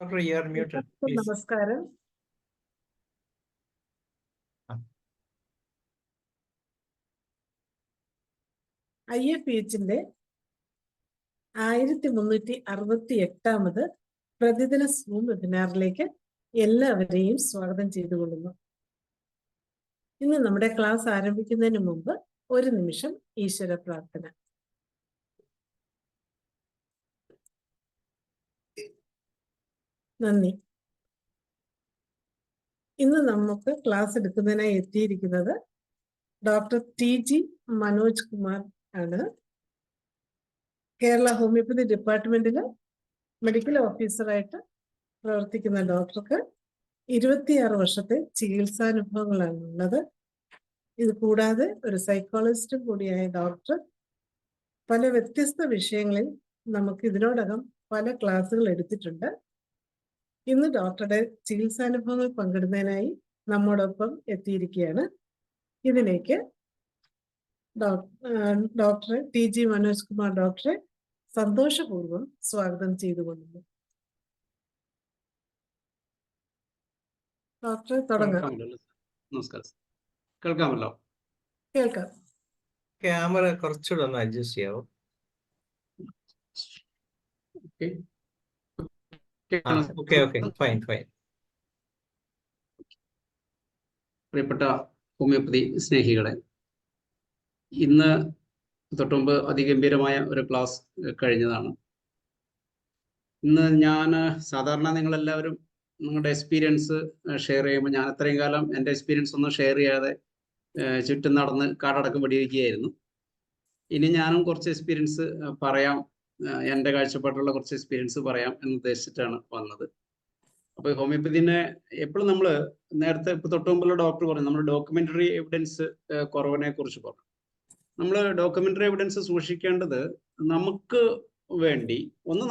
Doctor, you are muted, please. നമസ്കാരം. IFPHന്റെ 1368ാമത് പ്രതിദിന zoom വെബിനാറിലേക്ക് എല്ലാവരെയും സ്വാഗതം ചെയ്തുകൊള്ളുന്നു. ഇന്ന് നമ്മുടെ ക്ലാസ് ആരംഭിക്കുന്നതിന് മുമ്പ് ഒരു നിമിഷം ഈശ്വര പ്രാർത്ഥന. നന്ദി. ഇന്ന് നമുക്ക് ക്ലാസ് എടുക്കുന്നതിനായി എത്തിയിരിക്കുന്നത് ഡോക്ടർ TG മനോജ് കുമാർ ആണ്. കേരള ഹോമിയോപ്പതി ഡിപ്പാർട്ട്മെന്റിൽ മെഡിക്കൽ ഓഫീസറായിട്ട് പ്രവർത്തിക്കുന്ന ഡോക്ടർക്ക് 26 വർഷത്തെ ചികിത്സാനുഭവങ്ങളാണ് ഉള്ളത്. ഇത് കൂടാതെ ഒരു സൈക്കോളജിസ്റ്റും കൂടിയായ ഡോക്ടർ പല വ്യത്യസ്ത വിഷയങ്ങളിൽ നമുക്ക് ഇതിനോടകം പല ക്ലാസ്സുകൾ എടുത്തിട്ടുണ്ട്. ഇന്ന് ഡോക്ടറുടെ ചികിത്സാനുഭവങ്ങൾ പങ്കിടുന്നതിനായി നമ്മോടൊപ്പം എത്തിയിരിക്കുകയാണ്. ഇതിലേക്ക് ഡോക്ടർ TG മനോജ് കുമാർ ഡോക്ടറെ സന്തോഷപൂർവ്വം സ്വാഗതം ചെയ്തുകൊള്ളുന്നു. ഡോക്ടറെ തുടങ്ങാം. നമസ്കാരം. കേൾക്കാമല്ലോ? കേൾക്കാം. ക്യാമറ കുറച്ചുകൂടെ ഒന്ന് അഡ്ജസ്റ്റ് ചെയ്യാവോ? Okay, fine. പ്രിയപ്പെട്ട ഹോമിയോപ്പതി സ്നേഹികളെ, ഇന്ന് തൊട്ടുമുമ്പ് അതിഗംഭീരമായ ഒരു ക്ലാസ് കഴിഞ്ഞതാണ്. ഇന്ന് ഞാൻ സാധാരണ നിങ്ങളെല്ലാവരും നിങ്ങളുടെ എക്സ്പീരിയൻസ് ഷെയർ ചെയ്യുമ്പോൾ ഞാൻ അത്രയും കാലം എൻ്റെ എക്സ്പീരിയൻസ് ഒന്നും ഷെയർ ചെയ്യാതെ ചുറ്റും നടന്ന് കാടടക്കം വെടിവെക്കുകയായിരുന്നു. ഇനി ഞാനും കുറച്ച് എക്സ്പീരിയൻസ് പറയാം, എൻ്റെ കാഴ്ചപ്പാടുള്ള കുറച്ച് എക്സ്പീരിയൻസ് പറയാം എന്ന് ഉദ്ദേശിച്ചിട്ടാണ് വന്നത്. അപ്പോൾ ഹോമിയോപ്പതിനെ എപ്പോഴും നമ്മൾ നേരത്തെ ഇപ്പോൾ തൊട്ടുമുമ്പുള്ള ഡോക്ടർ പറഞ്ഞു, നമ്മൾ ഡോക്യുമെൻ്ററി എവിഡൻസ് കുറവിനെ കുറിച്ച് പറഞ്ഞു. നമ്മൾ ഡോക്യുമെൻ്ററി എവിഡൻസ് സൂക്ഷിക്കേണ്ടത് നമുക്ക് വേണ്ടി,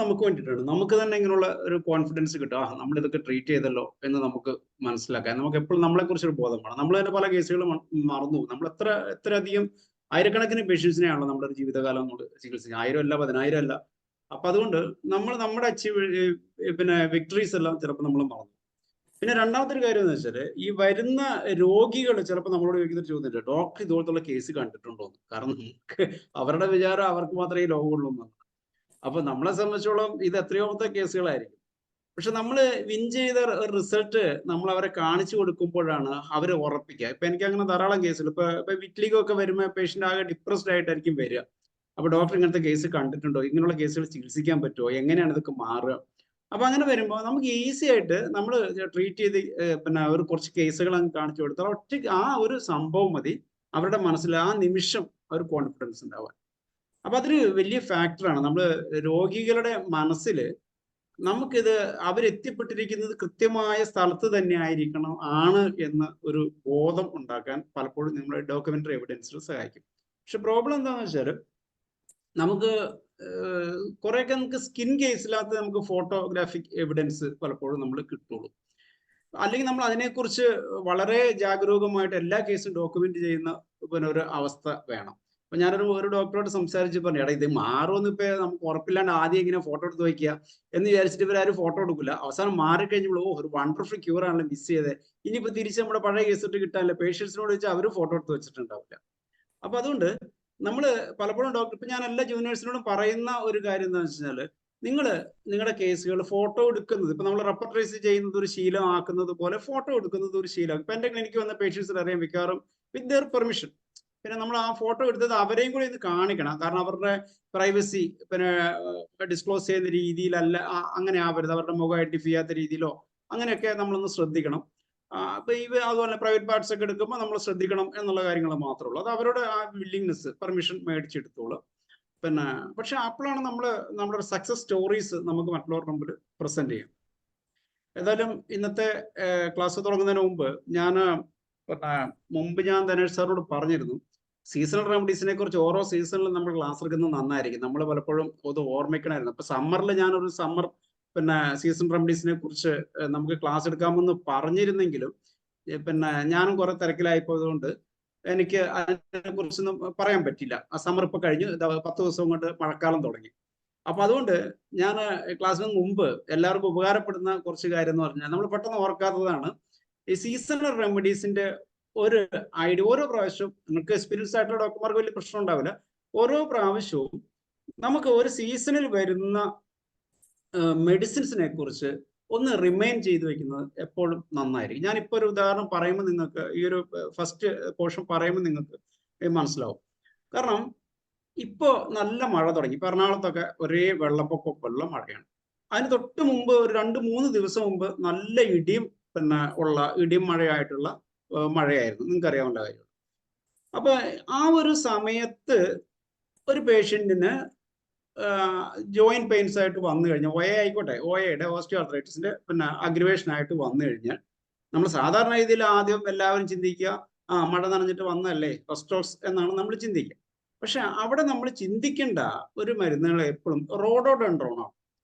നമുക്ക് വേണ്ടിയിട്ടാണ്. നമുക്ക് തന്നെ ഇങ്ങനെയുള്ള ഒരു കോൺഫിഡൻസ് കിട്ടും, നമ്മളിതൊക്കെ ട്രീറ്റ് ചെയ്തല്ലോ എന്ന് നമുക്ക് മനസ്സിലാക്കാൻ. നമുക്ക് എപ്പോഴും നമ്മളെക്കുറിച്ചൊരു ബോധം വേണം. നമ്മൾ തന്നെ പല കേസുകളും മറന്നു പോകും. നമ്മൾ എത്ര അധികം ആയിരക്കണക്കിന് പേഷ്യൻസിനെയാണല്ലോ നമ്മുടെ ഒരു ജീവിതകാലം നമ്മൾ ചികിത്സിക്കുക. 1000 അല്ല, 10,000 അല്ല. അപ്പൊ അതുകൊണ്ട് നമ്മുടെ വിക്ടറീസ് എല്ലാം ചിലപ്പോൾ നമ്മൾ മറന്നു. പിന്നെ രണ്ടാമത്തെ ഒരു കാര്യം എന്ന് വെച്ചാൽ, ഈ വരുന്ന രോഗികൾ ചിലപ്പോൾ നമ്മളോട് ചോദിക്കുന്ന ചോദ്യമില്ല, ഡോക്ടർ ഇതുപോലത്തുള്ള കേസ് കണ്ടിട്ടുണ്ടോ എന്ന്. കാരണം നമുക്ക് അവരുടെ വിചാരം അവർക്ക് മാത്രമേ ഈ ലോകമുള്ളൂ എന്നാണ്. അപ്പൊ നമ്മളെ സംബന്ധിച്ചോളം ഇത് എത്രയോത്തെ കേസുകളായിരിക്കും. പക്ഷെ നമ്മൾ വിൻ ചെയ്ത റിസൾട്ട് നമ്മൾ അവരെ കാണിച്ചു കൊടുക്കുമ്പോഴാണ് അവർ ഉറപ്പിക്കുക. ഇപ്പൊ എനിക്ക് അങ്ങനെ ധാരാളം കേസുകൾ, ഇപ്പൊ വീട്ടിലേക്കൊക്കെ വരുമ്പോൾ പേഷ്യന്റ് ആകെ ഡിപ്രസ്ഡ് ആയിട്ടായിരിക്കും വരിക. അപ്പൊ ഡോക്ടർ ഇങ്ങനത്തെ കേസ് കണ്ടിട്ടുണ്ടോ, ഇങ്ങനെയുള്ള കേസുകൾ ചികിത്സിക്കാൻ പറ്റുമോ, എങ്ങനെയാണ് ഇതൊക്കെ മാറുക. അപ്പൊ അങ്ങനെ വരുമ്പോൾ നമുക്ക് ഈസി ആയിട്ട് നമ്മൾ ട്രീറ്റ് ചെയ്ത് ഒരു കുറച്ച് കേസുകൾ അങ്ങ് കാണിച്ചു കൊടുത്താൽ ഒറ്റ ആ ഒരു സംഭവം മതി അവരുടെ മനസ്സിൽ ആ നിമിഷം ഒരു കോൺഫിഡൻസ് ഉണ്ടാവാൻ. അപ്പൊ അതൊരു വലിയ ഫാക്ടറാണ്. നമ്മൾ രോഗികളുടെ മനസ്സിൽ നമുക്കിത് അവരെത്തിപ്പെട്ടിരിക്കുന്നത് കൃത്യമായ സ്ഥലത്ത് തന്നെ ആണ് എന്ന ഒരു ബോധം ഉണ്ടാക്കാൻ പലപ്പോഴും നമ്മുടെ ഡോക്യുമെന്ററി എവിഡൻസിൽ സഹായിക്കും. പക്ഷെ പ്രോബ്ലം എന്താണെന്ന് വെച്ചാൽ, നമുക്ക് കുറെയൊക്കെ നമുക്ക് സ്കിൻ കേസിനകത്ത് നമുക്ക് ഫോട്ടോഗ്രാഫിക് എവിഡൻസ് പലപ്പോഴും നമ്മൾ കിട്ടുള്ളൂ. അല്ലെങ്കിൽ നമ്മൾ അതിനെക്കുറിച്ച് വളരെ ജാഗരൂകമായിട്ട് എല്ലാ കേസും ഡോക്യുമെന്റ് ചെയ്യുന്ന ഒരു അവസ്ഥ വേണം. അപ്പൊ ഞാനൊരു ഡോക്ടറോട് സംസാരിച്ച് പറഞ്ഞു, എടാ ഇത് മാറുമെന്ന് ഇപ്പൊ നമുക്ക് ഉറപ്പില്ലാണ്ട് ആദ്യം ഇങ്ങനെ ഫോട്ടോ എടുത്ത് വയ്ക്കുക എന്ന് വിചാരിച്ചിട്ട് ഇവരാരും ഫോട്ടോ എടുക്കില്ല. അവസാനം മാറിക്കഴിഞ്ഞപ്പോൾ ഒരു വണ്ടർഫുൾ ക്യൂർ ആണല്ലോ മിസ് ചെയ്തത്, ഇനിയിപ്പോ തിരിച്ച് നമ്മുടെ പഴയ കേസ് ഇട്ട് കിട്ടാനില്ല. പേഷ്യൻസിനോട് വെച്ചാൽ അവർ ഫോട്ടോ എടുത്ത് വെച്ചിട്ടുണ്ടാവില്ല. അപ്പൊ അതുകൊണ്ട് നമ്മൾ പലപ്പോഴും ഡോക്ടർ, ഇപ്പൊ ഞാൻ എല്ലാ ജൂനിയേഴ്സിനോടും പറയുന്ന ഒരു കാര്യം എന്താണെന്ന് വെച്ചാൽ, നിങ്ങളുടെ കേസുകൾ ഫോട്ടോ എടുക്കുന്നത്, ഇപ്പൊ നമ്മൾ റെപ്പർട്രൈസ് ചെയ്യുന്നത് ഒരു ശീലമാക്കുന്നത് പോലെ ഫോട്ടോ എടുക്കുന്നത് ഒരു ശീലം. ഇപ്പൊ എന്റെ ക്ലിനിക്ക് വന്ന പേഷ്യൻസിന് അറിയാൻ മിക്കവാറും വിത്ത് ദെയർ പെർമിഷൻ പിന്നെ നമ്മൾ ആ ഫോട്ടോ എടുത്തത് അവരെയും കൂടി ഇത് കാണിക്കണം. കാരണം അവരുടെ പ്രൈവസി ഡിസ്ക്ലോസ് ചെയ്യുന്ന രീതിയിലല്ല, അങ്ങനെ ആവരുത്. അവരുടെ മുഖം ഐഡന്റിഫൈ ചെയ്യാത്ത രീതിയിലോ അങ്ങനെയൊക്കെ നമ്മളൊന്ന് ശ്രദ്ധിക്കണം. അപ്പൊ അതുപോലെ പ്രൈവറ്റ് പാർട്സ് ഒക്കെ എടുക്കുമ്പോൾ നമ്മൾ ശ്രദ്ധിക്കണം എന്നുള്ള കാര്യങ്ങൾ മാത്രമേ ഉള്ളൂ. അത് അവരുടെ ആ വില്ലിങ്നെസ്, പെർമിഷൻ മേടിച്ചെടുത്തോളൂ. പക്ഷെ അപ്പോഴാണ് നമ്മുടെ സക്സസ് സ്റ്റോറീസ് നമുക്ക് മറ്റുള്ളവരുടെ മുമ്പിൽ പ്രസന്റ് ചെയ്യും. ഏതായാലും ഇന്നത്തെ ക്ലാസ് തുടങ്ങുന്നതിന് മുമ്പ് ഞാൻ ധനേഷ് സാറിനോട് പറഞ്ഞിരുന്നു, സീസണൽ റെമഡീസിനെ കുറിച്ച് ഓരോ സീസണിലും നമ്മൾ ക്ലാസ് എടുക്കുന്നത് നന്നായിരിക്കും. നമ്മൾ പലപ്പോഴും അത് ഓർമ്മിക്കണമായിരുന്നു. അപ്പൊ സമ്മറിൽ ഞാനൊരു സമ്മർ സീസൺ റെമഡീസിനെ കുറിച്ച് നമുക്ക് ക്ലാസ് എടുക്കാമെന്ന് പറഞ്ഞിരുന്നെങ്കിലും ഞാനും കുറെ തിരക്കിലായിപ്പോയതുകൊണ്ട് എനിക്ക് അതിനെ കുറിച്ചൊന്നും പറയാൻ പറ്റില്ല. ആ സമ്മർ ഇപ്പൊ കഴിഞ്ഞു, 10 ദിവസം കൊണ്ട് മഴക്കാലം തുടങ്ങി. അപ്പൊ അതുകൊണ്ട് ഞാൻ ക്ലാസ്സിന് മുമ്പ് എല്ലാവർക്കും ഉപകാരപ്പെടുന്ന കുറച്ച് കാര്യം എന്ന് പറഞ്ഞാൽ നമ്മൾ പെട്ടെന്ന് ഓർക്കാത്തതാണ് ഈ സീസണൽ റെമഡീസിന്റെ ഒരു ഐഡിയ. ഓരോ പ്രാവശ്യവും നിങ്ങൾക്ക് എക്സ്പീരിയൻസ് ആയിട്ടുള്ള ഡോക്ടർമാർക്ക് വലിയ പ്രശ്നം ഉണ്ടാവില്ല. ഓരോ പ്രാവശ്യവും നമുക്ക് ഒരു സീസണിൽ വരുന്ന മെഡിസിൻസിനെ കുറിച്ച് ഒന്ന് റിമൈൻ ചെയ്ത് വെക്കുന്നത് എപ്പോഴും നന്നായിരിക്കും. ഞാനിപ്പോൾ ഒരു ഉദാഹരണം പറയുമ്പോൾ നിങ്ങൾക്ക് ഈ ഒരു ഫസ്റ്റ് പോർഷൻ പറയുമ്പോൾ നിങ്ങൾക്ക് മനസ്സിലാവും. കാരണം ഇപ്പോ നല്ല മഴ തുടങ്ങി. ഇപ്പൊ എറണാകുളത്തൊക്കെ ഒരേ വെള്ളപ്പൊക്കമുള്ള മഴയാണ്. അതിന് തൊട്ട് മുമ്പ് ഒരു 2-3 ദിവസം മുമ്പ് നല്ല ഇടിയും ഇടിയും മഴയായിട്ടുള്ള മഴയായിരുന്നു. നിങ്ങൾക്ക് അറിയാവുന്ന കാര്യം. അപ്പൊ ആ ഒരു സമയത്ത് ഒരു പേഷ്യന്റിന് ജോയിന്റ് പെയിൻസ് ആയിട്ട് വന്നു കഴിഞ്ഞാൽ, ആയിക്കോട്ടെ, OAയുടെ ഓസ്റ്റിയോആർത്രൈറ്റിസിന്റെ അഗ്രിവേഷൻ ആയിട്ട് വന്നു കഴിഞ്ഞാൽ നമ്മൾ സാധാരണ രീതിയിൽ ആദ്യം എല്ലാവരും ചിന്തിക്കുക, മഴ നനഞ്ഞിട്ട് വന്നല്ലേ റെസ്റ്റോക്സ് എന്നാണ് നമ്മൾ ചിന്തിക്കുക. പക്ഷെ അവിടെ നമ്മൾ ചിന്തിക്കേണ്ട ഒരു മരുന്നുകൾ എപ്പോഴും റോഡോഡെൻഡ്രോൺ ആണ്.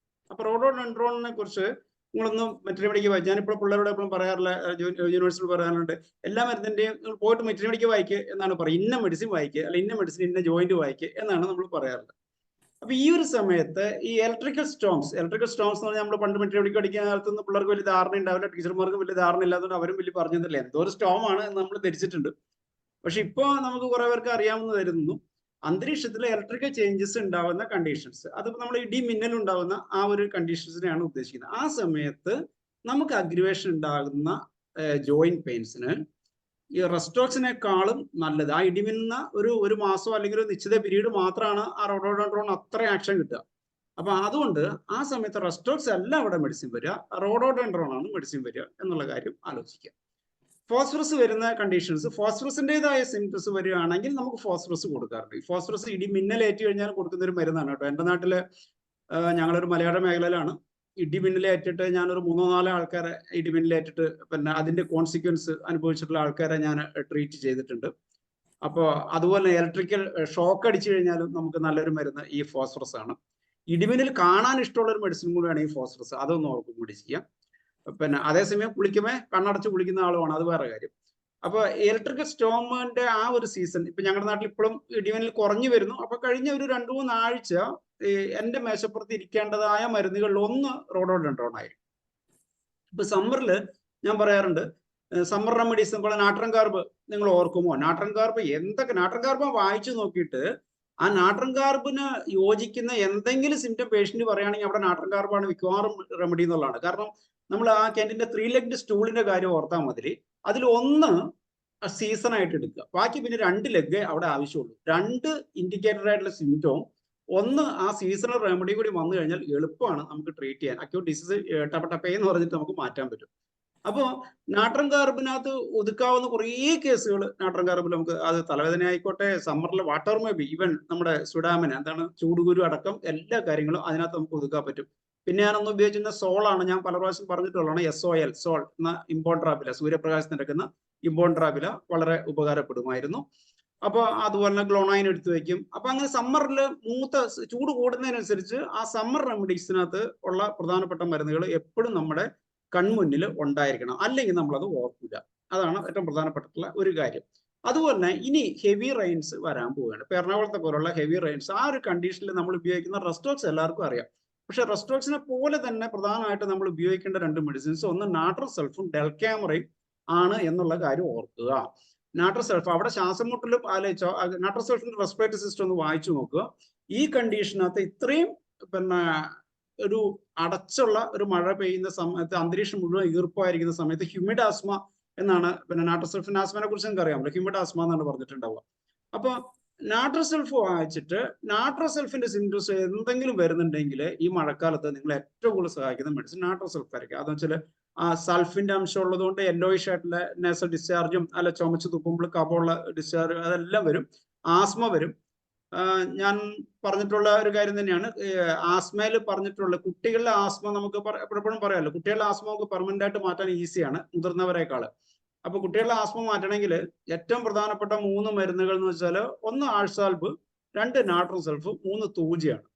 അപ്പൊ റോഡോഡെൻഡ്രോണിനെ കുറിച്ച് നിങ്ങളൊന്നും മെറ്റീരിയൽ മെഡിക്കൽ വായിക്കുക. ഞാനിപ്പോൾ പിള്ളേരോട് എപ്പോഴും പറയാറില്ല, യൂണിവേഴ്സിറ്റിയിൽ പറയാറുണ്ട്, എല്ലാ മരുന്നിന്റെയും പോയിട്ട് മെറ്റീരിയൽ മെഡിക്കൽ വായിക്കുക എന്നാണ് പറയുക. ഇന്ന മെഡിസിൻ വായിക്കുക, അല്ല ഇന്ന മെഡിസിൻ ഇന്ന ജോയിന്റ് വായിക്കുക എന്നാണ് നമ്മൾ പറയാറുള്ളത്. അപ്പൊ ഈ ഒരു സമയത്ത് ഈ ഇലക്ട്രിക്കൽ സ്റ്റോംസ് എന്ന് പറഞ്ഞാൽ നമ്മൾ പണ്ട് മെറ്റീരിയൽ മെഡിക്കൽ പഠിക്കുന്ന കാലത്തൊന്നും പിള്ളേർക്ക് വലിയ ധാരണ ഉണ്ടാവില്ല, ടീച്ചർമാർക്ക് വലിയ ധാരണ ഇല്ലാത്തതുകൊണ്ട് അവരും വലിയ പറഞ്ഞതല്ല, എന്തോ ഒരു സ്റ്റോം ആണ് എന്ന് നമ്മൾ ധരിച്ചിട്ടുണ്ട്. പക്ഷെ ഇപ്പൊ നമുക്ക് കുറെ പേർക്ക് അറിയാവുന്ന വരുന്നു, അന്തരീക്ഷത്തിൽ ഇലക്ട്രിക്കൽ ചേഞ്ചസ് ഉണ്ടാവുന്ന കണ്ടീഷൻസ്, അതിപ്പോ നമ്മൾ ഇടി മിന്നൽ ഉണ്ടാവുന്ന ആ ഒരു കണ്ടീഷൻസിനെയാണ് ഉദ്ദേശിക്കുന്നത്. ആ സമയത്ത് നമുക്ക് അഗ്രിവേഷൻ ഉണ്ടാകുന്ന ജോയിന്റ് പെയിൻസിന് ഈ റെസ്റ്റോക്സിനേക്കാളും നല്ലത്, ആ ഇടിമിന്ന ഒരു മാസം അല്ലെങ്കിൽ ഒരു നിശ്ചിത പീരീഡ് മാത്രമാണ് ആ റോഡോഡെൻഡ്രോൺ അത്ര ആക്ഷൻ കിട്ടുക. അപ്പൊ അതുകൊണ്ട് ആ സമയത്ത് റെസ്റ്റോക്സ് അല്ല അവിടെ മെഡിസിൻ വരിക, റോഡോഡെൻഡ്രോൺ ആണ് മെഡിസിൻ വരിക എന്നുള്ള കാര്യം ആലോചിക്കുക. ഫോസ്ഫറസ് വരുന്ന കണ്ടീഷൻസ്, ഫോസ്ഫറസിൻ്റെതായ സിംറ്റംസ് വരികയാണെങ്കിൽ നമുക്ക് ഫോസ്ഫറസ് കൊടുക്കാറുണ്ട്. ഈ ഫോസ്ഫറസ് ഇടി മിന്നലേറ്റ് കഴിഞ്ഞാൽ കൊടുക്കുന്ന ഒരു മരുന്നാണ് കേട്ടോ. എൻ്റെ നാട്ടില് ഞങ്ങളൊരു മലയാള മേഖലയിലാണ്. ഇടിമിന്നലേറ്റിട്ട് ഞാനൊരു 3-4 ആൾക്കാരെ ഇടിമിന്നലേറ്റിട്ട് അതിന്റെ കോൺസിക്വൻസ് അനുഭവിച്ചിട്ടുള്ള ആൾക്കാരെ ഞാൻ ട്രീറ്റ് ചെയ്തിട്ടുണ്ട്. അപ്പോൾ അതുപോലെ ഇലക്ട്രിക്കൽ ഷോക്ക് അടിച്ചു കഴിഞ്ഞാലും നമുക്ക് നല്ലൊരു മരുന്ന് ഈ ഫോസ്ഫറസ് ആണ്. ഇടിമിന്നൽ കാണാൻ ഇഷ്ടമുള്ള ഒരു മെഡിസിൻ കൂടിയാണ് ഈ ഫോസ്ഫറസ്, അതൊന്ന് ഓർക്കും കൂടി ചെയ്യാം. അതേസമയം കുളിക്കുമേ കണ്ണടച്ച് കുളിക്കുന്ന ആളുമാണ്, അത് വേറെ കാര്യം. അപ്പൊ ഇലക്ട്രിക്കൽ സ്റ്റോമിന്റെ ആ ഒരു സീസൺ ഇപ്പൊ ഞങ്ങളുടെ നാട്ടിൽ ഇപ്പോഴും ഇടിമിന്നൽ കുറഞ്ഞു വരുന്നു. അപ്പൊ കഴിഞ്ഞ ഒരു 2-3 ആഴ്ച എന്റെ മേശപ്പുറത്ത് ഇരിക്കേണ്ടതായ മരുന്നുകളിൽ ഒന്ന് റോഡോഡെൻഡ്രോൺ ആയിരിക്കും. ഇപ്പൊ സമ്മറിൽ ഞാൻ പറയാറുണ്ട്, സമ്മർ റെമഡീസ് പോലെ നാട്രൻ കാർബ് നിങ്ങൾ ഓർക്കുമോ? നാട്രൻ കാർബ് നാട്രൻ കാർബ് വായിച്ചു നോക്കിയിട്ട് ആ നാട്രൻ കാർബിന് യോജിക്കുന്ന എന്തെങ്കിലും സിംറ്റം പേഷ്യന്റ് പറയുകയാണെങ്കിൽ അവിടെ നാട്രൻ കാർബാണ് മിക്കവാറും റെമഡി എന്നുള്ളതാണ്. കാരണം നമ്മൾ ആ ക്യാൻറ്റീൻ്റെ 3 ലെഗ്ഡ് സ്റ്റൂളിന്റെ കാര്യം ഓർത്താൽ മതി. അതിൽ ഒന്ന് സീസൺ ആയിട്ട് എടുക്കുക, ബാക്കി പിന്നെ 2 ലെഗ് അവിടെ ആവശ്യമുള്ളൂ. 2 ഇൻഡിക്കേറ്റഡ് ആയിട്ടുള്ള സിംറ്റവും ഒന്ന് ആ സീസണൽ റെമഡി കൂടി വന്നു കഴിഞ്ഞാൽ എളുപ്പമാണ് നമുക്ക് ട്രീറ്റ് ചെയ്യാൻ. അക്യൂട്ട് ഡിസീസ് ടപ്പേ എന്ന് പറഞ്ഞിട്ട് നമുക്ക് മാറ്റാൻ പറ്റും. അപ്പോൾ നാട്രൻ കാർബിനകത്ത് ഒതുക്കാവുന്ന കുറേ കേസുകൾ നാട്രൻ കാർബിൽ നമുക്ക്, അത് തലവേദന ആയിക്കോട്ടെ, സമ്മറിലെ വാട്ടർ മേബി, ഈവൻ നമ്മുടെ സുഡാമിന് ചൂടുകുരു അടക്കം എല്ലാ കാര്യങ്ങളും അതിനകത്ത് നമുക്ക് ഒതുക്കാൻ പറ്റും. പിന്നെ ഞാനൊന്ന് ഉപയോഗിച്ചിരുന്ന സോളാണ്, ഞാൻ പല പ്രാവശ്യം പറഞ്ഞിട്ടുള്ളതാണ്, SOL സോൾ എന്ന ഇമ്പോൺട്രാബില, സൂര്യപ്രകാശം നിരക്കുന്ന ഇമ്പോൺട്രാബില വളരെ ഉപകാരപ്പെടുമായിരുന്നു. അപ്പോൾ അതുപോലെ ഗ്ലോണൈൻ എടുത്തു വെക്കും. അപ്പൊ അങ്ങനെ സമ്മറിൽ ചൂട് കൂടുന്നതിനനുസരിച്ച് ആ സമ്മർ റെമഡീസിനകത്ത് ഉള്ള പ്രധാനപ്പെട്ട മരുന്നുകൾ എപ്പോഴും നമ്മുടെ കൺമുന്നിൽ ഉണ്ടായിരിക്കണം, അല്ലെങ്കിൽ നമ്മളത് ഓർക്കില്ല. അതാണ് ഏറ്റവും പ്രധാനപ്പെട്ടിട്ടുള്ള ഒരു കാര്യം. അതുപോലെ തന്നെ ഇനി ഹെവി റെയിൻസ് വരാൻ പോവുകയാണ്. ഇപ്പൊ എറണാകുളത്തെ പോലുള്ള ഹെവി റെയിൻസ്, ആ ഒരു കണ്ടീഷനിൽ നമ്മൾ ഉപയോഗിക്കുന്ന റെസ്റ്റോക്സ് എല്ലാവർക്കും അറിയാം. പക്ഷെ റെസ്റ്റോക്സിനെ പോലെ തന്നെ പ്രധാനമായിട്ട് നമ്മൾ ഉപയോഗിക്കേണ്ട 2 മെഡിസിൻസ്, ഒന്ന് നാട്രസൾഫും ഡെൽക്യാമറയും ആണ് എന്നുള്ള കാര്യം ഓർക്കുക. നാട്രസൾഫ് അവിടെ ശ്വാസം മുട്ടലും ആലോചിച്ചോ, നാട്രസൾഫിന്റെ റെസ്പിറേറ്ററി സിസ്റ്റം ഒന്ന് വായിച്ചു നോക്കുക. ഈ കണ്ടീഷനകത്ത് ഇത്രയും ഒരു അടച്ചുള്ള ഒരു മഴ പെയ്യുന്ന സമയത്ത്, അന്തരീക്ഷം മുഴുവൻ ഈർപ്പമായിരിക്കുന്ന സമയത്ത് ഹ്യൂമിഡ് ആസ്മ എന്നാണ് നാട്രസൾഫിന്റെ ആസ്മനെ കുറിച്ച് നിങ്ങൾക്ക് അറിയാമല്ലോ, ഹ്യൂമിഡ് ആസ്മ എന്നാണ് പറഞ്ഞിട്ടുണ്ടാവുക. അപ്പൊ നാട്രസൾഫ് വായിച്ചിട്ട് നാട്രസൾഫിന്റെ സിംറ്റംസ് എന്തെങ്കിലും വരുന്നുണ്ടെങ്കിൽ ഈ മഴക്കാലത്ത് നിങ്ങൾ ഏറ്റവും കൂടുതൽ സഹായിക്കുന്ന മെഡിസിൻ നാട്രസൾഫ് ആയിരിക്കും. അതെന്ന് വെച്ചാൽ ആ സൾഫിന്റെ അംശം ഉള്ളതുകൊണ്ട് യെല്ലോയിഷ് ആയിട്ടുള്ള നേസൽ ഡിസ്ചാർജും അല്ല ചുമച്ച് തുപ്പുമ്പോൾ കഫമുള്ള ഡിസ്ചാർജ് അതെല്ലാം വരും. ആസ്മ വരും. ഞാൻ പറഞ്ഞിട്ടുള്ള ഒരു കാര്യം തന്നെയാണ്, ആസ്മയിൽ പറഞ്ഞിട്ടുള്ള കുട്ടികളുടെ ആസ്മ നമുക്ക് എപ്പോഴും പറയാമല്ലോ, കുട്ടികളുടെ ആസ്മ നമുക്ക് പെർമനന്റ് ആയിട്ട് മാറ്റാൻ ഈസിയാണ് മുതിർന്നവരെക്കാൾ. അപ്പൊ കുട്ടികളുടെ ആസ്മ മാറ്റണമെങ്കിൽ ഏറ്റവും പ്രധാനപ്പെട്ട 3 മരുന്നുകൾ എന്ന് വെച്ചാൽ, 1 ആഴ്സാൽബ്, 2 നാട്രസൾഫ്, 3 തൂജിയാണ്.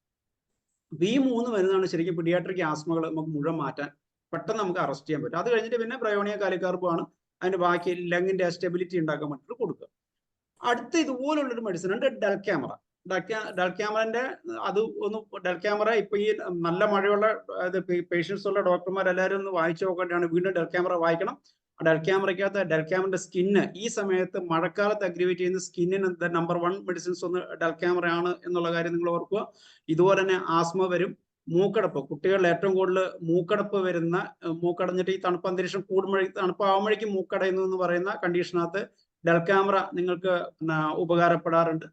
അപ്പൊ ഈ 3 മരുന്നാണ് ശരിക്കും പീഡിയാട്രിക് ആസ്മകൾ നമുക്ക് മുഴുവൻ മാറ്റാൻ പെട്ടെന്ന് നമുക്ക് അറസ്റ്റ് ചെയ്യാൻ പറ്റും. അത് കഴിഞ്ഞിട്ട് പിന്നെ ബ്രയോണിയ കാലിക്കാർബാണ് അതിന്റെ ബാക്കി ലങ്ങിന്റെ സ്റ്റെബിലിറ്റി ഉണ്ടാക്കാൻ വേണ്ടിയിട്ട് കൊടുക്കുക. അടുത്ത ഇതുപോലുള്ളൊരു മെഡിസിൻ ഉണ്ട് ഡെൽക്യാമറ. ഡൽക്യാമറിന്റെ അത് ഒന്ന് ഡൽക്യാമറ ഇപ്പൊ ഈ നല്ല മഴയുള്ള പേഷ്യൻസ് ഉള്ള ഡോക്ടർമാരെല്ലാവരും ഒന്ന് വായിച്ചു നോക്കേണ്ടതാണ്. വീണ്ടും ഡൽക്യാമറ വായിക്കണം. ഡൽക്യാമറയ്ക്കകത്ത് ഡൽക്യാമറിന്റെ സ്കിന്ന് ഈ സമയത്ത് മഴക്കാലത്ത് അഗ്രിവേറ്റ് ചെയ്യുന്ന സ്കിന്നിന് നമ്പർ 1 മെഡിസിൻസ് ഒന്ന് ഡൽക്യാമറ ആണ് എന്നുള്ള കാര്യം നിങ്ങൾ ഓർക്കുക. ഇതുപോലെ തന്നെ ആസ്മ വരും, മൂക്കടപ്പ്. കുട്ടികളിൽ ഏറ്റവും കൂടുതൽ മൂക്കടപ്പ് വരുന്ന, മൂക്കടഞ്ഞിട്ട് ഈ തണുപ്പ് അന്തരീക്ഷം തണുപ്പാവുമ്പോഴേക്കും മൂക്കടയുന്നു എന്ന് പറയുന്ന കണ്ടീഷനകത്ത് ഡൽക്യാമറ നിങ്ങൾക്ക് ഉപകാരപ്പെടാറുണ്ട്.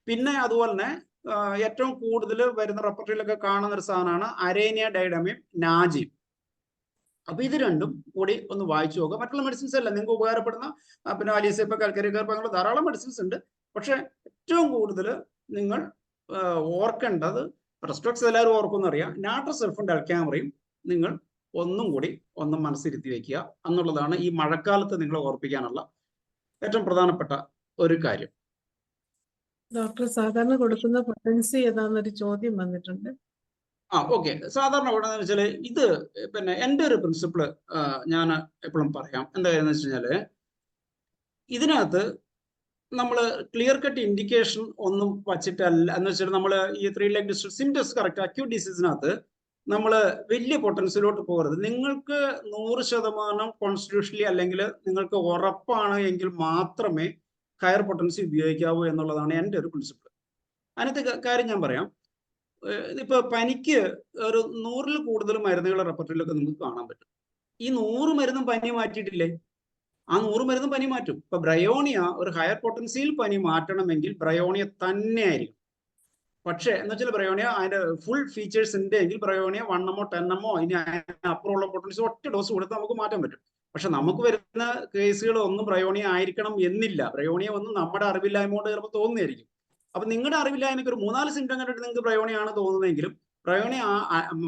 പിന്നെ അതുപോലെ തന്നെ ഏറ്റവും കൂടുതൽ വരുന്ന റെപ്പർട്ടറിയിലൊക്കെ കാണുന്ന ഒരു സാധനമാണ് അരേനിയ ഡൈഡമിയം, നാജിം. അപ്പൊ ഇത് രണ്ടും കൂടി ഒന്ന് വായിച്ചു നോക്കുക. മറ്റുള്ള മെഡിസിൻസ് അല്ല നിങ്ങൾക്ക് ഉപകാരപ്പെടുന്ന പിന്നെ അലീസേപ്പ, കൽക്കരി കർപ്പ, അങ്ങനെ ധാരാളം മെഡിസിൻസ് ഉണ്ട്. പക്ഷെ ഏറ്റവും കൂടുതൽ നിങ്ങൾ ഓർക്കേണ്ടത്, റെസ്ട്രോക്സ് എല്ലാവരും ഓർക്കുമെന്നറിയാം, നാട്രസൾഫും ഡൽക്യാമറയും നിങ്ങൾ ഒന്നും കൂടി ഒന്ന് മനസ്സിരുത്തി വെക്കുക എന്നുള്ളതാണ് ഈ മഴക്കാലത്ത് നിങ്ങളെ ഓർപ്പിക്കാനുള്ള ഏറ്റവും പ്രധാനപ്പെട്ട ഒരു കാര്യം. ഡോക്ടർ, സാധാരണ കൊടുക്കുന്ന പൊട്ടൻസി ഏതാണെന്നൊരു ചോദ്യം വന്നിട്ടുണ്ട്. ഓക്കെ. സാധാരണ എന്താണെന്ന് വെച്ചാൽ ഇത് പിന്നെ എൻ്റെ ഒരു പ്രിൻസിപ്പിള് ഞാൻ എപ്പോഴും പറയാം. എന്താണെന്ന് വെച്ച് കഴിഞ്ഞാല് ഇതിനകത്ത് നമ്മൾ ക്ലിയർ കട്ട് ഇൻഡിക്കേഷൻ ഒന്നും വച്ചിട്ടല്ല എന്ന് വെച്ചാൽ നമ്മൾ ഈ 3 leg distress symptoms correct acute ഡിസീസിനകത്ത് നമ്മൾ വലിയ പൊട്ടൻഷ്യലോട്ട് പോകരുത്. നിങ്ങൾക്ക് 100% കോൺസ്റ്റിറ്റ്യൂഷണലി അല്ലെങ്കിൽ നിങ്ങൾക്ക് ഉറപ്പാണ് എങ്കിൽ മാത്രമേ ഹയർ പൊട്ടൻസി ഉപയോഗിക്കാവൂ എന്നുള്ളതാണ് എൻ്റെ ഒരു പ്രിൻസിപ്പിൾ. അതിനകത്ത് കാര്യം ഞാൻ പറയാം. ഇപ്പൊ പനിക്ക് ഒരു 100-ൽ കൂടുതൽ മരുന്നുകൾ റെപ്പർട്ടറിയിലൊക്കെ നിങ്ങൾക്ക് കാണാൻ പറ്റും. ഈ 100 മരുന്നും പനി മാറ്റിയിട്ടില്ലേ? ആ 100 മരുന്നും പനി മാറ്റും. ഇപ്പൊ ബ്രയോണിയ ഒരു ഹയർ പൊട്ടൻസിയിൽ പനി മാറ്റണമെങ്കിൽ ബ്രയോണിയ തന്നെ ആയിരിക്കും. പക്ഷേ എന്ന് വെച്ചാൽ ബ്രയോണിയ അതിന്റെ ഫുൾ ഫീച്ചേഴ്സ് ഉണ്ടെങ്കിൽ ബ്രയോണിയ 1 or 10 ഇനി അപ്പുറമുള്ള പൊട്ടൻസി ഒറ്റ ഡോസ് കൊടുത്ത് നമുക്ക് മാറ്റാൻ പറ്റും. പക്ഷെ നമുക്ക് വരുന്ന കേസുകൾ ഒന്നും ബ്രയോണിയ ആയിരിക്കണം എന്നില്ല. ബ്രയോണിയ ഒന്നും നമ്മുടെ അറിവില്ലായ്മ കൊണ്ട് ചിലപ്പോൾ തോന്നുന്നതായിരിക്കും. അപ്പൊ നിങ്ങളുടെ അറിവില്ലായ്മയ്ക്ക് ഒരു 3-4 സിംറ്റം കണ്ടിട്ട് നിങ്ങൾക്ക് ബ്രയോണിയാണ് തോന്നുന്നതെങ്കിലും ബ്രയോണിയ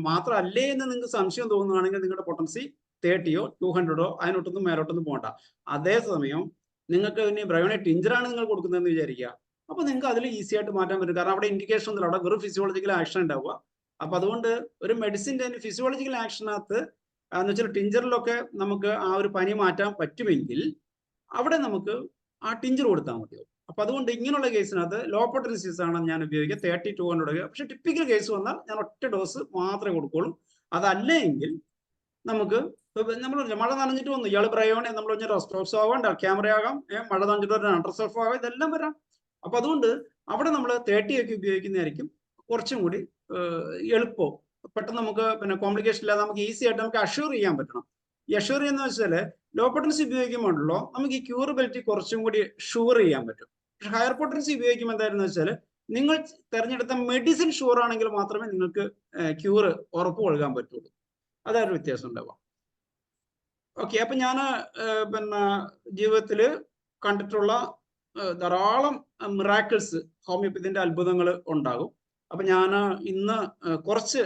മാത്രമല്ലേ എന്ന് നിങ്ങൾക്ക് സംശയം തോന്നുകയാണെങ്കിൽ നിങ്ങളുടെ പൊട്ടൻസി 30-ഓ 200-ഓ അതിനൊട്ടൊന്നും മേലോട്ടൊന്നും പോകണ്ട. അതേസമയം നിങ്ങൾക്ക് ഇനി ബ്രയോണിയ ടിഞ്ചറാണ് നിങ്ങൾ കൊടുക്കുന്നതെന്ന് വിചാരിക്കുക. അപ്പൊ നിങ്ങൾക്ക് അതിൽ ഈസി ആയിട്ട് മാറ്റാൻ പറ്റും. കാരണം അവിടെ ഇൻഡിക്കേഷൻ ഒന്നുമില്ല, അവിടെ വെറും ഫിസിയോളജിക്കൽ ആക്ഷൻ ഉണ്ടാവുക. അപ്പൊ അതുകൊണ്ട് ഒരു മെഡിസിൻ്റെ ഫിസിയോളജിക്കൽ ആക്ഷനകത്ത് എന്ന് വെച്ചാൽ ടിഞ്ചറിലൊക്കെ നമുക്ക് ആ ഒരു പനി മാറ്റാൻ പറ്റുമെങ്കിൽ അവിടെ നമുക്ക് ആ ടിഞ്ചർ കൊടുത്താൽ മതിയാവും. അപ്പൊ അതുകൊണ്ട് ഇങ്ങനെയുള്ള കേസിനകത്ത് ലോ പൊട്ടൻസീസ് ആണ് ഞാൻ ഉപയോഗിക്കുക, 30-200. പക്ഷെ ടിപ്പിക്കൽ കേസ് വന്നാൽ ഞാൻ ഒറ്റ ഡോസ് മാത്രമേ കൊടുക്കുള്ളൂ. അതല്ലെങ്കിൽ നമുക്ക് നമ്മൾ മഴ നനഞ്ഞിട്ട് വന്നു, ഇയാൾ ബ്രയോണിയ നമ്മൾ പറഞ്ഞ റെസ്ട്രോക്സ് ആവാം, ഡൽക്യാമറ ആകാം, മഴ നനഞ്ഞിട്ട് ഒരു നാട്രസൾഫ് ആകാം, ഇതെല്ലാം വരാം. അപ്പൊ അതുകൊണ്ട് അവിടെ നമ്മൾ 30 ഒക്കെ ഉപയോഗിക്കുന്നതായിരിക്കും കുറച്ചും കൂടി എളുപ്പവും. പെട്ടെന്ന് നമുക്ക് പിന്നെ കോംപ്ലിക്കേഷൻ ഇല്ലാതെ നമുക്ക് ഈസി ആയിട്ട് നമുക്ക് അഷ്യൂർ ചെയ്യാൻ പറ്റണം. ഈ അഷ്യൂർ ചെയ്യുന്ന വെച്ചാൽ ലോ പൊട്ടൻസി ഉപയോഗിക്കുമ്പോഴല്ലോ നമുക്ക് ഈ ക്യൂറബിലിറ്റി കുറച്ചും കൂടി ഷുവർ ചെയ്യാൻ പറ്റും. പക്ഷെ ഹയർ പൊട്ടൻസി ഉപയോഗിക്കുമ്പോൾ എന്തായിരുന്നു വെച്ചാൽ നിങ്ങൾ തിരഞ്ഞെടുത്ത മെഡിസിൻ ഷുവർ ആണെങ്കിൽ മാത്രമേ നിങ്ങൾക്ക് ക്യൂർ ഉറപ്പ് കൊടുക്കാൻ പറ്റുള്ളൂ. അതൊരു വ്യത്യാസം ഉണ്ടാവാം. ഓക്കെ. അപ്പൊ ഞാൻ പിന്നെ ജീവിതത്തിൽ കണ്ടിട്ടുള്ള ധാരാളം മിറാക്കിൾസ്, ഹോമിയോപ്പതിന്റെ അത്ഭുതങ്ങൾ ഉണ്ടാകും. അപ്പൊ ഞാൻ ഇന്ന് കുറച്ച്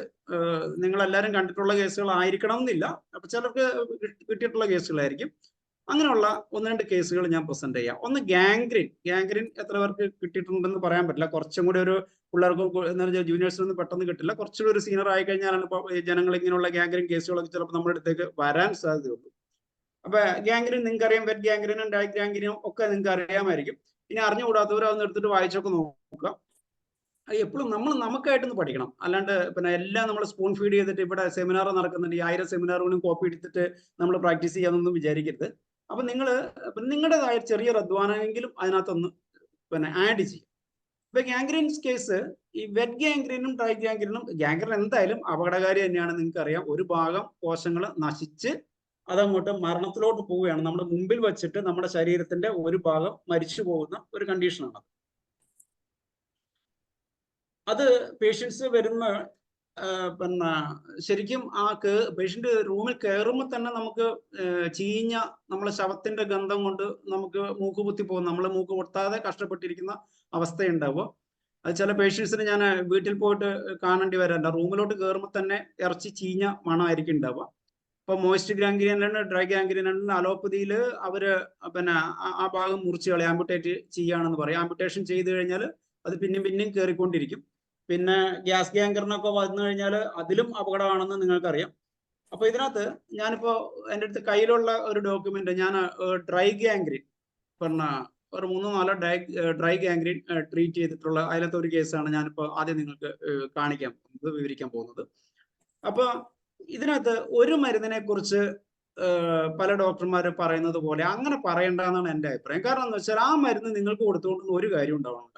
നിങ്ങളെല്ലാവരും കണ്ടിട്ടുള്ള കേസുകളായിരിക്കണം എന്നില്ല, അപ്പൊ ചിലർക്ക് കിട്ടിയിട്ടുള്ള കേസുകളായിരിക്കും. അങ്ങനെയുള്ള 1-2 കേസുകൾ ഞാൻ പ്രസന്റ് ചെയ്യാം. ഒന്ന് ഗാംഗ്രീൻ എത്ര പേർക്ക് കിട്ടിയിട്ടുണ്ടെന്ന് പറയാൻ പറ്റില്ല. കുറച്ചും കൂടി ഒരു പിള്ളേർക്ക് എന്താ വെച്ചാൽ ജൂനിയേഴ്സിനൊന്നും പെട്ടെന്ന് കിട്ടില്ല. കുറച്ചുകൂടി ഒരു സീനിയർ ആയി കഴിഞ്ഞാലാണ് ഇപ്പോൾ ജനങ്ങൾ ഇങ്ങനെയുള്ള ഗാംഗ്രീൻ കേസുകളൊക്കെ ചിലപ്പോൾ നമ്മുടെ അടുത്തേക്ക് വരാൻ സാധ്യതയുള്ളൂ. അപ്പൊ ഗാംഗ്രീൻ നിങ്ങൾക്ക് അറിയാം, വെറ്റ് ഗാംഗ്രീനും ഡയറ്റ് ഗാംഗ്രീനും ഒക്കെ നിങ്ങൾക്ക് അറിയാമായിരിക്കും. ഇനി അറിഞ്ഞുകൂടാത്തവർ അതൊന്ന് എടുത്തിട്ട് വായിച്ചൊക്കെ നോക്കുക. എപ്പോഴും നമ്മൾ നമുക്കായിട്ടൊന്ന് പഠിക്കണം. അല്ലാണ്ട് പിന്നെ എല്ലാം നമ്മൾ സ്പൂൺ ഫീഡ് ചെയ്തിട്ട് ഇവിടെ സെമിനാർ നടക്കുന്നുണ്ട്, ഈ 1000 സെമിനാറുകളും കോപ്പി എടുത്തിട്ട് നമ്മൾ പ്രാക്ടീസ് ചെയ്യാനൊന്നും വിചാരിക്കരുത്. അപ്പൊ നിങ്ങൾ നിങ്ങളുടേതായ ചെറിയൊരു അധ്വാനമെങ്കിലും അതിനകത്തൊന്ന് പിന്നെ ആഡ് ചെയ്യും. ഇപ്പൊ ഗാംഗ്രീൻസ് കേസ്, ഈ വെറ്റ് ഗാംഗ്രീനും ഡ്രൈ ഗാംഗ്രീനും, ഗാംഗ്രീൻ എന്തായാലും അപകടകാരി തന്നെയാണ്, നിങ്ങൾക്ക് അറിയാം. ഒരു ഭാഗം കോശങ്ങൾ നശിച്ച് അതങ്ങോട്ട് മരണത്തിലോട്ട് പോവുകയാണ്. നമ്മുടെ മുമ്പിൽ വെച്ചിട്ട് നമ്മുടെ ശരീരത്തിന്റെ ഒരു ഭാഗം മരിച്ചു പോകുന്ന ഒരു കണ്ടീഷനാണ്. അത് പേഷ്യൻസ് വരുന്ന പിന്നെ ശരിക്കും ആ പേഷ്യന്റ് റൂമിൽ കയറുമ്പോൾ തന്നെ നമുക്ക് ചീഞ്ഞ നമ്മളെ ശവത്തിന്റെ ഗന്ധം കൊണ്ട് നമുക്ക് മൂക്ക് കുത്തി പോകും. നമ്മൾ മൂക്ക് പൊട്ടാതെ കഷ്ടപ്പെട്ടിരിക്കുന്ന അവസ്ഥയുണ്ടാവുക. അത് ചില പേഷ്യൻസിന് ഞാൻ വീട്ടിൽ പോയിട്ട് കാണേണ്ടി വരാറുണ്ട്. റൂമിലോട്ട് കയറുമ്പോൾ തന്നെ ഇറച്ചി ചീഞ്ഞ മണമായിരിക്കും ഉണ്ടാവുക. ഇപ്പൊ മോയിസ്റ്റ് ഗാംഗ്രീനിലാണ്, ഡ്രൈ ഗാംഗ്രീനിലാണ് അലോപ്പതിയിൽ അവര് പിന്നെ ആ ഭാഗം മുറിച്ച് കളി ആംബുട്ടേറ്റ് ചെയ്യുകയാണെന്ന് പറയും. ആംബുട്ടേഷൻ ചെയ്ത് കഴിഞ്ഞാൽ അത് പിന്നെയും കയറിക്കൊണ്ടിരിക്കും. പിന്നെ ഗ്യാസ് ഗാംഗ്രീനൊക്കെ വന്നു കഴിഞ്ഞാൽ അതിലും അപകടമാണെന്ന് നിങ്ങൾക്കറിയാം. അപ്പൊ ഇതിനകത്ത് ഞാനിപ്പോ എൻ്റെ അടുത്ത് കയ്യിലുള്ള ഒരു ഡോക്യുമെന്റ്, ഞാൻ ഡ്രൈ ഗാംഗ്രീൻ പിന്നെ ഒരു 3-4 ഡ്രൈ ഗാംഗ്രീൻ ട്രീറ്റ് ചെയ്തിട്ടുള്ള അതിലത്തെ ഒരു കേസാണ് ഞാനിപ്പോൾ ആദ്യം നിങ്ങൾക്ക് വിവരിക്കാൻ പോകുന്നത്. അപ്പൊ ഇതിനകത്ത് ഒരു മരുന്നിനെ കുറിച്ച് പല ഡോക്ടർമാർ പറയുന്നത് പോലെ അങ്ങനെ പറയണ്ടെന്നാണ് എൻ്റെ അഭിപ്രായം. കാരണം എന്ന് വെച്ചാൽ ആ മരുന്ന് നിങ്ങൾക്ക് കൊടുത്തുകൊണ്ടൊന്നും ഒരു കാര്യം ഉണ്ടാവണ്ട.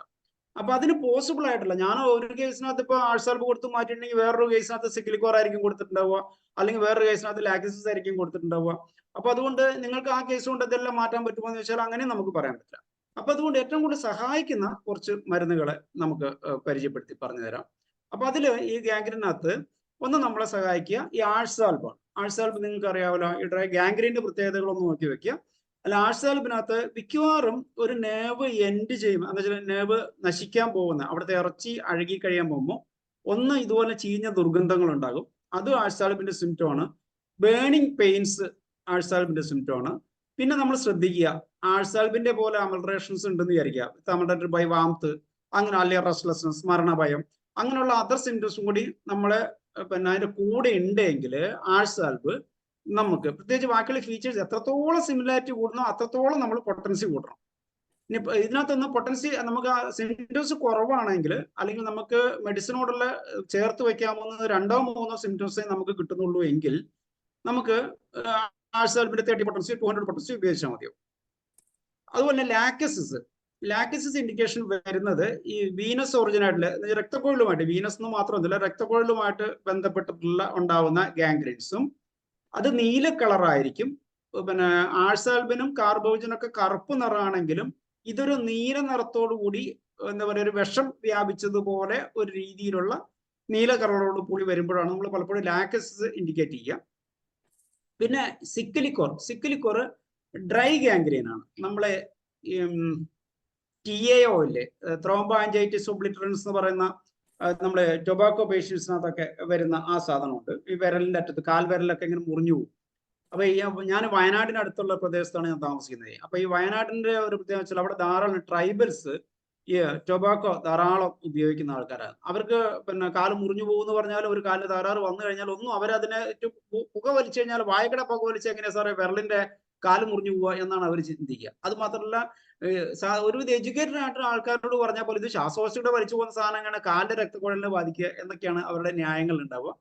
അപ്പൊ അതിന് പോസിബിൾ ആയിട്ടില്ല. ഞാൻ ഒരു കേസിനകത്ത് ഇപ്പൊ ആഴ്സാൽബ് കൊടുത്ത് മാറ്റിയിട്ടുണ്ടെങ്കിൽ വേറൊരു കേസിനകത്ത് സിക്ലിക്കോർ ആയിരിക്കും കൊടുത്തിട്ടുണ്ടാവുക, അല്ലെങ്കിൽ വേറൊരു കേസിനകത്ത് ലാക്സിസ് ആയിരിക്കും കൊടുത്തിട്ടുണ്ടാവുക. അപ്പൊ അതുകൊണ്ട് നിങ്ങൾക്ക് ആ കേസ് കൊണ്ട് ഇതെല്ലാം മാറ്റാൻ പറ്റുമോ എന്ന് വെച്ചാൽ അങ്ങനെ നമുക്ക് പറയാൻ പറ്റില്ല. അപ്പൊ അതുകൊണ്ട് ഏറ്റവും കൂടുതൽ സഹായിക്കുന്ന കുറച്ച് മരുന്നുകളെ നമുക്ക് പരിചയപ്പെടുത്തി പറഞ്ഞു തരാം. അപ്പൊ അതില് ഈ ഗാംഗ്രീനകത്ത് ഒന്ന് നമ്മളെ സഹായിക്കുക ഈ ആഴ്സാൽബാണ്. ആഴ്സാൽബ് നിങ്ങൾക്ക് അറിയാമല്ലോ, ഈ ഗാംഗ്രീന്റെ പ്രത്യേകതകളൊന്നും നോക്കി വെക്കുക. അല്ല, ആഴ്സാൽബിനകത്ത് മിക്കവാറും ഒരു നേവ് എൻഡ് ചെയ്യും, എന്ന് വെച്ചാൽ നേവ് നശിക്കാൻ പോകുന്ന അവിടുത്തെ ഇറച്ചി അഴുകി കഴിയാൻ പോകുമ്പോൾ ഒന്ന് ഇതുപോലെ ചീഞ്ഞ ദുർഗന്ധങ്ങൾ ഉണ്ടാകും. അത് ആഴ്സാൽബിന്റെ സിംറ്റം ആണ്. ബേണിംഗ് പെയിൻസ് ആഴ്സാൽബിന്റെ സിംറ്റം ആണ്. പിന്നെ നമ്മൾ ശ്രദ്ധിക്കുക, ആഴ്സാൽബിന്റെ പോലെ അമൽട്രേഷൻസ് ഉണ്ടെന്ന് വിചാരിക്കുക, അമൽട്രേറ്റഡ് ബൈ വാംത്ത്, അങ്ങനെ അല്ലെങ്കിൽ റെസ്റ്റ്ലെസ്നെസ്, മരണഭയം, അങ്ങനെയുള്ള അതർ സിംറ്റംസും കൂടി നമ്മളെ അതിന്റെ കൂടെ ഉണ്ടെങ്കിൽ ആഴ്സാൽബ് നമുക്ക് പ്രത്യേകിച്ച് ബാക്കിയുള്ള ഫീച്ചേഴ്സ് എത്രത്തോളം സിമിലാരിറ്റി കൂടുന്നോ അത്രത്തോളം നമ്മൾ പൊട്ടൻസി കൂട്ടണം. ഇനി ഇതിനകത്തൊന്ന് പൊട്ടൻസി നമുക്ക് സിംറ്റംസ് കുറവാണെങ്കിൽ, അല്ലെങ്കിൽ നമുക്ക് മെഡിസിനോടുള്ള ചേർത്ത് വെക്കാവുന്ന 2-3 സിംറ്റംസേ നമുക്ക് കിട്ടുന്നുള്ളൂ എങ്കിൽ നമുക്ക് ആഴ്സാൽബിന്റെ 30 പൊട്ടൻസി 200 പൊട്ടൻസി ഉപയോഗിച്ചാൽ മതിയോ. അതുപോലെ ലാക്സിസ് ഇൻഡിക്കേഷൻ വരുന്നത് ഈ വീനസ് ഒറിജിൻ ആയിട്ടുള്ള രക്തക്കൊഴലുമായിട്ട്, വീനസ് എന്ന് മാത്രമല്ല രക്തക്കൊഴലുമായിട്ട് ബന്ധപ്പെട്ടിട്ടുള്ള ഉണ്ടാവുന്ന ഗാംഗ്രീൻസും അത് നീല കളറായിരിക്കും. പിന്നെ ആഴ്സാൽബിനും കാർബോജനും ഒക്കെ കറുപ്പ് നിറമാണെങ്കിലും ഇതൊരു നീല നിറത്തോടു കൂടി എന്താ പറയുക, ഒരു വിഷം വ്യാപിച്ചതുപോലെ ഒരു രീതിയിലുള്ള നീല കളറോട് കൂടി വരുമ്പോഴാണ് നമ്മൾ പലപ്പോഴും ലാക്സിസ് ഇൻഡിക്കേറ്റ് ചെയ്യുക. പിന്നെ സിക്ലിക്കോർ ഡ്രൈ ഗാംഗ്രീൻ ആണ്. നമ്മളെ TAO ഇല്ലേ, ത്രോംബോആൻജൈറ്റിസ് ഒബ്ലിറ്ററൻസ് എന്ന് പറയുന്ന നമ്മളെ ടൊബാക്കോ പേഷ്യൻസിനകത്തൊക്കെ വരുന്ന ആ സാധനമുണ്ട്. ഈ വിരലിന്റെ അറ്റത്ത് കാൽവിരലൊക്കെ ഇങ്ങനെ മുറിഞ്ഞു പോകും. അപ്പൊ ഞാൻ വയനാടിന് അടുത്തുള്ള പ്രദേശത്താണ് ഞാൻ താമസിക്കുന്നത്. അപ്പൊ ഈ വയനാടിന്റെ ഒരു പ്രത്യേകത വെച്ചാൽ അവിടെ ധാരാളം ട്രൈബൽസ് ഈ ടൊബാക്കോ ധാരാളം ഉപയോഗിക്കുന്ന ആൾക്കാരാണ്. അവർക്ക് പിന്നെ കാല് മുറിഞ്ഞു പോകുമെന്ന് പറഞ്ഞാൽ, ഒരു കാലിന് തകരാറ് വന്നു കഴിഞ്ഞാൽ ഒന്നും അവരതിനെ പുക വലിച്ചു കഴിഞ്ഞാൽ, വായക്കട പുക വലിച്ച് എങ്ങനെയാ സാറേ വിരലിന്റെ കാല് മുറിഞ്ഞു പോവുക എന്നാണ് അവർ ചിന്തിക്കുക. അത് മാത്രമല്ല, ഒരുവിധ എഡ്യൂക്കേറ്റഡ് ആയിട്ടുള്ള ആൾക്കാരോട് പറഞ്ഞാൽ പോലെ ഇത് ശ്വാസകോശയുടെ വലിച്ചു പോകുന്ന സാധനങ്ങളാണ് കാലിന്റെ രക്തക്കുഴലിനെ ബാധിക്കുക എന്നൊക്കെയാണ് അവരുടെ ന്യായങ്ങൾ ഉണ്ടാവുക.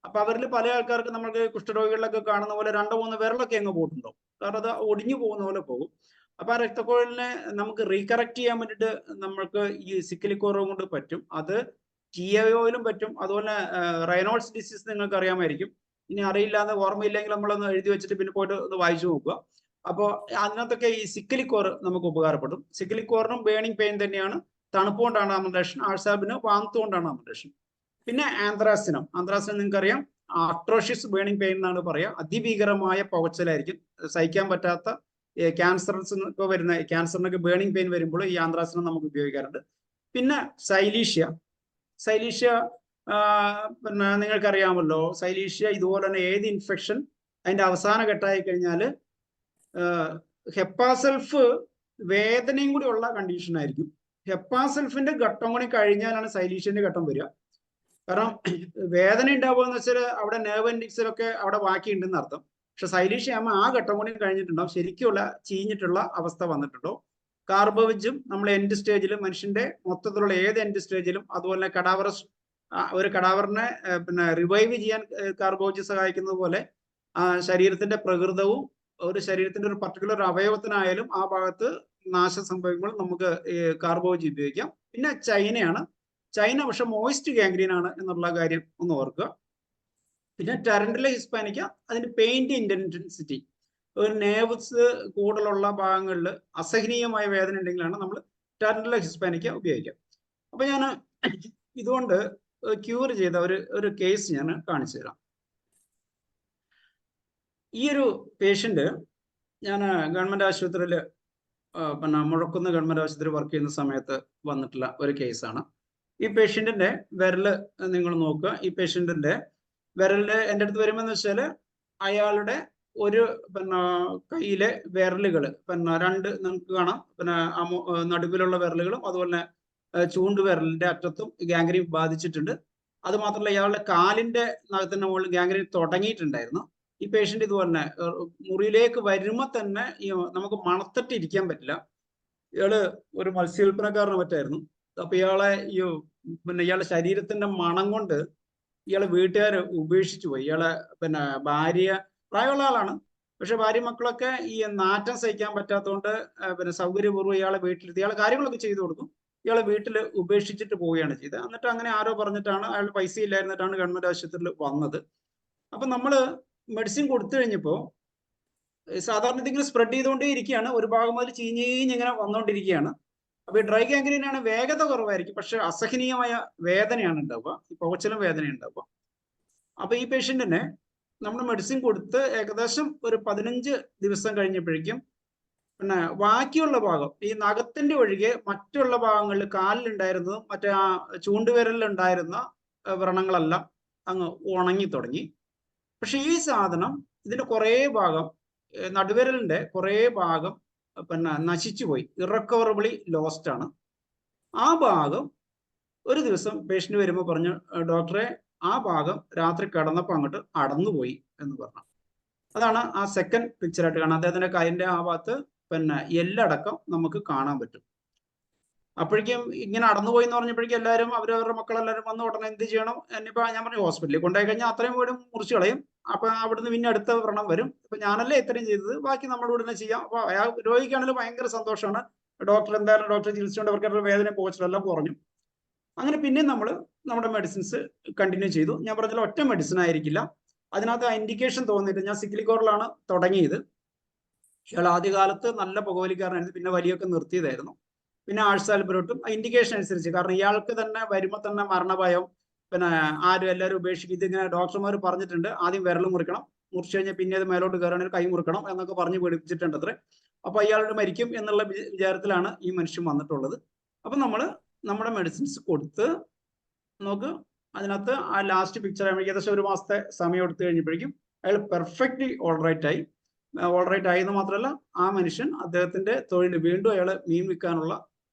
അപ്പൊ അവരിൽ പല ആൾക്കാർക്ക് നമുക്ക് കുഷ്ഠരോഗികളിലൊക്കെ കാണുന്ന പോലെ 2-3 വിരലൊക്കെ അങ്ങ് പോയിട്ടുണ്ടാവും. കാരണം അത് ഒടിഞ്ഞു പോകുന്ന പോലെ പോകും. അപ്പൊ ആ രക്തക്കുഴലിനെ നമുക്ക് റീകറക്റ്റ് ചെയ്യാൻ വേണ്ടിയിട്ട് നമ്മൾക്ക് ഈ സിക്ലിക്കോറും കൊണ്ട് പറ്റും. അത് TAOയിലും പറ്റും. അതുപോലെ റൈനോൾഡ്സ് ഡിസീസ് നിങ്ങൾക്ക് അറിയാമായിരിക്കും. ഇനി അറിയില്ലാതെ ഓർമ്മയില്ലെങ്കിൽ നമ്മളൊന്ന് എഴുതി വെച്ചിട്ട് പിന്നെ പോയിട്ട് ഒന്ന് വായിച്ചു നോക്കുക. അപ്പോൾ അതിനകത്തൊക്കെ ഈ സിക്ലിക്കോർ നമുക്ക് ഉപകാരപ്പെടും. സിക്ലിക്കോറിനും ബേണിംഗ് പെയിൻ തന്നെയാണ്. തണുപ്പ് കൊണ്ടാണ് അമൽട്രേഷൻ. ആഴ്സാൽബിന് വാംത്ത് കൊണ്ടാണ് അമൽട്രേഷൻ. പിന്നെ ആന്ത്രാസിനം നിങ്ങൾക്ക് അറിയാം, അട്രോഷ്യസ് ബേണിംഗ് പെയിൻ എന്നാണ് പറയുക. അതിഭീകരമായ പുകച്ചിലായിരിക്കും, സഹിക്കാൻ പറ്റാത്ത ക്യാൻസർസ് ഒക്കെ വരുന്ന ക്യാൻസറിനൊക്കെ ബേണിംഗ് പെയിൻ വരുമ്പോൾ ഈ ആന്ത്രാസിനം നമുക്ക് ഉപയോഗിക്കാറുണ്ട്. പിന്നെ സൈലീഷ്യ പിന്നെ നിങ്ങൾക്കറിയാമല്ലോ, സൈലീഷ്യ ഇതുപോലെ തന്നെ ഏത് ഇൻഫെക്ഷൻ അതിന്റെ അവസാന ഘട്ടമായി കഴിഞ്ഞാൽ ഹെപ്പാസെൽഫ് വേദനയും കൂടി ഉള്ള കണ്ടീഷൻ ആയിരിക്കും. ഹെപ്പാസെൽഫിന്റെ ഘട്ടം കൂടി കഴിഞ്ഞാലാണ് സൈലീഷ്യന്റെ ഘട്ടം വരിക. കാരണം വേദന ഉണ്ടാവുക എന്ന് വെച്ചാൽ അവിടെ നെർവ് എൻഡിക്സിലൊക്കെ അവിടെ ബാക്കിയുണ്ടെന്ന് അർത്ഥം. പക്ഷെ സൈലീഷ്യ ആകുമ്പോൾ ആ ഘട്ടം കൂടി കഴിഞ്ഞിട്ടുണ്ടാവും, ശരിക്കുള്ള ചീഞ്ഞിട്ടുള്ള അവസ്ഥ വന്നിട്ടുണ്ടോ. കാർബോവിജും നമ്മൾ എൻഡ് സ്റ്റേജിൽ, മനുഷ്യന്റെ മൊത്തത്തിലുള്ള ഏത് എൻഡ് സ്റ്റേജിലും, അതുപോലെ ഒരു കടാവറിനെ പിന്നെ റിവൈവ് ചെയ്യാൻ കാർബോവിജ് സഹായിക്കുന്നത് പോലെ ശരീരത്തിന്റെ പ്രകൃതവും ഒരു ശരീരത്തിന്റെ ഒരു പർട്ടിക്കുലർ അവയവത്തിനായാലും ആ ഭാഗത്ത് നാശം സംഭവിക്കുമ്പോൾ നമുക്ക് കാർബോവിജ് ഉപയോഗിക്കാം. പിന്നെ ചൈന പക്ഷെ മോയിസ്റ്റ് ഗാംഗ്രീൻ ആണ് എന്നുള്ള കാര്യം ഒന്ന് ഓർക്കുക. പിന്നെ ടാരന്റുല ഹിസ്പാനിക്ക, അതിന്റെ പെയിന്റ് ഇന്റൻസിറ്റി, ഒരു നേവ്സ് കൂടുതലുള്ള ഭാഗങ്ങളിൽ അസഹനീയമായ വേദന ഉണ്ടെങ്കിലാണ് നമ്മൾ ടാരന്റുല ഹിസ്പാനിക്ക ഉപയോഗിക്കുക. അപ്പൊ ഞാൻ ഇതുകൊണ്ട് ക്യൂർ ചെയ്ത ഒരു കേസ് ഞാൻ കാണിച്ചു തരാം. ഈ ഒരു പേഷ്യന്റ് ഞാൻ ഗവൺമെന്റ് ആശുപത്രിയിൽ പിന്നെ മുഴക്കുന്ന് ഗവൺമെന്റ് ആശുപത്രി വർക്ക് ചെയ്യുന്ന സമയത്ത് വന്നിട്ടുള്ള ഒരു കേസാണ്. ഈ പേഷ്യന്റിന്റെ വിരല് നിങ്ങൾ നോക്കുക. ഈ പേഷ്യന്റിന്റെ വിരലില് എൻ്റെ അടുത്ത് വരുമ്പോന്ന് വെച്ചാൽ അയാളുടെ ഒരു പിന്നെ കയ്യിലെ വിരലുകൾ പിന്നെ 2 നമുക്ക് കാണാം. പിന്നെ നടുവിലുള്ള വിരലുകളും അതുപോലെ ചൂണ്ട് വിരലിന്റെ അറ്റത്തും ഗാംഗ്രീൻ ബാധിച്ചിട്ടുണ്ട്. അത് മാത്രമല്ല, ഇയാളുടെ കാലിന്റെ നഖത്തിന്റെ മുകളിൽ ഗാംഗ്രീൻ തുടങ്ങിയിട്ടുണ്ടായിരുന്നു. ഈ പേഷ്യന്റ് ഇതുപോലെ മുറിയിലേക്ക് വരുമ്പോൾ തന്നെ നമുക്ക് മണത്തിട്ട് ഇരിക്കാൻ പറ്റില്ല. ഇയാള് ഒരു മത്സ്യവില്പനക്കാരന് മറ്റായിരുന്നു. അപ്പൊ ഇയാളെ ഇയാളുടെ ശരീരത്തിന്റെ മണം കൊണ്ട് ഇയാളെ വീട്ടുകാർ ഉപേക്ഷിച്ചു പോയി. ഇയാളെ ഭാര്യ പ്രായമുള്ള ആളാണ്, പക്ഷെ ഭാര്യ മക്കളൊക്കെ ഈ നാറ്റം സഹിക്കാൻ പറ്റാത്തതുകൊണ്ട് സൗകര്യപൂർവ്വം ഇയാളെ വീട്ടിലെത്തി ഇയാളെ കാര്യങ്ങളൊക്കെ ചെയ്തു കൊടുക്കും. ഇയാളെ വീട്ടിൽ ഉപേക്ഷിച്ചിട്ട് പോവുകയാണ് ചെയ്തത്. എന്നിട്ട് അങ്ങനെ ആരോ പറഞ്ഞിട്ടാണ്, അയാൾ പൈസ ഇല്ലായിരുന്നിട്ടാണ് ഗവൺമെന്റ് ആശുപത്രിയിൽ വന്നത്. അപ്പൊ നമ്മള് മെഡിസിൻ കൊടുത്തു കഴിഞ്ഞപ്പോ സാധാരണ ഇതിങ്ങനെ സ്പ്രെഡ് ചെയ്തുകൊണ്ടേ ഇരിക്കുകയാണ്. ഒരു ഭാഗം മുതൽ ചീഞ്ഞിങ്ങനെ വന്നുകൊണ്ടിരിക്കുകയാണ്. അപ്പൊ ഈ ഡ്രൈ ഗാംഗ്രീനാണ് വേഗത കുറവായിരിക്കും, പക്ഷെ അസഹനീയമായ വേദനയാണ് ഉണ്ടാവുക, ഈ പുകച്ചിലും വേദന ഉണ്ടാവുക. അപ്പൊ ഈ പേഷ്യന്റിനെ നമ്മൾ മെഡിസിൻ കൊടുത്ത് ഏകദേശം ഒരു 15 ദിവസം കഴിഞ്ഞപ്പോഴേക്കും ബാക്കിയുള്ള ഭാഗം, ഈ നഖത്തിന്റെ ഒഴികെ മറ്റുള്ള ഭാഗങ്ങളിൽ കാലിലുണ്ടായിരുന്നതും മറ്റേ ആ ചൂണ്ടുവിരലിലുണ്ടായിരുന്ന വ്രണങ്ങളെല്ലാം അങ്ങ് ഉണങ്ങി തുടങ്ങി. പക്ഷെ ഈ സാധനം ഇതിന്റെ കുറേ ഭാഗം, നടുവിരലിന്റെ കുറേ ഭാഗം നശിച്ചു പോയി, ഇറക്കവറബിളി ലോസ്റ്റ് ആണ്. ആ ഭാഗം ഒരു ദിവസം പേഷ്യന്റ് വരുമ്പോൾ പറഞ്ഞു, ഡോക്ടറെ ആ ഭാഗം രാത്രി കിടന്നപ്പോൾ അങ്ങോട്ട് അടന്നുപോയി എന്ന് പറഞ്ഞു. അതാണ് ആ സെക്കൻഡ് പിക്ചറായിട്ട് കാണാം. അദ്ദേഹത്തിന്റെ കൈന്റെ ആ ഭാഗത്ത് എല്ലടക്കം നമുക്ക് കാണാൻ പറ്റും. അപ്പോഴേക്കും ഇങ്ങനെ അടന്നുപോയി എന്ന് പറഞ്ഞപ്പോഴേക്കും എല്ലാവരും അവരവരുടെ മക്കളെല്ലാവരും വന്ന് ഉടനെ എന്ത് ചെയ്യണം, എന്നിപ്പോ ഞാൻ പറഞ്ഞു ഹോസ്പിറ്റലിൽ കൊണ്ടുപോയി കഴിഞ്ഞാൽ അത്രയും വീടും മുറിച്ചു കളയും. അപ്പൊ അവിടുന്ന് പിന്നെ അടുത്ത വ്രണം വരും. ഇപ്പൊ ഞാനല്ലേ ഇത്രയും ചെയ്തത്, ബാക്കി നമ്മുടെ ഉടനെ ചെയ്യാം. അപ്പൊ അയാൾ രോഗിക്കാണെങ്കിലും ഭയങ്കര സന്തോഷമാണ്. ഡോക്ടർ എന്തായാലും ഡോക്ടറെ ചികിത്സിച്ചുകൊണ്ട് അവർക്ക് വേദന പോകച്ചിലെല്ലാം കുറഞ്ഞു. അങ്ങനെ പിന്നെ നമ്മൾ നമ്മുടെ മെഡിസിൻസ് കണ്ടിന്യൂ ചെയ്തു. ഞാൻ പറഞ്ഞാൽ ഒറ്റ മെഡിസിൻ ആയിരിക്കില്ല, അതിനകത്ത് ഇൻഡിക്കേഷൻ തോന്നിയിട്ട് ഞാൻ സിക്ലിക്കോറിലാണ് തുടങ്ങിയത്. ഇയാൾ ആദ്യകാലത്ത് നല്ല പുകവലിക്കാരനായിരുന്നു, പിന്നെ വലിയൊക്കെ നിർത്തിയതായിരുന്നു. പിന്നെ ആഴ്സാൽബുരോട്ടും ഇൻഡിക്കേഷൻ അനുസരിച്ച്, കാരണം ഇയാൾക്ക് തന്നെ വരുമ്പോൾ തന്നെ മരണഭയം, ആരും എല്ലാവരും ഉപേക്ഷിക്കും. ഇതിങ്ങനെ ഡോക്ടർമാർ പറഞ്ഞിട്ടുണ്ട്, ആദ്യം വിരൽ മുറിക്കണം, മുറിച്ചു കഴിഞ്ഞാൽ പിന്നെ അത് മേലോട്ട് കയറണമെങ്കിൽ കൈ മുറിക്കണം എന്നൊക്കെ പറഞ്ഞ് പേടിപ്പിച്ചിട്ടുണ്ട് അത്രേ. അപ്പൊ അയാളുടെ മരിക്കും എന്നുള്ള വിചാരത്തിലാണ് ഈ മനുഷ്യൻ വന്നിട്ടുള്ളത്. അപ്പൊ നമ്മൾ നമ്മുടെ മെഡിസിൻസ് കൊടുത്ത് നോക്ക്. അതിനകത്ത് ആ ലാസ്റ്റ് പിക്ചർ ആകുമ്പോൾ ഏകദേശം ഒരു മാസത്തെ സമയം എടുത്തു കഴിഞ്ഞപ്പോഴേക്കും അയാൾ പെർഫെക്റ്റ്ലി ഓൾറൈറ്റ് ആയി. ഓൾറൈറ്റ് ആയെന്ന് മാത്രമല്ല, ആ മനുഷ്യൻ അദ്ദേഹത്തിന്റെ തൊഴിൽ വീണ്ടും അയാൾ മീൻ വിൽക്കാനുള്ള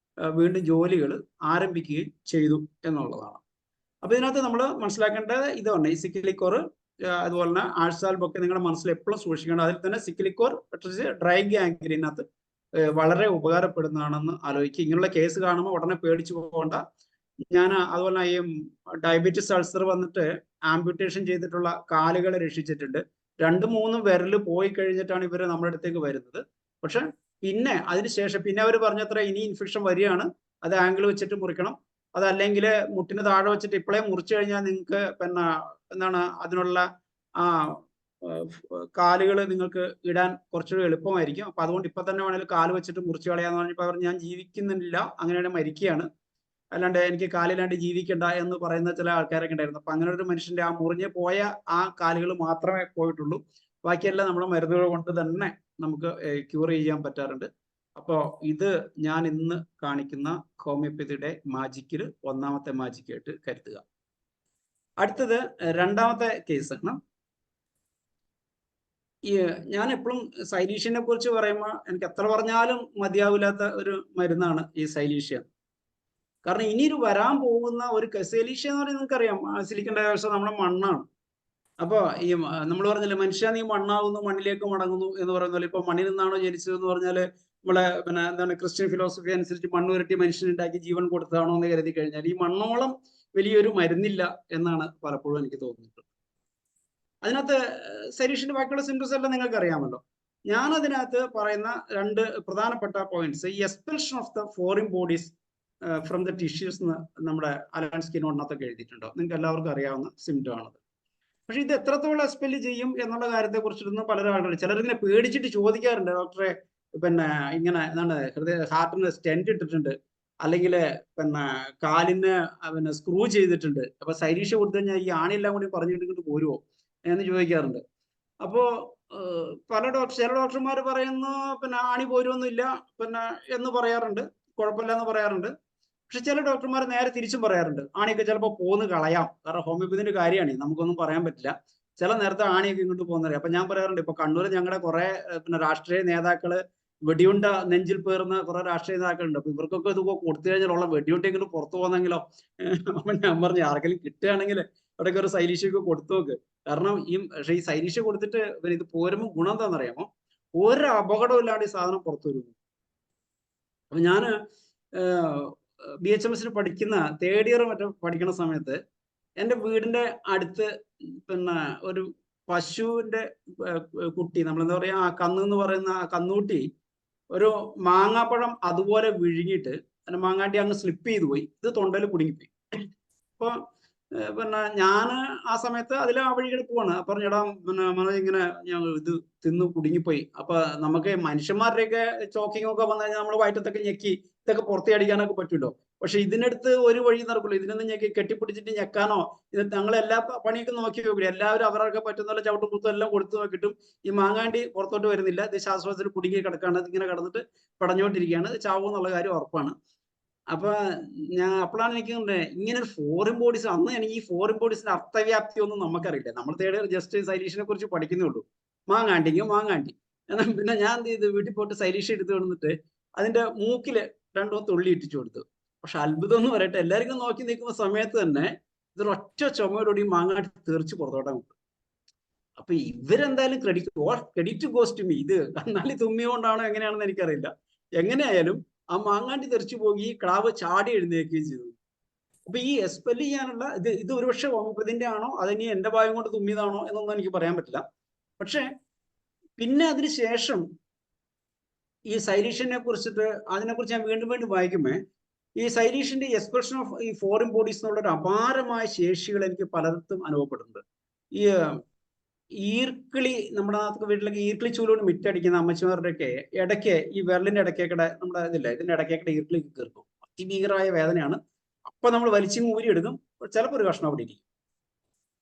വീണ്ടും ജോലികൾ ആരംഭിക്കുകയും ചെയ്തു എന്നുള്ളതാണ്. അപ്പൊ ഇതിനകത്ത് നമ്മൾ മനസ്സിലാക്കേണ്ടത് ഇതാണ്, ഈ സിക്ലിക്കോർ അതുപോലെ തന്നെ ആഴ്സാൽബൊക്കെ നിങ്ങളുടെ മനസ്സിൽ എപ്പോഴും സൂക്ഷിക്കേണ്ടത്. അതിൽ തന്നെ സിക്ലിക്കോർ ഡ്രൈ ഗാംഗ്രീനകത്ത് വളരെ ഉപകാരപ്പെടുന്നതാണെന്ന് ആലോചിക്കുക. ഇങ്ങനെയുള്ള കേസ് കാണുമ്പോൾ ഉടനെ പേടിച്ചു പോകേണ്ട. ഞാൻ അതുപോലെ ഈ ഡയബറ്റീസ് അൾസർ വന്നിട്ട് ആംപ്യൂട്ടേഷൻ ചെയ്തിട്ടുള്ള കാലുകളെ രക്ഷിച്ചിട്ടുണ്ട്. 2-3 വിരൽ പോയി കഴിഞ്ഞിട്ടാണ് ഇവര് നമ്മുടെ അടുത്തേക്ക് വരുന്നത്. പക്ഷെ പിന്നെ അതിനുശേഷം പിന്നെ അവർ പറഞ്ഞത്ര ഇനി ഇൻഫെക്ഷൻ വരികയാണ്, അത് ആംഗിൾ വെച്ചിട്ട് മുറിക്കണം, അതല്ലെങ്കിൽ മുട്ടിന് താഴെ വെച്ചിട്ട് ഇപ്പോഴേ മുറിച്ചു കഴിഞ്ഞാൽ നിങ്ങൾക്ക് എന്താണ് അതിനുള്ള കാലുകൾ നിങ്ങൾക്ക് ഇടാൻ കുറച്ചുകൂടി എളുപ്പമായിരിക്കും. അപ്പൊ അതുകൊണ്ട് ഇപ്പൊ തന്നെ വേണമെങ്കിൽ കാല് വെച്ചിട്ട് മുറിച്ചു കളയാന്ന് പറഞ്ഞപ്പോൾ അവർ ഞാൻ ജീവിക്കുന്നില്ല, അങ്ങനെയാണ് മരിക്കുകയാണ്, അല്ലാണ്ട് എനിക്ക് കാലിലാണ്ട് ജീവിക്കണ്ട എന്ന് പറയുന്ന ചില ആൾക്കാരൊക്കെ ഉണ്ടായിരുന്നു. അപ്പൊ അങ്ങനെ ഒരു മനുഷ്യന്റെ ആ മുറിഞ്ഞു പോയ ആ കാലുകൾ മാത്രമേ പോയിട്ടുള്ളൂ, ബാക്കിയെല്ലാം നമ്മുടെ മരുന്നുകൾ കൊണ്ട് തന്നെ നമുക്ക് ക്യൂർ ചെയ്യാൻ പറ്റാറുണ്ട്. അപ്പോൾ ഇത് ഞാൻ ഇന്ന് കാണിക്കുന്ന ഹോമിയോപ്പതിയുടെ മാജിക്കിൽ ഒന്നാമത്തെ മാജിക്കായിട്ട് കരുതുക. അടുത്തത് രണ്ടാമത്തെ കേസാണ്. ഞാൻ എപ്പോഴും സൈലീഷ്യനെ കുറിച്ച് പറയുമ്പോൾ എനിക്ക് എത്ര പറഞ്ഞാലും മതിയാവില്ലാത്ത ഒരു മരുന്നാണ് ഈ സൈലീഷ്യ. കാരണം ഇനിയൊരു വരാൻ പോകുന്ന ഒരു സൈലീഷ്യ എന്ന് പറയുന്നത് നിങ്ങൾക്കറിയാം, സിലിക്കൺ ഡയോക്സൈഡ് നമ്മുടെ മണ്ണാണ്. അപ്പൊ ഈ നമ്മൾ പറഞ്ഞില്ലേ, മനുഷ്യ നീ മണ്ണാകുന്നു മണ്ണിലേക്ക് മടങ്ങുന്നു എന്ന് പറയുന്നത്. ഇപ്പൊ മണ്ണിൽ നിന്നാണോ ജനിച്ചത് എന്ന് പറഞ്ഞാല് നമ്മളെ എന്താണ് ക്രിസ്ത്യൻ ഫിലോസഫി അനുസരിച്ച് മണ്ണ് ഉരട്ടി മനുഷ്യനുണ്ടാക്കി ജീവൻ കൊടുത്തതാണോ എന്ന് കരുതി കഴിഞ്ഞാൽ ഈ മണ്ണോളം വലിയൊരു മരുന്നില്ല എന്നാണ് പലപ്പോഴും എനിക്ക് തോന്നിയിട്ടുള്ളത്. അതിനകത്ത് സൈലീഷ്യന്റെ ബാക്കിയുള്ള സിംറ്റംസ് എല്ലാം നിങ്ങൾക്ക് അറിയാമല്ലോ. ഞാൻ അതിനകത്ത് പറയുന്ന 2 പ്രധാനപ്പെട്ട പോയിന്റ്സ്, ഈ expulsion of the foreign bodies from the tissues എന്ന് നമ്മുടെ അലൻ സ്കിന്നോടിനകത്തൊക്കെ എഴുതിയിട്ടുണ്ടോ, നിങ്ങൾക്ക് എല്ലാവർക്കും അറിയാവുന്ന സിംറ്റം ആണത്. പക്ഷെ ഇത് എത്രത്തോളം എക്സ്പെല് ചെയ്യും എന്നുള്ള കാര്യത്തെ കുറിച്ചിട്ടൊന്നും പലരും ആളുകൾ ചിലരിങ്ങനെ പേടിച്ചിട്ട് ചോദിക്കാറുണ്ട്, ഡോക്ടറെ ഇങ്ങനെ എന്താണ് ഹാർട്ടിന് സ്റ്റെന്റ് ഇട്ടിട്ടുണ്ട്, അല്ലെങ്കിൽ കാലിന് സ്ക്രൂ ചെയ്തിട്ടുണ്ട്, അപ്പൊ സൈലീഷ്യ കൊടുത്തു കഴിഞ്ഞാൽ ഈ ആണിയെല്ലാം കൂടി പറഞ്ഞിട്ട് പോരുമോ എന്ന് ചോദിക്കാറുണ്ട്. അപ്പോ ചില ഡോക്ടർമാർ പറയുന്നു ആണി പോരുമൊന്നുമില്ല എന്ന് പറയാറുണ്ട്, കുഴപ്പമില്ല എന്ന് പറയാറുണ്ട്. പക്ഷെ ചില ഡോക്ടർമാർ നേരെ തിരിച്ചും പറയാറുണ്ട്, ആണിയൊക്കെ ചിലപ്പോൾ പോന്ന് കളയാം, കാരണം ഹോമിയോപ്പതിന്റെ കാര്യമാണ്, നമുക്കൊന്നും പറയാൻ പറ്റില്ല, ചില നേരത്തെ ആണിയൊക്കെ ഇങ്ങോട്ട് പോകുന്നറിയാം. അപ്പൊ ഞാൻ പറയാറുണ്ട്, ഇപ്പൊ കണ്ണൂർ ഞങ്ങളുടെ കുറെ രാഷ്ട്രീയ നേതാക്കള് വെടിയുണ്ട നെഞ്ചിൽ പേർന്ന കുറെ രാഷ്ട്രീയ നേതാക്കളുണ്ട്. അപ്പൊ ഇവർക്കൊക്കെ ഇത് കൊടുത്തു കഴിഞ്ഞാൽ ഉള്ള വെടിയുണ്ടെങ്കിലും പുറത്തു പോകുന്നെങ്കിലോ. അപ്പൊ ഞാൻ പറഞ്ഞു, ആർക്കെങ്കിലും കിട്ടുകയാണെങ്കിൽ അവിടെയൊക്കെ ഒരു സൈലീഷ്യൊക്കെ കൊടുത്തു നോക്ക്. കാരണം പക്ഷെ ഈ സൈലീഷ്യ കൊടുത്തിട്ട് ഇത് പോരുമ്പോൾ ഗുണം എന്താണെന്നറിയാമോ, ഒരു അപകടവും ഇല്ലാണ്ട് ഈ സാധനം പുറത്തു വരുന്നു. അപ്പൊ ഞാൻ BHMS പഠിക്കുന്ന 3rd ഇയർ മറ്റോ പഠിക്കുന്ന സമയത്ത് എൻ്റെ വീടിന്റെ അടുത്ത് പിന്നെ ഒരു പശുവിന്റെ കുട്ടി, നമ്മളെന്താ പറയാ, ആ കന്ന് എന്ന് പറയുന്ന ആ കന്നുകുട്ടി ഒരു മാങ്ങാപ്പഴം അതുപോലെ വിഴുങ്ങിയിട്ട് അതിന്റെ മാങ്ങാണ്ടി അങ്ങ് സ്ലിപ്പ് ചെയ്തു പോയി. ഇത് തൊണ്ടയിൽ കുടുങ്ങിപ്പോയി. അപ്പൊ പിന്നെ ഞാൻ ആ സമയത്ത് അതിൽ ആ വഴികൾ പോവാണ്. പറഞ്ഞടാ പിന്നെ മനോജ് ഇങ്ങനെ ഇത് തിന്ന് കുടുങ്ങിപ്പോയി. അപ്പൊ നമുക്ക് മനുഷ്യന്മാരുടെയൊക്കെ ചോക്കിംഗ് ഒക്കെ വന്നു കഴിഞ്ഞാൽ നമ്മൾ വയറ്റത്തൊക്കെ ഞെക്കി ഇതൊക്കെ പുറത്തേടിക്കാനൊക്കെ പറ്റുമല്ലോ. പക്ഷെ ഇതിനടുത്ത് ഒരു വഴി നടക്കുള്ളൂ. ഇതിനൊന്നും ഞെക്കി കെട്ടിപ്പിടിച്ചിട്ട് ഞെക്കാനോ, ഇത് ഞങ്ങളെല്ലാ പണിയൊക്കെ നോക്കി നോക്കില്ല. എല്ലാവരും അവരൊക്കെ പറ്റുന്ന ചവിട്ടും കുത്തും എല്ലാം കൊടുത്തു നോക്കിയിട്ടും ഈ മാങ്ങാണ്ടി പുറത്തോട്ട് വരുന്നില്ല. ഇത് ശ്വാസത്തിൽ കുടുങ്ങി കിടക്കാണ്. ഇങ്ങനെ കിടന്നിട്ട് പടഞ്ഞുകൊണ്ടിരിക്കുകയാണ്. ചാവും എന്നുള്ള കാര്യം ഉറപ്പാണ്. അപ്പൊ അപ്പോഴാണ് എനിക്ക് ഇങ്ങനെ ഒരു ഫോറിൻ ബോഡീസ്, അന്ന് എനിക്ക് ഈ ഫോറിൻ ബോഡീസിന്റെ അർത്ഥവ്യാപ്തി ഒന്നും നമുക്കറിയില്ല. നമ്മൾ ജസ്റ്റ് സൈലീഷിനെ കുറിച്ച് പഠിക്കുന്നേ ഉള്ളൂ. മാങ്ങാണ്ടി. എന്നാൽ പിന്നെ ഞാൻ എന്ത് ചെയ്തു, വീട്ടിൽ പോയിട്ട് സൈലീഷ് എടുത്ത് കൊണ്ടിട്ട് അതിന്റെ മൂക്കില് 2 തുള്ളി ഇട്ടിച്ചു കൊടുത്തു. പക്ഷെ അത്ഭുതം എന്ന് പറയട്ടെ, എല്ലാവർക്കും നോക്കി നിൽക്കുന്ന സമയത്ത് തന്നെ ഇതൊരൊറ്റ ചുമയോടുകൂടി മാങ്ങാണ്ടി തീർച്ച് പുറത്തോട്ടാൻ കൊണ്ടു. അപ്പൊ ഇവരെന്തായാലും ക്രെഡിറ്റ് ഗോസ് ടു മീ. ഇത് കണ്ണാലി തുമ്മിയോണ്ടാണോ എങ്ങനെയാണെന്ന് എനിക്കറിയില്ല. എങ്ങനെയായാലും ആ മാങ്ങാണ്ടി തെറിച്ചു പോയി, ക്ലാവ് ചാടി എഴുന്നേൽക്കുകയും ചെയ്തു. അപ്പൊ ഈ എക്സ്പെൽ ചെയ്യാനുള്ള ഇത് ഒരുപക്ഷെ ഹോമിയോപ്പതിന്റെ ആണോ അതിനി എന്റെ ഭാഗം കൊണ്ട് തുമ്മിയതാണോ എന്നൊന്നും എനിക്ക് പറയാൻ പറ്റില്ല. പക്ഷെ പിന്നെ അതിനുശേഷം ഈ സൈലീഷിനെ കുറിച്ചിട്ട് അതിനെക്കുറിച്ച് ഞാൻ വീണ്ടും വായിക്കുമ്പോ ഈ സൈലീഷിന്റെ എക്സ്പ്രഷൻ ഓഫ് ഈ ഫോറിൻ ബോഡീസ് എന്നുള്ള ഒരു അപാരമായ ശേഷികൾ എനിക്ക് പലർക്കും അനുഭവപ്പെടുന്നുണ്ട്. ഈ ഈർക്കിളി, നമ്മുടെ വീട്ടിലൊക്കെ ഈർക്കിളി ചൂലോട് മിറ്റടിക്കുന്ന അമ്മച്ചിമാരുടെയൊക്കെ ഇടയ്ക്ക് ഈ വിരലിന്റെ ഇടയ്ക്കേക്കടെ നമ്മുടെ ഇതിന്റെ ഇടയ്ക്കേക്കടെ ഈർക്കിളി കീർക്കും. അതിഭീകരമായ വേദനയാണ്. അപ്പൊ നമ്മൾ വലിച്ചു ഊരി എടുക്കും. ചിലപ്പോൾ ഒരു കഷ്ണം അവിടെ ഇരിക്കും.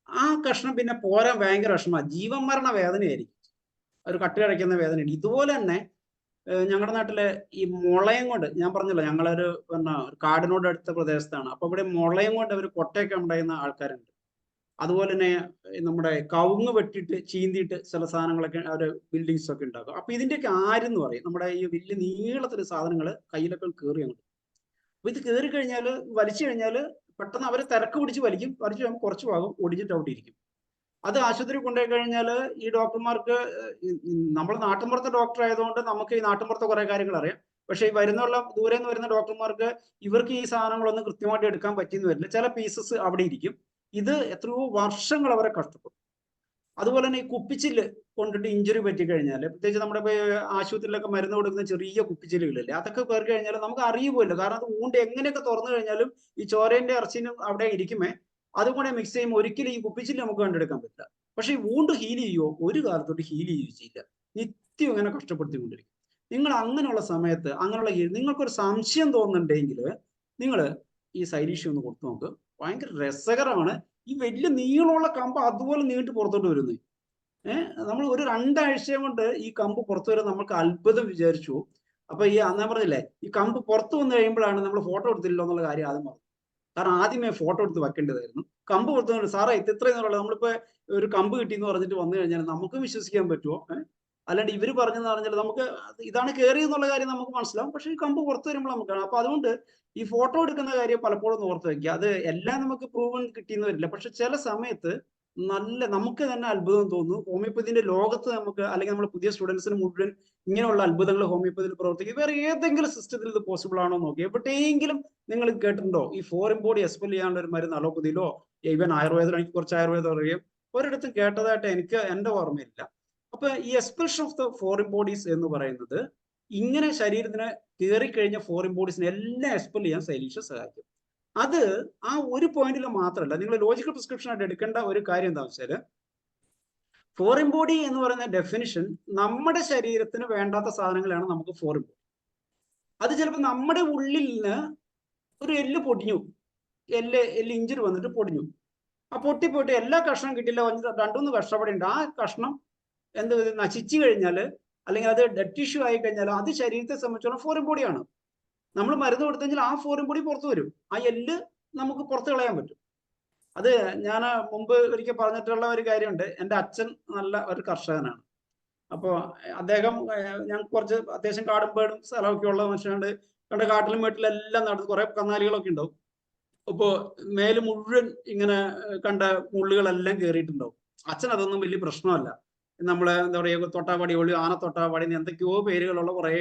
ആ കഷ്ണം പിന്നെ പോരാൻ ഭയങ്കര വിഷമമാണ്. ജീവൻ മരണ വേദനയായിരിക്കും, ഒരു കട്ടിലടയ്ക്കുന്ന വേദനയാണ്. ഇതുപോലെ തന്നെ ഞങ്ങളുടെ നാട്ടിലെ ഈ മുളയം കൊണ്ട്, ഞാൻ പറഞ്ഞല്ലോ ഞങ്ങളൊരു പിന്നെ കാടിനോട് അടുത്ത പ്രദേശത്താണ്. അപ്പൊ ഇവിടെ മുളയം കൊണ്ട് അവർ കൊട്ടയൊക്കെ ഉണ്ടായിരുന്ന ആൾക്കാരുണ്ട്. അതുപോലെ തന്നെ നമ്മുടെ കവുങ്ങ് വെട്ടിയിട്ട് ചീന്തിയിട്ട് ചില സാധനങ്ങളൊക്കെ അവര് ബിൽഡിങ്സ് ഒക്കെ ഉണ്ടാക്കും. അപ്പൊ ഇതിന്റെയൊക്കെ ആരെന്ന് പറയും, നമ്മുടെ ഈ വലിയ നീളത്തില് സാധനങ്ങൾ കയ്യിലൊക്കെ കയറി അങ്ങോട്ട്. അപ്പൊ ഇത് കയറി കഴിഞ്ഞാൽ, വലിച്ചു കഴിഞ്ഞാൽ പെട്ടെന്ന് അവര് തിരക്ക് പിടിച്ച് വലിക്കും. വലിച്ചു കുറച്ച് ഭാഗം ഒടിഞ്ഞിട്ട് അവിടെ ഇരിക്കും. അത് ആശുപത്രി കൊണ്ടുപോയി കഴിഞ്ഞാൽ ഈ ഡോക്ടർമാർക്ക്, നമ്മൾ നാട്ടിൻപുറത്തെ ഡോക്ടർ ആയതുകൊണ്ട് നമുക്ക് ഈ നാട്ടിൻപുറത്തെ കുറെ കാര്യങ്ങൾ അറിയാം. പക്ഷെ ഈ ദൂരെ നിന്ന് വരുന്ന ഡോക്ടർമാർക്ക് ഇവർക്ക് ഈ സാധനങ്ങളൊന്നും കൃത്യമായിട്ട് എടുക്കാൻ പറ്റിയെന്ന് വരില്ല. ചില പീസസ് അവിടെ ഇരിക്കും. ഇത് എത്രയോ വർഷങ്ങൾ അവരെ കഷ്ടപ്പെടും. അതുപോലെ തന്നെ ഈ കുപ്പിച്ചില്ല് കൊണ്ടിട്ട് ഇഞ്ചുറി പറ്റിക്കഴിഞ്ഞാൽ, പ്രത്യേകിച്ച് നമ്മുടെ ആശുപത്രിയിലൊക്കെ മരുന്ന് കൊടുക്കുന്ന ചെറിയ കുപ്പിച്ചില്ലുകളില്ലേ, അതൊക്കെ കയറി കഴിഞ്ഞാൽ നമുക്ക് അറിയുമല്ലോ. കാരണം അത് ഊണ്ട് എങ്ങനെയൊക്കെ തുറന്നു കഴിഞ്ഞാലും ഈ ചോരേന്റെ ഇറച്ചിനും അവിടെ ഇരിക്കുമേ, അതും കൂടെ മിക്സ് ചെയ്യുമ്പോൾ ഒരിക്കലും ഈ കുപ്പിച്ചില്ല് നമുക്ക് കണ്ടെടുക്കാൻ പറ്റില്ല. പക്ഷെ ഈ വൂണ്ട് ഹീൽ ചെയ്യുമോ? ഒരു കാലത്തോട്ട് ഹീൽ ചെയ്യില്ല. നിത്യം ഇങ്ങനെ കഷ്ടപ്പെടുത്തിക്കൊണ്ടിരിക്കും. നിങ്ങൾ അങ്ങനെയുള്ള സമയത്ത് നിങ്ങൾക്കൊരു സംശയം തോന്നുന്നുണ്ടെങ്കിൽ നിങ്ങൾ ഈ സൈലീഷ് ഒന്ന് കൊടുത്തു നോക്ക്. ഭയങ്കര രസകരമാണ്. ഈ വലിയ നീളമുള്ള കമ്പ് അതുപോലെ നീട്ട് പുറത്തോട്ട് വരുന്നത്. നമ്മൾ ഒരു 2 ആഴ്ച കൊണ്ട് ഈ കമ്പ് പുറത്തു വരാൻ നമുക്ക് അത്ഭുതം വിചാരിച്ചു. അപ്പൊ ഈ അന്നാ പറഞ്ഞില്ലേ, ഈ കമ്പ് പുറത്തു വന്നു കഴിയുമ്പോഴാണ് നമ്മൾ ഫോട്ടോ എടുത്തില്ലോ എന്നുള്ള കാര്യം ആദ്യം പറഞ്ഞു. കാരണം ആദ്യമേ ഫോട്ടോ എടുത്ത് വെക്കേണ്ടതായിരുന്നു. കമ്പ് കൊടുത്തു സാറേ ഇത്രയും എന്നുള്ളത്, നമ്മളിപ്പോ ഒരു കമ്പ് കിട്ടിയെന്ന് പറഞ്ഞിട്ട് വന്നു കഴിഞ്ഞാൽ നമുക്ക് വിശ്വസിക്കാൻ പറ്റുമോ? അല്ലാണ്ട് ഇവര് പറഞ്ഞെന്ന് പറഞ്ഞാൽ നമുക്ക് ഇതാണ് കയറിയെന്നുള്ള കാര്യം നമുക്ക് മനസ്സിലാവും. പക്ഷെ ഈ കമ്പ് പുറത്തു വരുമ്പോൾ നമുക്കാണ്. അപ്പൊ അതുകൊണ്ട് ഈ ഫോട്ടോ എടുക്കുന്ന കാര്യം പലപ്പോഴും ഓർത്ത് വെക്കുക. അത് എല്ലാം നമുക്ക് പ്രൂവൻ കിട്ടിയെന്ന് വരില്ല. പക്ഷെ ചില സമയത്ത് നമുക്ക് തന്നെ അത്ഭുതം തോന്നുന്നു. ഹോമിയോപ്പതിന്റെ ലോകത്ത് നമുക്ക്, അല്ലെങ്കിൽ നമ്മുടെ പുതിയ സ്റ്റുഡൻസിന് മുഴുവൻ ഇങ്ങനെയുള്ള അത്ഭുതങ്ങൾ ഹോമിയോപ്പതിയിൽ പ്രവർത്തിക്കും. വേറെ ഏതെങ്കിലും സിസ്റ്റത്തിൽ ഇത് പോസിബിൾ ആണോ നോക്കി. എവിടെയെങ്കിലും നിങ്ങൾ കേട്ടിട്ടുണ്ടോ ഈ ഫോറിൻ ബോഡി എക്സ്പെൽ ചെയ്യാനുള്ള ഒരു മരുന്ന് അലോപ്പതിയിലോ ഈവൻ ആയുർവേദം, എനിക്ക് കുറച്ച് ആയുർവേദം അറിയാം, ഒരിടത്തും കേട്ടതായിട്ട് എന്റെ ഓർമ്മയില്ല. അപ്പൊ ഈ expulsion of the foreign bodies എന്ന് പറയുന്നത്, ഇങ്ങനെ ശരീരത്തിന് കയറിക്കഴിഞ്ഞ ഫോറിൻ ബോഡീസിനെ എല്ലാം എക്സ്പെൽ ചെയ്യാൻ സൈലീഷ് സഹായിക്കും. അത് ആ ഒരു പോയിന്റിൽ മാത്രമല്ല, നിങ്ങൾ ലോജിക്കൽ പ്രിസ്ക്രിപ്ഷൻ ആയിട്ട് എടുക്കേണ്ട ഒരു കാര്യം എന്താണെന്ന് വെച്ചാൽ, ഫോറിൻ ബോഡി എന്ന് പറയുന്ന ഡെഫിനിഷൻ നമ്മുടെ ശരീരത്തിന് വേണ്ടാത്ത സാധനങ്ങളാണ് നമുക്ക് ഫോറിൻ ബോഡി. അത് ചിലപ്പോൾ നമ്മുടെ ഉള്ളിൽ നിന്ന് ഒരു എല്ല് പൊടിഞ്ഞു, എല്ല് ഇഞ്ചുറി വന്നിട്ട് പൊടിഞ്ഞു. ആ പൊട്ടിപ്പോയിട്ട് എല്ലാ കഷ്ണം കിട്ടില്ല, 2-3 കഷ്ടപ്പെടുന്നുണ്ട്. ആ കഷ്ണം നശിച്ചു കഴിഞ്ഞാൽ, അല്ലെങ്കിൽ അത് ഡെഡ് ടിഷ്യൂ ആയി കഴിഞ്ഞാൽ, അത് ശരീരത്തെ സംബന്ധിച്ചോളം ഫോറിൻ ബോഡിയാണ്. നമ്മൾ മരുന്ന് കൊടുത്തെങ്കിൽ ആ ഫോറിൻ ബോഡി പുറത്തു വരും. ആ എല്ല് നമുക്ക് പുറത്ത് കളയാൻ പറ്റും. അത് ഞാൻ മുമ്പ് ഒരിക്കൽ പറഞ്ഞിട്ടുള്ള ഒരു കാര്യമുണ്ട്. എൻ്റെ അച്ഛൻ നല്ല ഒരു കർഷകനാണ്. അപ്പോൾ അദ്ദേഹം, ഞാൻ കുറച്ച് അത്യാവശ്യം കാടും പേടും സ്ഥലമൊക്കെ ഉള്ള മനുഷ്യനുണ്ട്. കണ്ട കാട്ടിലും വീട്ടിലും എല്ലാം നടന്ന് കുറെ കന്നാലികളൊക്കെ ഉണ്ടാവും. അപ്പോൾ മേല് മുഴുവൻ ഇങ്ങനെ കണ്ട മുള്ളുകളെല്ലാം കയറിയിട്ടുണ്ടാവും. അച്ഛൻ അതൊന്നും വലിയ പ്രശ്നമല്ല. നമ്മളെ എന്താ പറയുക, തൊട്ടാവാടി, ആന തൊട്ടാവാടി, എന്തൊക്കെയോ പേരുകളുള്ള കുറെ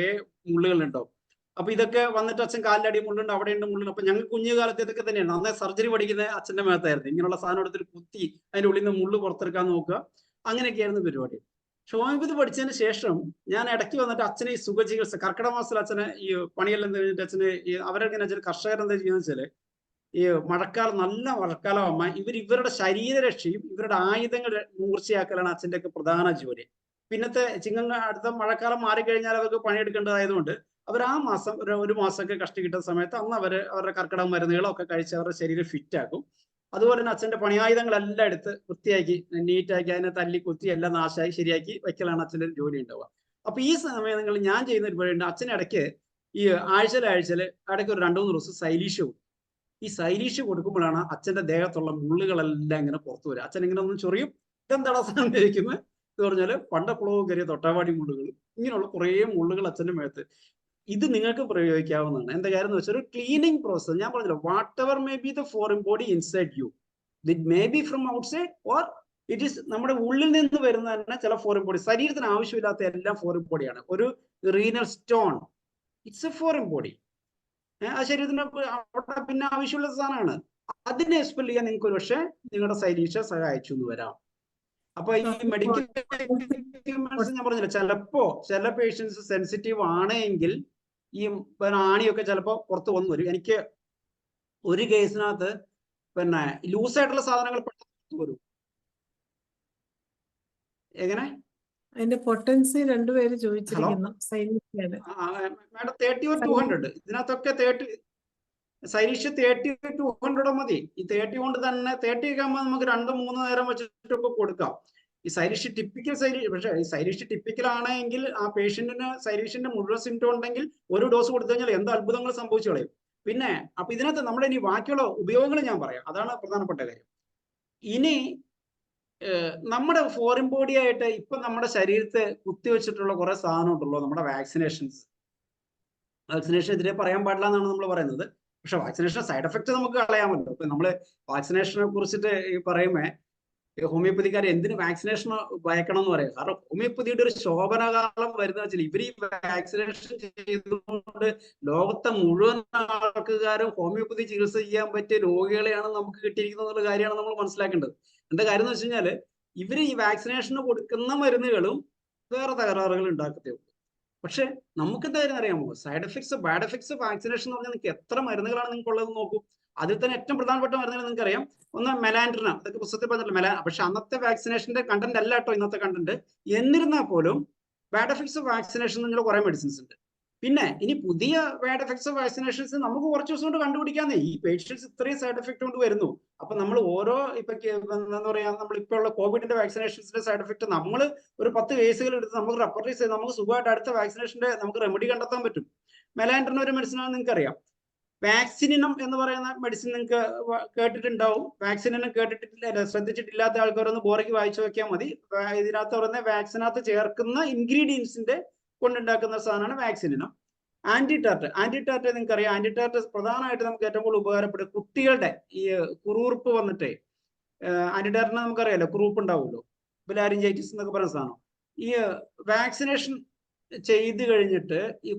മുള്ളുകൾ ഉണ്ടാവും. അപ്പൊ ഇതൊക്കെ വന്നിട്ട് അച്ഛൻ കാലിലടി മുള്ളുണ്ട്, അവിടെയുണ്ട് മുള്ളുണ്ട്. അപ്പൊ ഞങ്ങൾ കുഞ്ഞുകാലത്ത് ഇതൊക്കെ തന്നെയാണ്. അന്നേ സർജറി പഠിക്കുന്ന അച്ഛന്റെ മേത്തായിരുന്നു. ഇങ്ങനെയുള്ള സാധനം എടുത്തിട്ട് കുത്തി അതിന്റെ ഉള്ളിൽ നിന്ന് മുള്ളു പുറത്തെടുക്കാൻ നോക്കുക, അങ്ങനെയൊക്കെയായിരുന്നു പരിപാടി. ഹോമിയോപ്പതി പഠിച്ചതിന് ശേഷം ഞാൻ ഇടയ്ക്ക് വന്നിട്ട് അച്ഛനെ ഈ സുഖചികിത്സ, കർക്കിടക മാസത്തിൽ അച്ഛന് ഈ പണിയെല്ലാം കഴിഞ്ഞിട്ട് അച്ഛന് ഈ അവരെങ്ങനെ വെച്ചാൽ കർഷകരെന്താ ചെയ്യുന്നത് വെച്ചാല്, ഈ മഴക്കാലം, നല്ല മഴക്കാലമാകുമ്പോൾ ഇവരുടെ ശരീരരക്ഷയും ഇവരുടെ ആയുധങ്ങൾ മൂർച്ചയാക്കലാണ് അച്ഛൻ്റെ ഒക്കെ പ്രധാന ജോലി. പിന്നത്തെ അടുത്ത മഴക്കാലം മാറിക്കഴിഞ്ഞാൽ അവർക്ക് പണിയെടുക്കേണ്ടതായതുകൊണ്ട് അവർ ആ മാസം ഒരു മാസമൊക്കെ കഷ്ടി കിട്ടുന്ന സമയത്ത് അന്ന് അവരുടെ കർക്കിടക മരുന്നുകളൊക്കെ കഴിച്ച് അവരുടെ ശരീരം ഫിറ്റ് ആക്കും. അതുപോലെ തന്നെ അച്ഛൻ്റെ പണിയായുധങ്ങളെല്ലാം എടുത്ത് വൃത്തിയാക്കി നീറ്റാക്കി അതിനെ തല്ലി കുത്തി എല്ലാം നാശമായി ശരിയാക്കി വെക്കലാണ് അച്ഛൻ്റെ ജോലി ഉണ്ടാവുക. അപ്പൊ ഈ സമയങ്ങളിൽ ഞാൻ ചെയ്യുന്ന ഒരു പരിപാടിയുണ്ട്. അച്ഛനിടയ്ക്ക് ഈ ആഴ്ചയിൽ ഇടയ്ക്ക് ഒരു 2-3 ദിവസം സൈലീഷ് കൊടുക്കും. ഈ സൈലീഷ് കൊടുക്കുമ്പോഴാണ് അച്ഛന്റെ ദേഹത്തുള്ള മുള്ളുകളെല്ലാം ഇങ്ങനെ പുറത്തു വരിക. അച്ഛൻ ഇങ്ങനെ ഒന്നും ചൊറിയും. ഇതെന്താണ് സംഭവിക്കുന്നത് എന്ന് പറഞ്ഞാല് പണ്ടപ്പുളവും കയറിയ തൊട്ടാവാടി മുള്ളുകൾ, ഇങ്ങനെയുള്ള കുറേ മുള്ളുകൾ അച്ഛൻ്റെ മേത്ത്. ഇത് നിങ്ങൾക്ക് പ്രയോഗിക്കാവുന്നതാണ്. എന്താ കാര്യം എന്ന് വെച്ചാൽ ഒരു ക്ലീനിങ് പ്രോസസ്. ഞാൻ പറഞ്ഞല്ലോ, what ever may be the foreign body inside U, it may be from outside or it is നമ്മുടെ ഉള്ളിൽ നിന്ന് വരുന്ന തന്നെ ചില ഫോറിൻ ബോഡി. ശരീരത്തിന് ആവശ്യമില്ലാത്ത എല്ലാം ഫോറിൻ ബോഡിയാണ്. ഒരു renal stone, it's A foreign body. ആ ശരീരത്തിന് അവിടെ പിന്നെ ആവശ്യമുള്ള സാധനമാണ്. അതിനെ എക്സ്പെൽ ചെയ്യാൻ നിങ്ങൾക്ക് ഒരു പക്ഷേ നിങ്ങളുടെ സൈലീഷ സഹായിച്ചു എന്ന് വരാം. അപ്പൊ ഈ മെഡിക്കൽ ഞാൻ പറഞ്ഞില്ല, ചില പേഷ്യൻസ് സെൻസിറ്റീവ് ആണെങ്കിൽ ഈ ആണിയൊക്കെ ചിലപ്പോ പുറത്ത് വന്നു വരും. എനിക്ക് ഒരു കേസിനകത്ത് പിന്നെ ലൂസായിട്ടുള്ള സാധനങ്ങൾ പെട്ടെന്ന് വരും. എങ്ങനെ അതിന്റെ പൊട്ടൻസി രണ്ടുപേര് ചോദിച്ചിരിക്കുന്നു. മാഡം 30 or 200 ഇതിനകത്തൊക്കെ 30 സൈലീഷ് 30 or 200 മതി. ഈ 30 കൊണ്ട് തന്നെ 30 ഒക്കെ ആകുമ്പോൾ നമുക്ക് 2-3 നേരം വെച്ചിട്ടൊക്കെ കൊടുക്കാം. ഈ സൈലീഷ് ടിപ്പിക്കൽ പക്ഷേ ഈ സൈലീഷ് ടിപ്പിക്കൽ ആണെങ്കിൽ ആ പേഷ്യന്റിന് സൈലീഷിന്റെ മുഴുവൻ സിംറ്റം ഉണ്ടെങ്കിൽ ഒരു ഡോസ് കൊടുത്തു കഴിഞ്ഞാൽ എന്ത് അത്ഭുതങ്ങൾ സംഭവിച്ചു കളയും. പിന്നെ അപ്പൊ ഇതിനകത്ത് നമ്മുടെ ഇനി ബാക്കിയുള്ള ഉപയോഗങ്ങൾ ഞാൻ പറയാം. അതാണ് പ്രധാനപ്പെട്ട കാര്യം. ഇനി നമ്മുടെ ഫോറിൻ ബോഡി ആയിട്ട് ഇപ്പൊ നമ്മുടെ ശരീരത്തെ കുത്തിവെച്ചിട്ടുള്ള കുറെ സാധനം ഉണ്ടല്ലോ, നമ്മുടെ വാക്സിനേഷൻസ്. വാക്സിനേഷനെതിരെ പറയാൻ പാടില്ല എന്നാണ് നമ്മൾ പറയുന്നത്. പക്ഷെ വാക്സിനേഷൻ സൈഡ് എഫക്ട് നമുക്ക് കളയാമല്ലോ. ഇപ്പൊ നമ്മള് വാക്സിനേഷനെ കുറിച്ചിട്ട് ഈ പറയുമ്പോ ഹോമിയോപ്പതിക്കാർ എന്തിന് വാക്സിനേഷൻ ഭയക്കണം എന്ന് പറയാം. കാരണം ഹോമിയോപ്പതിയുടെ ഒരു ശോഭനകാലം വരുന്ന വെച്ചാൽ ഇവർ ഈ വാക്സിനേഷൻ ചെയ്തുകൊണ്ട് ലോകത്തെ മുഴുവൻ ആൾക്കാരും ഹോമിയോപ്പതി ചികിത്സ ചെയ്യാൻ പറ്റിയ രോഗികളെയാണ് നമുക്ക് കിട്ടിയിരിക്കുന്നത് എന്നുള്ള കാര്യമാണ് നമ്മൾ മനസ്സിലാക്കേണ്ടത്. എന്താ കാര്യം എന്ന് വെച്ച് കഴിഞ്ഞാൽ ഇവർ ഈ വാക്സിനേഷന് കൊടുക്കുന്ന മരുന്നുകളും വേറെ തകരാറുകൾ ഉണ്ടാക്കത്തേ ഉള്ളൂ. പക്ഷെ നമുക്ക് എന്തായാലും അറിയാമോ, side effects, bad effects vaccination എന്ന് പറഞ്ഞാൽ നിങ്ങൾക്ക് എത്ര മരുന്നുകളാണ് നിങ്ങൾക്ക് ഉള്ളത് നോക്കൂ. അതിൽ തന്നെ ഏറ്റവും പ്രധാനപ്പെട്ട മരുന്നുകൾ നിങ്ങൾക്ക് അറിയാം. ഒന്ന് മെലാൻഡ്രിന, അതൊക്കെ പുസ്തകത്തിൽ പറഞ്ഞില്ല. പക്ഷെ അന്നത്തെ വാക്സിനേഷന്റെ കണ്ടന്റ് അല്ല കേട്ടോ ഇന്നത്തെ കണ്ടന്റ്. എന്നിരുന്നാൽ പോലും ബാഡ് എഫക്ട്സ് വാക്സിനേഷൻ എന്നുള്ള കുറെ മെഡിസിൻസ് ഉണ്ട്. പിന്നെ ഇനി പുതിയ ബാഡ് എഫക്ട്സ് വാക്സിനേഷൻസ് നമുക്ക് കുറച്ച് ദിവസം കൊണ്ട് കണ്ടുപിടിക്കാന്നേ. ഈ പേഷ്യൻസ് ഇത്രയും സൈഡ് എഫക്ട് കൊണ്ട് വരുന്നു. അപ്പൊ നമ്മൾ ഓരോ എന്താ പറയാ, നമ്മളിപ്പോ ഉള്ള കോവിഡിന്റെ വാക്സിനേഷൻസിന്റെ സൈഡ് എഫക്ട് നമ്മൾ ഒരു 10 കേസുകൾ എടുത്ത് നമുക്ക് റെപ്പർട്ടൈസ് ചെയ്ത് നമുക്ക് സുഖമായിട്ട് അടുത്ത വാക്സിനേഷന്റെ നമുക്ക് റെമഡി കണ്ടെത്താൻ പറ്റും. മെലാൻഡ്രിന ഒരു മെഡിസിൻ ആണെന്ന് നിങ്ങൾക്ക് അറിയാം. വാക്സിനിനം എന്ന് പറയുന്ന മെഡിസിൻ നിങ്ങൾക്ക് കേട്ടിട്ടുണ്ടാവും. വാക്സിനിനം കേട്ടിട്ടില്ല, ശ്രദ്ധിച്ചിട്ടില്ലാത്ത ആൾക്കാരൊന്ന് ബോറയ്ക്ക് വായിച്ചു നോക്കിയാൽ മതി. ഇതിനകത്ത് പറയുന്ന വാക്സിനകത്ത് ചേർക്കുന്ന ഇൻഗ്രീഡിയൻസിന്റെ കൊണ്ടുണ്ടാക്കുന്ന സാധനമാണ് വാക്സിനിനം. ആന്റിടാർട്ട് നിങ്ങൾക്ക് അറിയാം. ആന്റിടാർട്ട് പ്രധാനമായിട്ട് നമുക്ക് ഏറ്റവും കൂടുതൽ ഉപകാരപ്പെടും കുട്ടികളുടെ ഈ കുറുറുപ്പ് വന്നിട്ട്. ആന്റിടാർട്ടിനെ നമുക്കറിയാലോ, കുറുപ്പ് ഉണ്ടാവുമല്ലോ, ലാരിഞ്ചൈറ്റിസ് എന്നൊക്കെ പറയുന്ന സാധനം. ഈ വാക്സിനേഷൻ ചെയ്ത് കഴിഞ്ഞിട്ട് ഈ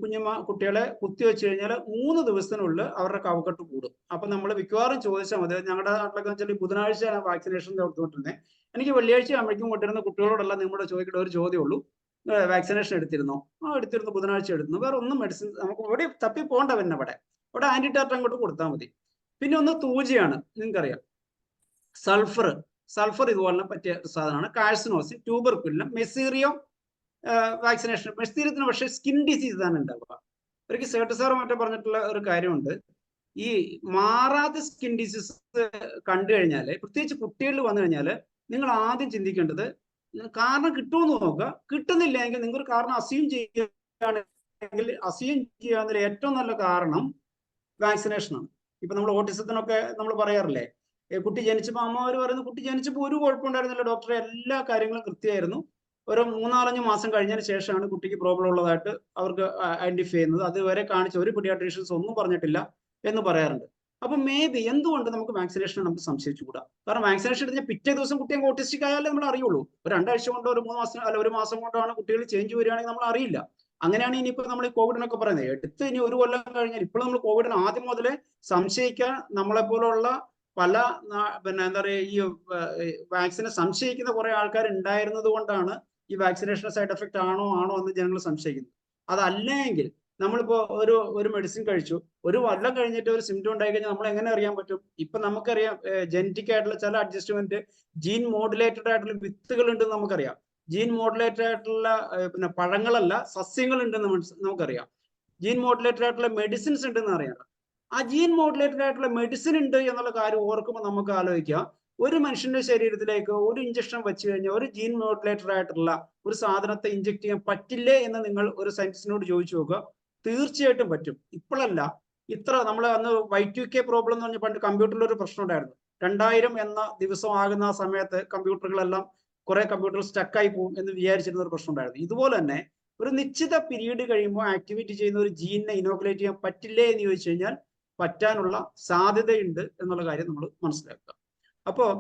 കുട്ടികളെ കുത്തിവെച്ച് കഴിഞ്ഞാൽ 3 ദിവസത്തിനുള്ളിൽ അവരുടെ കഫക്കെട്ട് കൂടും. അപ്പൊ നമ്മൾ മിക്കവാറും ചോദിച്ചാൽ മതി. ഞങ്ങളുടെ നാട്ടിലൊക്കെ വെച്ചാൽ ബുധനാഴ്ചയാണ് വാക്സിനേഷൻ കൊടുത്തുകൊണ്ടിരുന്നത്. എനിക്ക് വെള്ളിയാഴ്ച ആകുമ്പോഴേക്കും കൊണ്ടിരുന്ന കുട്ടികളോടെല്ലാം നിങ്ങളുടെ ചോദിക്കേണ്ട ഒരു ചോദ്യം ഉള്ളൂ, വാക്സിനേഷൻ എടുത്തിരുന്നോ? എടുത്തിരുന്നു, ബുധനാഴ്ച എടുത്തു. വേറെ ഒന്നും മെഡിസിൻ നമുക്ക് ഇവിടെ തപ്പി പോകണ്ട. പിന്നെ അവിടെ ആന്റിടാർട്ട് അങ്ങോട്ട് കൊടുത്താൽ മതി. പിന്നെ ഒന്ന് തൂജിയാണ്, നിങ്ങൾക്കറിയാം. സൾഫർ ഇതുപോലെ പറ്റിയ സാധനമാണ്. കാഴ്സിനോസിൻ, ട്യൂബർക്കുലിൻ, മെസീറിയം വാക്സിനേഷൻ. മെസീറിയത്തിന് പക്ഷേ സ്കിൻ ഡിസീസ് ആണ് ഉണ്ടാവുക. ഒരിക്കൽ സേട്ട് സാറ് മറ്റേ പറഞ്ഞിട്ടുള്ള ഒരു കാര്യമുണ്ട്. ഈ മാറാത്ത സ്കിൻ ഡിസീസ് കണ്ടു കഴിഞ്ഞാൽ, പ്രത്യേകിച്ച് കുട്ടികളിൽ വന്നു കഴിഞ്ഞാൽ, നിങ്ങൾ ആദ്യം ചിന്തിക്കേണ്ടത് കാരണം കിട്ടുമെന്ന് നോക്കുക. കിട്ടുന്നില്ല എങ്കിൽ നിങ്ങൾക്കൊരു കാരണം അസ്യൂം ചെയ്യുകയാണെങ്കിൽ അസ്യൂം ചെയ്യാവുന്ന ഏറ്റവും നല്ല കാരണം വാക്സിനേഷനാണ്. ഇപ്പൊ നമ്മൾ ഓട്ടിസത്തിനൊക്കെ നമ്മൾ പറയാറില്ലേ, കുട്ടി ജനിച്ചപ്പോൾ അമ്മമാർ പറയുന്നു കുട്ടി ജനിച്ചപ്പോൾ ഒരു കുഴപ്പമുണ്ടായിരുന്നില്ല ഡോക്ടറെ, എല്ലാ കാര്യങ്ങളും കൃത്യമായിരുന്നു. ഒരു 3-4 മാസം കഴിഞ്ഞതിന് ശേഷമാണ് കുട്ടിക്ക് പ്രോബ്ലം ഉള്ളതായിട്ട് അവർക്ക് ഐഡന്റിഫൈ ചെയ്യുന്നത്. അതുവരെ കാണിച്ച ഒരു പീഡിയാട്രീഷ്യൻസ് ഒന്നും പറഞ്ഞിട്ടില്ല എന്ന് പറയാറുണ്ട്. അപ്പൊ മേ ബി എന്തുകൊണ്ട് നമുക്ക് വാക്സിനേഷൻ നമുക്ക് സംശയിച്ചുകൂടാ? കാരണം വാക്സിനേഷൻ എടുത്ത് പിറ്റേ ദിവസം കുട്ടി ഓട്ടിസ്റ്റിക് ആയാലേ നമ്മൾ അറിയുള്ളൂ. ഒരു 2 ആഴ്ച കൊണ്ടോ ഒരു 3 മാസം അല്ല 1 മാസം കൊണ്ടോ ആണ് കുട്ടികൾ ചേഞ്ച് വരികയാണെങ്കിൽ നമ്മൾ അറിയില്ല. അങ്ങനെയാണ് ഇനിയിപ്പോൾ നമ്മൾ ഈ കോവിഡിനൊക്കെ പറയുന്നത്. എടുത്ത് ഇനി ഒരു കൊല്ലം കഴിഞ്ഞാൽ ഇപ്പോൾ നമ്മൾ കോവിഡിന് ആദ്യം മുതലേ സംശയിക്കാൻ നമ്മളെ പോലുള്ള പല പിന്നെ എന്താ പറയുക ഈ വാക്സിനെ സംശയിക്കുന്ന കുറെ ആൾക്കാർ ഉണ്ടായിരുന്നത് കൊണ്ടാണ് ഈ വാക്സിനേഷൻ സൈഡ് എഫക്റ്റ് ആണോ എന്ന് ജനങ്ങൾ സംശയിക്കുന്നത്. അതല്ലെങ്കിൽ നമ്മളിപ്പോ ഒരു മെഡിസിൻ കഴിച്ചു, ഒരു കൊല്ലം കഴിഞ്ഞിട്ട് ഒരു സിംറ്റം ഉണ്ടായി കഴിഞ്ഞാൽ നമ്മൾ എങ്ങനെ അറിയാൻ പറ്റും? ഇപ്പൊ നമുക്കറിയാം ജനറ്റിക് ആയിട്ടുള്ള ചില അഡ്ജസ്റ്റ്മെന്റ്, ജീൻ മോഡുലേറ്റഡ് ആയിട്ടുള്ള വിത്തുകൾ ഉണ്ടെന്ന് നമുക്കറിയാം. ജീൻ മോഡുലേറ്റഡ് ആയിട്ടുള്ള പിന്നെ പഴങ്ങളല്ല സസ്യങ്ങൾ ഉണ്ടെന്ന് നമുക്കറിയാം. ജീൻ മോഡുലേറ്റഡ് ആയിട്ടുള്ള മെഡിസിൻസ് ഉണ്ടെന്ന് അറിയാം. ആ ജീൻ മോഡുലേറ്റഡ് ആയിട്ടുള്ള മെഡിസിൻ ഉണ്ട് എന്നുള്ള കാര്യം ഓർക്കുമ്പോൾ നമുക്ക് ആലോചിക്കാം, ഒരു മനുഷ്യന്റെ ശരീരത്തിലേക്ക് ഒരു ഇഞ്ചക്ഷൻ വെച്ച് കഴിഞ്ഞാൽ ഒരു ജീൻ മോഡുലേറ്റഡ് ആയിട്ടുള്ള ഒരു സാധനത്തെ ഇഞ്ചക്ട് ചെയ്യാൻ പറ്റില്ലേ എന്ന് നിങ്ങൾ ഒരു സയന്റിസ്റ്റിനോട് ചോദിച്ചു നോക്കുക. തീർച്ചയായിട്ടും പറ്റും. ഇപ്പോഴല്ല, ഇത്ര നമ്മൾ അന്ന് Y2K പ്രോബ്ലം എന്ന് പറഞ്ഞ പണ്ട് കമ്പ്യൂട്ടറിൽ ഒരു പ്രശ്നം ഉണ്ടായിരുന്നു. 2000 എന്ന ദിവസം ആകുന്ന ആ സമയത്ത് കമ്പ്യൂട്ടറുകളെല്ലാം കുറെ കമ്പ്യൂട്ടർ സ്റ്റക്കായി പോകും എന്ന് വിചാരിച്ചിരുന്ന ഒരു പ്രശ്നം ഉണ്ടായിരുന്നു. ഇതുപോലെ തന്നെ ഒരു നിശ്ചിത പീരീഡ് കഴിയുമ്പോൾ ആക്ടിവേറ്റ് ചെയ്യുന്ന ഒരു ജീനിനെ ഇനോക്കുലേറ്റ് ചെയ്യാൻ പറ്റില്ലേ എന്ന് ചോദിച്ചു കഴിഞ്ഞാൽ പറ്റാനുള്ള സാധ്യതയുണ്ട് എന്നുള്ള കാര്യം നമ്മൾ മനസ്സിലാക്കുക. അപ്പോൾ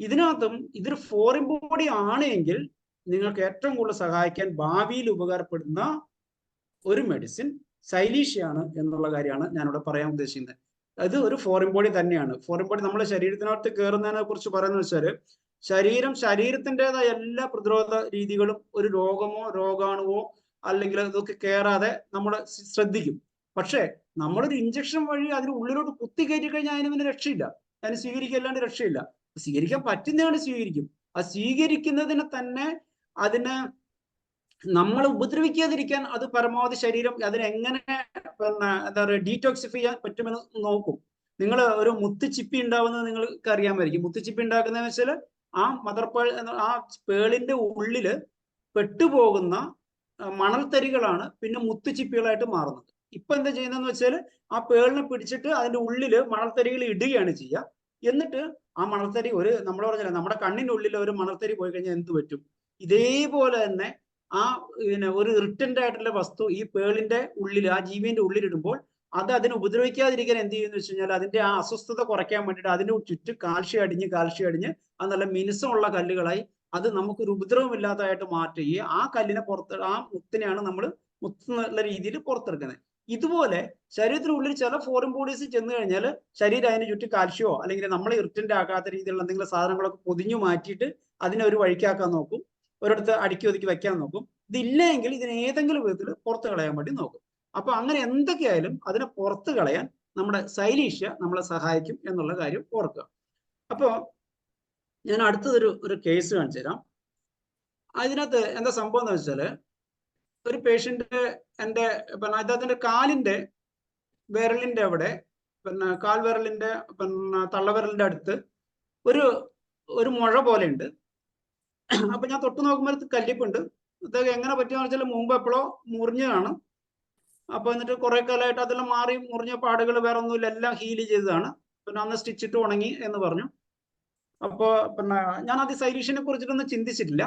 ഇതിനകത്തും ഇതൊരു ഫോറിൻ ബോഡി ആണെങ്കിൽ നിങ്ങൾക്ക് ഏറ്റവും കൂടുതൽ സഹായിക്കാൻ ഭാവിയിൽ ഉപകാരപ്പെടുന്ന ഒരു മെഡിസിൻ സൈലീഷ്യാണ് എന്നുള്ള കാര്യമാണ് ഞാനിവിടെ പറയാൻ ഉദ്ദേശിക്കുന്നത്. അത് ഒരു ഫോറിൻ ബോഡി തന്നെയാണ്. ഫോറിൻ ബോഡി നമ്മുടെ ശരീരത്തിനകത്ത് കയറുന്നതിനെ കുറിച്ച് പറയുന്നത് വെച്ചാൽ ശരീരത്തിൻ്റെതായ എല്ലാ പ്രതിരോധ രീതികളും ഒരു രോഗമോ രോഗാണുവോ അല്ലെങ്കിൽ ഇതൊക്കെ കയറാതെ നമ്മൾ ശ്രദ്ധിക്കും. പക്ഷേ നമ്മളൊരു ഇഞ്ചക്ഷൻ വഴി അതിന് ഉള്ളിലോട്ട് കുത്തി കയറ്റി കഴിഞ്ഞാൽ അതിന് പിന്നെ രക്ഷയില്ല, അതിന് സ്വീകരിക്കല്ലാണ്ട് രക്ഷയില്ല. സ്വീകരിക്കാൻ പറ്റുന്നതാണ് സ്വീകരിക്കും. ആ സ്വീകരിക്കുന്നതിന് തന്നെ അതിന് നമ്മൾ ഉപദ്രവിക്കാതിരിക്കാൻ അത് പരമാവധി ശരീരം അതിനെങ്ങനെ പിന്നെ എന്താ പറയുക ഡീറ്റോക്സിഫൈ ചെയ്യാൻ പറ്റുമെന്ന് നോക്കും. നിങ്ങൾ ഒരു മുത്തുച്ചിപ്പി ഉണ്ടാവുന്നത് നിങ്ങൾക്ക് അറിയാമായിരിക്കും. മുത്തുച്ചിപ്പി ഉണ്ടാക്കുന്നതെന്ന് വെച്ചാൽ ആ മദർപേൾ ആ പേളിന്റെ ഉള്ളില് പെട്ടുപോകുന്ന മണൽത്തരികളാണ് പിന്നെ മുത്തുച്ചിപ്പികളായിട്ട് മാറുന്നത്. ഇപ്പൊ എന്താ ചെയ്യുന്നതെന്ന് വെച്ചാൽ ആ പേളിനെ പിടിച്ചിട്ട് അതിന്റെ ഉള്ളില് മണൽത്തരികൾ ഇടുകയാണ് ചെയ്യുക. എന്നിട്ട് ആ മണൽത്തരി നമ്മൾ പറഞ്ഞില്ല, നമ്മുടെ കണ്ണിന്റെ ഉള്ളിൽ ഒരു മണൽത്തരി പോയി കഴിഞ്ഞാൽ എന്ത് പറ്റും? ഇതേപോലെ തന്നെ ആ പിന്നെ ഒരു ഇറിറ്റന്റ് ആയിട്ടുള്ള വസ്തു ഈ പേളിന്റെ ഉള്ളിൽ ആ ജീവിന്റെ ഉള്ളിലിടുമ്പോൾ അത് അതിനെ ഉപദ്രവിക്കാതിരിക്കാൻ എന്ത് ചെയ്യുന്നു വെച്ച് കഴിഞ്ഞാൽ അതിന്റെ ആ അസ്വസ്ഥത കുറയ്ക്കാൻ വേണ്ടിയിട്ട് അതിന് ചുറ്റും കാൽഷ്യം അടിഞ്ഞ് അത് നല്ല മിനുസമുള്ള കല്ലുകളായി അത് നമുക്കൊരു ഉപദ്രവമില്ലാത്തതായിട്ട് മാറ്റുകയും ആ കല്ലിനെ ആ മുത്തിനെയാണ് നമ്മൾ മുത്തുന്നുള്ള രീതിയിൽ പുറത്തെടുക്കുന്നത്. ഇതുപോലെ ശരീരത്തിനുള്ളിൽ ചില ഫോറിൻ ബോഡീസ് ചെന്ന് കഴിഞ്ഞാൽ ശരീരം അതിന് ചുറ്റും കാൽഷ്യമോ അല്ലെങ്കിൽ നമ്മൾ ഇറിറ്റന്റ് ആക്കാത്ത രീതിയിലുള്ള എന്തെങ്കിലും സാധനങ്ങളൊക്കെ പൊതിഞ്ഞു മാറ്റിയിട്ട് അതിനെ ഒരു വഴിക്കാക്കാൻ നോക്കും, ഒരിടത്ത് അടുക്കി ഒതുക്കി വെക്കാൻ നോക്കും. ഇതില്ലെങ്കിൽ ഇതിനെ ഏതെങ്കിലും വിധത്തിൽ പുറത്ത് കളയാൻ വേണ്ടി നോക്കും. അപ്പൊ അങ്ങനെ എന്തൊക്കെയായാലും അതിനെ പുറത്ത് കളയാൻ നമ്മുടെ സൈലീഷ്യ നമ്മളെ സഹായിക്കും എന്നുള്ള കാര്യം ഓർക്കുക. അപ്പോ ഞാൻ അടുത്തതൊരു കേസ് കാണിച്ചു തരാം. അതിനകത്ത് എന്താ സംഭവം എന്ന് വെച്ചാല് ഒരു പേഷ്യന്റ് എൻ്റെ പിന്നെ അദ്ദേഹത്തിന്റെ കാലിന്റെ വിരലിന്റെ അവിടെ പിന്നെ കാൽവിരലിന്റെ പിന്നെ തള്ളവിരലിന്റെ അടുത്ത് ഒരു മുഴ പോലെ ഉണ്ട്. അപ്പൊ ഞാൻ തൊട്ട് നോക്കുമ്പോൾ കല്ലിപ്പുണ്ട്. ഇതൊക്കെ എങ്ങനെ പറ്റുമെന്ന് വെച്ചാൽ മുമ്പ് എപ്പോഴോ മുറിഞ്ഞതാണ്. അപ്പൊ എന്നിട്ട് കുറെ കാലമായിട്ട് അതെല്ലാം മാറി മുറിഞ്ഞ പാടുകൾ വേറെ ഒന്നുമില്ല, എല്ലാം ഹീൽ ചെയ്തതാണ്. പിന്നെ അന്ന് സ്റ്റിച്ചിട്ട് ഉണങ്ങി എന്ന് പറഞ്ഞു. അപ്പോൾ പിന്നെ ഞാൻ അത് സൈലീഷിനെ കുറിച്ചിട്ടൊന്നും ചിന്തിച്ചിട്ടില്ല.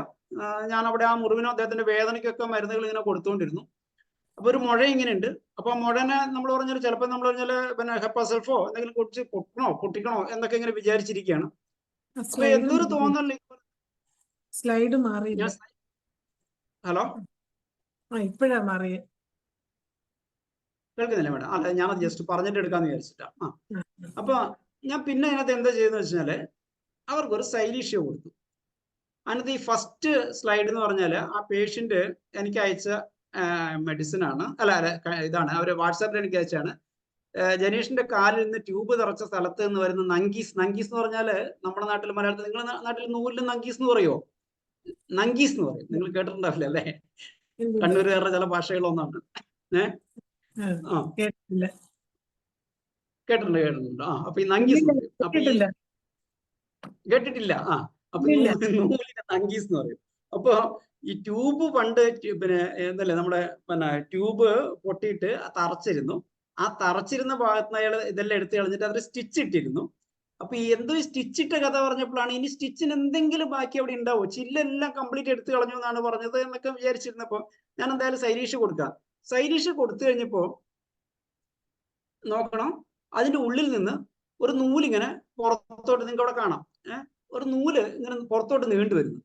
ഞാൻ അവിടെ ആ മുറിവിനോ അദ്ദേഹത്തിന്റെ വേദനയ്ക്കൊക്കെ മരുന്നുകൾ ഇങ്ങനെ കൊടുത്തുകൊണ്ടിരുന്നു. അപ്പൊ ഒരു മുഴ ഇങ്ങനെ ഉണ്ട്. അപ്പൊ മുഴനെ നമ്മൾ പറഞ്ഞാൽ ചിലപ്പോൾ നമ്മൾ പറഞ്ഞാൽ പിന്നെ ഹെപ്പാസൾഫോ എന്തെങ്കിലും കുറിച്ച് പൊട്ടിക്കണോ എന്നൊക്കെ ഇങ്ങനെ വിചാരിച്ചിരിക്കുകയാണ്. അപ്പൊ എന്തൊരു തോന്നൽ സ്ലൈഡ് മാറി. ഹലോ, ഇപ്പഴാ മാറിയ. കേൾക്കുന്നില്ല മേഡം? അല്ല, ഞാനത് ജസ്റ്റ് പറഞ്ഞിട്ട് എടുക്കാന്ന് വിചാരിച്ചിട്ടാ. അപ്പൊ ഞാൻ പിന്നെ അതിനകത്ത് എന്താ ചെയ്യുന്നത് വെച്ചാല് അവർക്കൊരു സൈലീഷ്യ കൊടുത്തു. അതിനകത്ത് ഈ ഫസ്റ്റ് സ്ലൈഡ് എന്ന് പറഞ്ഞാൽ ആ പേഷ്യന്റ് എനിക്ക് അയച്ച മെഡിസിൻ ആണ്, ഇതാണ് അവർ വാട്സാപ്പിൽ എനിക്ക് അയച്ചാണ്. ജനീഷിന്റെ കാലിൽ നിന്ന് ട്യൂബ് തറച്ച സ്ഥലത്ത് നിന്ന് വരുന്ന നങ്കീസ് എന്ന് പറഞ്ഞാല് നമ്മുടെ നാട്ടിൽ മലയാളത്തിൽ, നിങ്ങളുടെ നാട്ടിൽ നൂലിന് നങ്കീസ് എന്ന് പറയുമോ? നങ്കീസ് എന്ന് പറയും. നിങ്ങൾ കേട്ടിട്ടുണ്ടാവില്ല അല്ലേ? കണ്ണൂരുകാരുടെ ചില ഭാഷകളൊന്നാണ്. കേട്ടിട്ടുണ്ട്. അപ്പൊ ഈ നങ്കീസ് കേട്ടിട്ടില്ല. അപ്പൊ നൂലിന് നങ്കീസ് എന്ന് പറയും. അപ്പൊ ഈ ട്യൂബ് പണ്ട് പിന്നെ എന്തല്ലേ നമ്മുടെ പിന്നെ ട്യൂബ് പൊട്ടിയിട്ട് തറച്ചിരുന്നു. ആ തറച്ചിരുന്ന ഭാഗത്ത് നിന്ന് അയാൾ ഇതെല്ലാം എടുത്ത് കളഞ്ഞിട്ട് അതിൽ സ്റ്റിച്ച് ഇട്ടിരുന്നു. അപ്പൊ എന്തോ സ്റ്റിച്ചിട്ട കഥ പറഞ്ഞപ്പോഴാണ് ഇനി സ്റ്റിച്ചിന് എന്തെങ്കിലും ബാക്കി അവിടെ ഉണ്ടാവോ, ചില്ലെല്ലാം കംപ്ലീറ്റ് എടുത്തു കളഞ്ഞു എന്നാണ് പറഞ്ഞത് എന്നൊക്കെ വിചാരിച്ചിരുന്നപ്പോ ഞാൻ എന്തായാലും സൈലീഷ് കൊടുക്കാം. സൈലീഷ് കൊടുത്തു കഴിഞ്ഞപ്പോ നോക്കണം, അതിന്റെ ഉള്ളിൽ നിന്ന് ഒരു നൂലിങ്ങനെ പുറത്തോട്ട്, നിങ്ങൾക്ക് അവിടെ കാണാം, ഒരു നൂല് ഇങ്ങനെ പുറത്തോട്ട് നീണ്ടു വരുന്നു.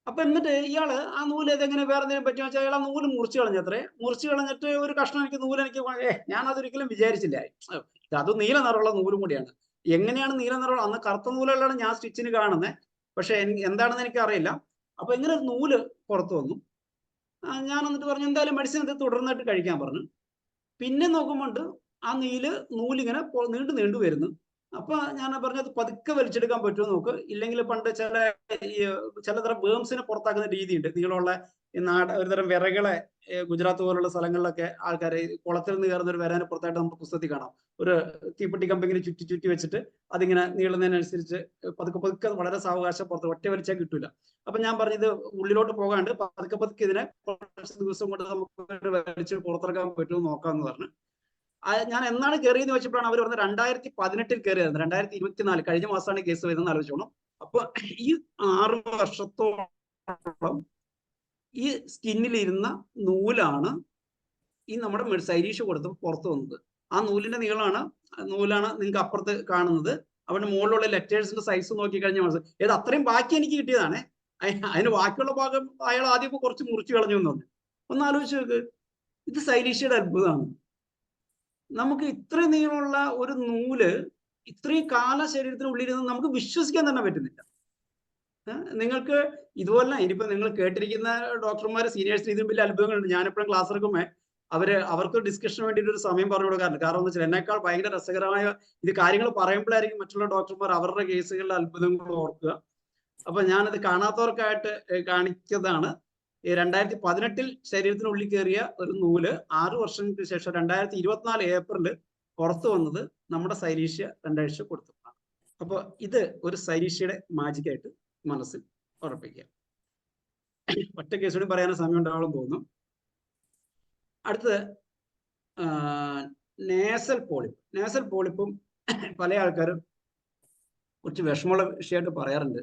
അപ്പൊ എന്നിട്ട് ഇയാള് ആ നൂല് ഇതെങ്ങനെ വേറെ എന്തെങ്കിലും പറ്റുമോ വെച്ചാൽ അയാൾ ആ നൂല് മുറിച്ച് കളഞ്ഞത്രേ. മുറിച്ച് കളഞ്ഞിട്ട് ഒരു കഷ്ണം എനിക്ക് നൂല് എനിക്ക് ഞാൻ അതൊരിക്കലും വിചാരിച്ചില്ല. അത് നീല നിറമുള്ള നൂലും കൂടിയാണ്. എങ്ങനെയാണ് നീല നിറമുള്ള, അന്ന് കറുത്ത നൂലുകളാണ് ഞാൻ സ്റ്റിച്ചിന് കാണുന്നത്, പക്ഷെ എന്താണെന്ന് എനിക്ക് അറിയില്ല. അപ്പൊ ഇങ്ങനെ ഒരു നൂല് പുറത്തു വന്നു. ഞാൻ എന്നിട്ട് പറഞ്ഞു എന്തായാലും മെഡിസിൻ ഇത് തുടർന്നായിട്ട് കഴിക്കാൻ പറഞ്ഞു. പിന്നെ നോക്കുമ്പോണ്ട് ആ നൂലിങ്ങനെ നീണ്ടു നീണ്ടു വരുന്നു. അപ്പൊ ഞാൻ പറഞ്ഞത് പതുക്കെ വലിച്ചെടുക്കാൻ പറ്റുമോ നോക്ക്, ഇല്ലെങ്കിൽ പണ്ട് ചിലതരം ബേംസിനെ പുറത്താക്കുന്ന രീതിയുണ്ട്. നീളമുള്ള ഒരുതരം വിറകളെ ഗുജറാത്ത് പോലുള്ള സ്ഥലങ്ങളിലൊക്കെ ആൾക്കാർ കുളത്തിൽ നിന്ന് കയറുന്ന ഒരു വരാനെ പുറത്തായിട്ട് നമുക്ക് പുസ്തകത്തിൽ കാണാം. ഒരു തീപ്പെട്ടി കമ്പിങ്ങനെ ചുറ്റി വെച്ചിട്ട് അതിങ്ങനെ നീളുന്നതിനനുസരിച്ച് പതുക്കെ വളരെ സാവകാശം പുറത്ത് ഒറ്റ വലിച്ചാൽ കിട്ടൂല. അപ്പൊ ഞാൻ പറഞ്ഞത് ഉള്ളിലോട്ട് പോകാണ്ട് പതുക്കെ ഇതിനെ കുറച്ച് ദിവസം കൊണ്ട് നമുക്ക് വലിച്ച് പുറത്തിറക്കാൻ പറ്റുമോ നോക്കാമെന്ന് പറഞ്ഞു. ഞാൻ എന്നാണ് കയറിയെന്ന് വെച്ചപ്പോഴാണ് അവർ പറഞ്ഞത് 2018 കയറിയായിരുന്നു. 2024 കഴിഞ്ഞ മാസമാണ് കേസ് വരുന്നത് ആലോചിച്ചോണം. അപ്പൊ ഈ 6 വർഷത്തോളം ഈ സ്കിന്നിലിരുന്ന നൂലാണ് ഈ നമ്മുടെ സൈരീഷ് കൊടുത്ത് പുറത്തു വന്നത്. ആ നൂലിന്റെ നീളമാണ് നിങ്ങൾക്ക് അപ്പുറത്ത് കാണുന്നത്. അവരുടെ മുകളിലുള്ള ലെറ്റേഴ്സിന്റെ സൈസ് നോക്കി കഴിഞ്ഞാൽ മനസ്സിലാവും. ഏത് അത്രയും ബാക്കി എനിക്ക് കിട്ടിയതാണ്. അതിന് ബാക്കിയുള്ള ഭാഗം അയാൾ ആദ്യം കുറച്ച് മുറിച്ചു കളഞ്ഞു എന്ന് പറഞ്ഞു. ഒന്ന് ആലോചിച്ച് നോക്ക്, ഇത് സൈരീഷയുടെ അത്ഭുതമാണ്. നമുക്ക് ഇത്ര നീളമുള്ള ഒരു നൂല് ഇത്രയും കാല ശരീരത്തിനുള്ളിരുന്ന് നമുക്ക് വിശ്വസിക്കാൻ തന്നെ പറ്റുന്നില്ല. നിങ്ങൾക്ക് ഇതുപോലെ ഇനിയിപ്പോ നിങ്ങൾ കേട്ടിരിക്കുന്ന ഡോക്ടർമാർ സീനിയേഴ്സിന് ഇതിനും വലിയ അത്ഭുതങ്ങളുണ്ട്. ഞാനെപ്പോഴും ക്ലാസ് എടുക്കുമ്പോൾ അവർക്ക് ഡിസ്കഷന് വേണ്ടിയിട്ട് ഒരു സമയം പറഞ്ഞു കൊടുക്കാറുണ്ട്. കാരണം എന്ന് വെച്ചാൽ എന്നേക്കാൾ ഭയങ്കര രസകരമായ ഇത് കാര്യങ്ങൾ പറയുമ്പോഴായിരിക്കും മറ്റുള്ള ഡോക്ടർമാർ അവരുടെ കേസുകളിലെ അത്ഭുതങ്ങൾ ഓർക്കുക. അപ്പൊ ഞാനത് കാണാത്തവർക്കായിട്ട് കാണിച്ചതാണ്. 2018 ശരീരത്തിനുള്ളിൽ കയറിയ ഒരു നൂല് 6 വർഷങ്ങൾക്ക് ശേഷം 2024 ഏപ്രിൽ പുറത്തു വന്നത് നമ്മുടെ സൈരീഷ്യ 2 ആഴ്ച കൊടുത്തതാണ്. അപ്പൊ ഇത് ഒരു സൈരീഷ്യയുടെ മാജിക്കായിട്ട് മനസ്സിൽ ഉറപ്പിക്കുക. ഒറ്റ കേസോടും പറയാനും സമയം ഉണ്ടാവുമെന്ന് തോന്നുന്നു. അടുത്തത് നേസൽ പോളിപ്പ്. നേസൽ പോളിപ്പും പല ആൾക്കാരും കുറച്ച് വിഷമമുള്ള വിഷയമായിട്ട് പറയാറുണ്ട്.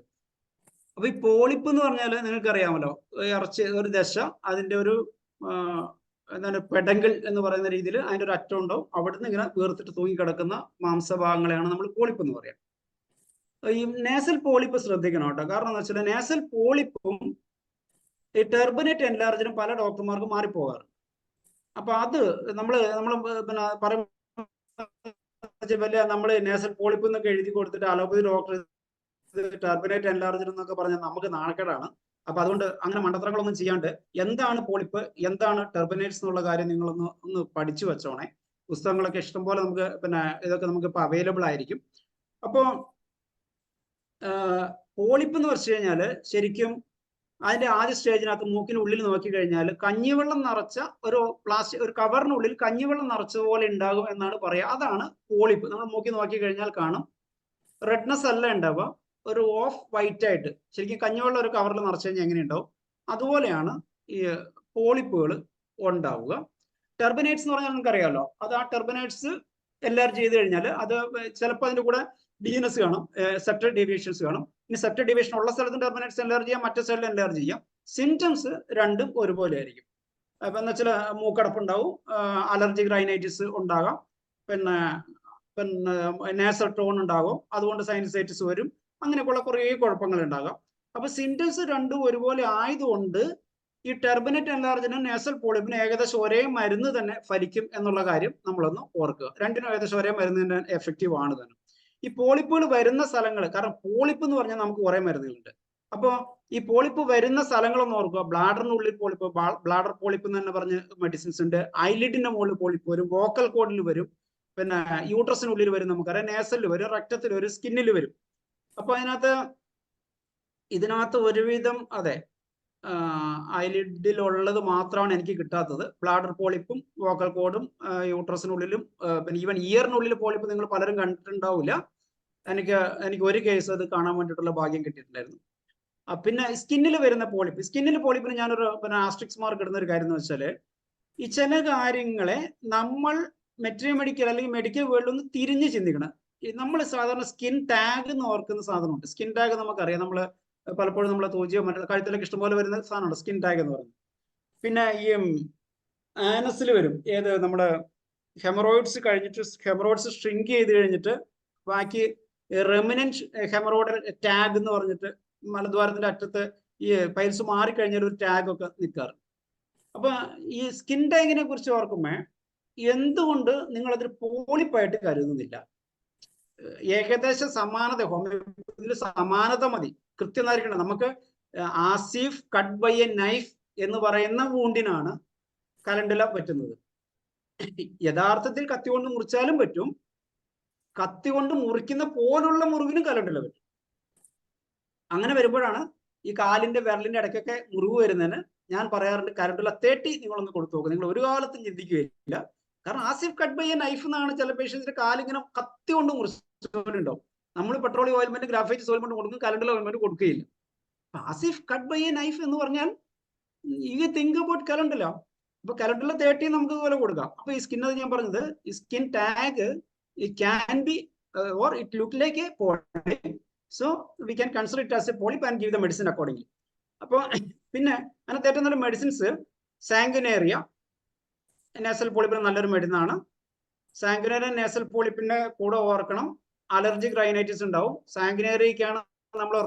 അപ്പൊ ഈ പോളിപ്പ് എന്ന് പറഞ്ഞാൽ നിങ്ങൾക്കറിയാമല്ലോ, ഒരു ദശ, അതിന്റെ ഒരു എന്താണ് പെഡങ്കിൾ എന്ന് പറയുന്ന രീതിയിൽ അതിന്റെ ഒരു അറ്റം ഉണ്ടാവും. അവിടുന്ന് ഇങ്ങനെ വീർത്തിട്ട് തൂങ്ങിക്കിടക്കുന്ന മാംസഭാഗങ്ങളെയാണ് നമ്മൾ പോളിപ്പ് എന്ന് പറയാം. ഈ നേസൽ പോളിപ്പ് ശ്രദ്ധിക്കണം കേട്ടോ. കാരണം എന്ന് വെച്ചാൽ നേസൽ പോളിപ്പും ഈ ടെർബനേറ്റ് എൻലാർജിനും പല ഡോക്ടർമാർക്കും മാറിപ്പോകാറ്. അപ്പൊ അത് നമ്മൾ പിന്നെ പറയുമ്പോൾ നമ്മൾ നേസൽ പോളിപ്പ് എന്നൊക്കെ എഴുതി കൊടുത്തിട്ട് അലോപ്പതി ഡോക്ടർ ടെർബനേറ്റ് എൻലാർജർ എന്നൊക്കെ പറഞ്ഞാൽ നമുക്ക് നാണക്കേടാണ്. അപ്പൊ അതുകൊണ്ട് അങ്ങനെ മണ്ടത്തരങ്ങളൊന്നും ചെയ്യാണ്ട് എന്താണ് പോളിപ്പ്, എന്താണ് ടെർബനേറ്റ്സ് എന്നുള്ള കാര്യം നിങ്ങളൊന്ന് പഠിച്ചു വെച്ചോണേ. പുസ്തകങ്ങളൊക്കെ ഇഷ്ടംപോലെ നമുക്ക് ഇതൊക്കെ നമുക്ക് ഇപ്പൊ അവൈലബിൾ ആയിരിക്കും. അപ്പോ പോളിപ്പ് എന്ന് വെച്ച് കഴിഞ്ഞാൽ ശരിക്കും അതിന്റെ ആദ്യ സ്റ്റേജിനകത്ത് മൂക്കിനുള്ളിൽ നോക്കി കഴിഞ്ഞാൽ കഞ്ഞിവെള്ളം നിറച്ച ഒരു കവറിനുള്ളിൽ കഞ്ഞിവെള്ളം നിറച്ചതുപോലെ ഉണ്ടാകും എന്നാണ് പറയുക. അതാണ് പോളിപ്പ്. നമ്മൾ മൂക്കി നോക്കി കഴിഞ്ഞാൽ കാണും. റെഡ്നെസ് അല്ല ഉണ്ടാവുക, ഒരു ഓഫ് വൈറ്റ് ആയിട്ട്. ശരിക്കും കഞ്ഞിവെള്ളം ഒരു കവറിൽ നിറച്ചു കഴിഞ്ഞാൽ എങ്ങനെ ഉണ്ടാവും അതുപോലെയാണ് ഈ പോളിപ്പുകൾ ഉണ്ടാവുക. ടെർബനേറ്റ്സ് എന്ന് പറഞ്ഞാൽ നമുക്കറിയാമല്ലോ, അത് ആ ടെർബനേറ്റ്സ് എൻലാർജ് ചെയ്ത് കഴിഞ്ഞാൽ അത് ചിലപ്പോൾ അതിന്റെ കൂടെ DNS കാണും, സെപ്റ്റൽ ഡീവിയേഷൻസ് കാണും. ഇനി സെപ്റ്റൽ ഡീവിയേഷൻ ഉള്ള സ്ഥലത്ത് ടെർബനേറ്റ്സ് എൻലാർജ് ചെയ്യാം, മറ്റേ സൈഡിൽ എൻലാർജ് ചെയ്യാം. സിംറ്റംസ് രണ്ടും ഒരുപോലെ ആയിരിക്കും. അപ്പൊ എന്ന് വെച്ചാൽ മൂക്കടപ്പുണ്ടാവും, അലർജിക് റൈനൈറ്റിസ് ഉണ്ടാകാം, പിന്നെ നേസൽ ടോൺ ഉണ്ടാകും, അതുകൊണ്ട് സൈനസൈറ്റിസ് വരും, അങ്ങനെയൊക്കെയുള്ള കുറേ കുഴപ്പങ്ങൾ ഉണ്ടാകാം. അപ്പൊ സിംറ്റംസ് രണ്ടും ഒരുപോലെ ആയതുകൊണ്ട് ഈ ടെർബനേറ്റ് എൻലാർജിനും നേസൽ പോളിപ്പിനും ഏകദേശം ഒരേ മരുന്ന് തന്നെ ഫലിക്കും എന്നുള്ള കാര്യം നമ്മളൊന്ന് ഓർക്കുക. രണ്ടിനും ഏകദേശം ഒരേ മരുന്ന് തന്നെ എഫക്റ്റീവ് ആണ് തന്നെ. ഈ പോളിപ്പുകൾ വരുന്ന സ്ഥലങ്ങൾ, കാരണം പോളിപ്പ് എന്ന് പറഞ്ഞാൽ നമുക്ക് കുറെ മരുന്നുകളുണ്ട്. അപ്പോൾ ഈ പോളിപ്പ് വരുന്ന സ്ഥലങ്ങളൊന്നും ഓർക്കുക. ബ്ലാഡറിനുള്ളിൽ പോളിപ്പ്, ബ്ലാഡർ പോളിപ്പ് എന്ന് തന്നെ പറഞ്ഞ് മെഡിസിൻസ് ഉണ്ട്. ഐലിഡിന്റെ മുകളിൽ പോളിപ്പ് വരും, വോക്കൽ കോഡിൽ വരും, പിന്നെ യൂട്രസിനുള്ളിൽ വരും, നമുക്കറിയാം നേസലിൽ വരും, റക്റ്റത്തിൽ വരും, സ്കിന്നിൽ വരും. അപ്പൊ ഇതിനകത്ത് ഒരുവിധം അതെ ഐലിഡിലുള്ളത് മാത്രമാണ് എനിക്ക് കിട്ടാത്തത്. ബ്ലാഡർ പോളിപ്പും വോക്കൽ കോഡും യൂട്രസിനുള്ളിലും പിന്നെ ഈവൻ ഇയറിനുള്ളിൽ പോളിപ്പ് നിങ്ങൾ പലരും കണ്ടിട്ടുണ്ടാവില്ല. എനിക്ക് ഒരു കേസ് അത് കാണാൻ വേണ്ടിയിട്ടുള്ള ഭാഗ്യം കിട്ടിയിട്ടുണ്ടായിരുന്നു. പിന്നെ സ്കിന്നിൽ വരുന്ന പോളിപ്പ്, പോളിപ്പിന് ഞാനൊരു ആസ്ട്രിക്സ് മാർക്ക് ഇടുന്ന ഒരു കാര്യം എന്ന് വെച്ചാൽ, ഈ ചില കാര്യങ്ങളെ നമ്മൾ മെഡിക്കൽ അല്ലെങ്കിൽ മെഡിക്കൽ വേൾഡിൽ ഒന്ന് തിരിഞ്ഞ് ചിന്തിക്കണം. നമ്മൾ സാധാരണ സ്കിൻ ടാഗ് എന്ന് ഓർക്കുന്ന സാധനമുണ്ട്. സ്കിൻ ടാഗ് നമുക്കറിയാം, നമ്മൾ പലപ്പോഴും നമ്മളെ തോജിയോ മറ്റു കഴുത്തിലൊക്കെ ഇഷ്ടംപോലെ വരുന്ന സാധനമാണ് സ്കിൻ ടാഗ് എന്ന് പറയുന്നത്. പിന്നെ ഈ ആനസിൽ വരും, നമ്മുടെ ഹെമറോയിഡ്സ് കഴിഞ്ഞിട്ട് ഹെമറോയിഡ്സ് ഷ്രിങ്ക് ചെയ്ത് കഴിഞ്ഞിട്ട് ബാക്കി റെമിനന്റ് ഹെമറോയിഡൽ ടാഗ് എന്ന് പറഞ്ഞിട്ട് മലദ്വാരത്തിന്റെ അറ്റത്ത് ഈ പൈൽസ് മാറിക്കഴിഞ്ഞാൽ ഒരു ടാഗ് ഒക്കെ നിൽക്കാറ്. അപ്പൊ ഈ സ്കിൻ ടാഗിനെ കുറിച്ച് ഓർക്കുമ്പോൾ എന്തുകൊണ്ട് നിങ്ങൾ അതൊരു പോളിപ്പായിട്ട് കരുതുന്നില്ല? ഏകദേശം സമാനത, ഹോമിയോപ്പതിയിൽ സമാനത മതി, കൃത്യമായിരിക്കണം. നമുക്ക് as if cut by a knife എന്ന് പറയുന്ന വൂണ്ടിനാണ് കലണ്ടുല പറ്റുന്നത്. യഥാർത്ഥത്തിൽ കത്തി കൊണ്ട് മുറിച്ചാലും പറ്റും, കത്തി കൊണ്ട് മുറിക്കുന്ന പോലുള്ള മുറിവിനും കലണ്ടുല പറ്റും. അങ്ങനെ വരുമ്പോഴാണ് ഈ കാലിന്റെ വിരലിന്റെ ഇടയ്ക്കൊക്കെ മുറിവ് വരുന്നതിന് ഞാൻ പറയാറുണ്ട് കലണ്ടുല 30 നിങ്ങളൊന്ന് കൊടുത്തു നോക്കുക. നിങ്ങൾ ഒരു കാലത്തും ചിന്തിക്കുകയില്ല. കാരണം as if cut by a knife എന്നാണ് ചില പേഷ്യൻസിന്റെ കാലിങ്ങനെ കത്തി കൊണ്ട് മുറിച്ചുണ്ടാവും. നമ്മൾ പെട്രോളിയം ഓയിൽമെന്റ്, ഗ്രാഫൈറ്റ് ഓയിൽമെന്റ് കൊടുക്കും, കലണ്ടുല ഓയിൽമെന്റ് കൊടുക്കുകയില്ല. As if cut by a knife എന്ന് പറഞ്ഞാൽ ഈ തിങ്ക് അബൌട്ട് കലണ്ടുല. അപ്പൊ കലണ്ടുല 30 നമുക്ക് ഇതുപോലെ കൊടുക്കാം. അപ്പൊ ഈ സ്കിൻ, അത് ഞാൻ പറഞ്ഞത്, ഈ skin tag can be or it look like A polyp, so we can consider it as A polyp and give the medicine accordingly. അപ്പൊ പിന്നെ അതിനകത്ത് ഏറ്റവും നല്ല മെഡിസിൻസ് സാങ്കുനേറിയ നേസൽ പോളിപ്പിന് നല്ലൊരു മരുന്നാണ്. സാങ്കുനേറിയ നേസൽ പോളിപ്പിന്റെ കൂടെ ഓർക്കണം അലർജിക് റൈനൈറ്റിസ് ഉണ്ടാവും. സാങ്കുനേറിയക്കാണ് നമ്മൾ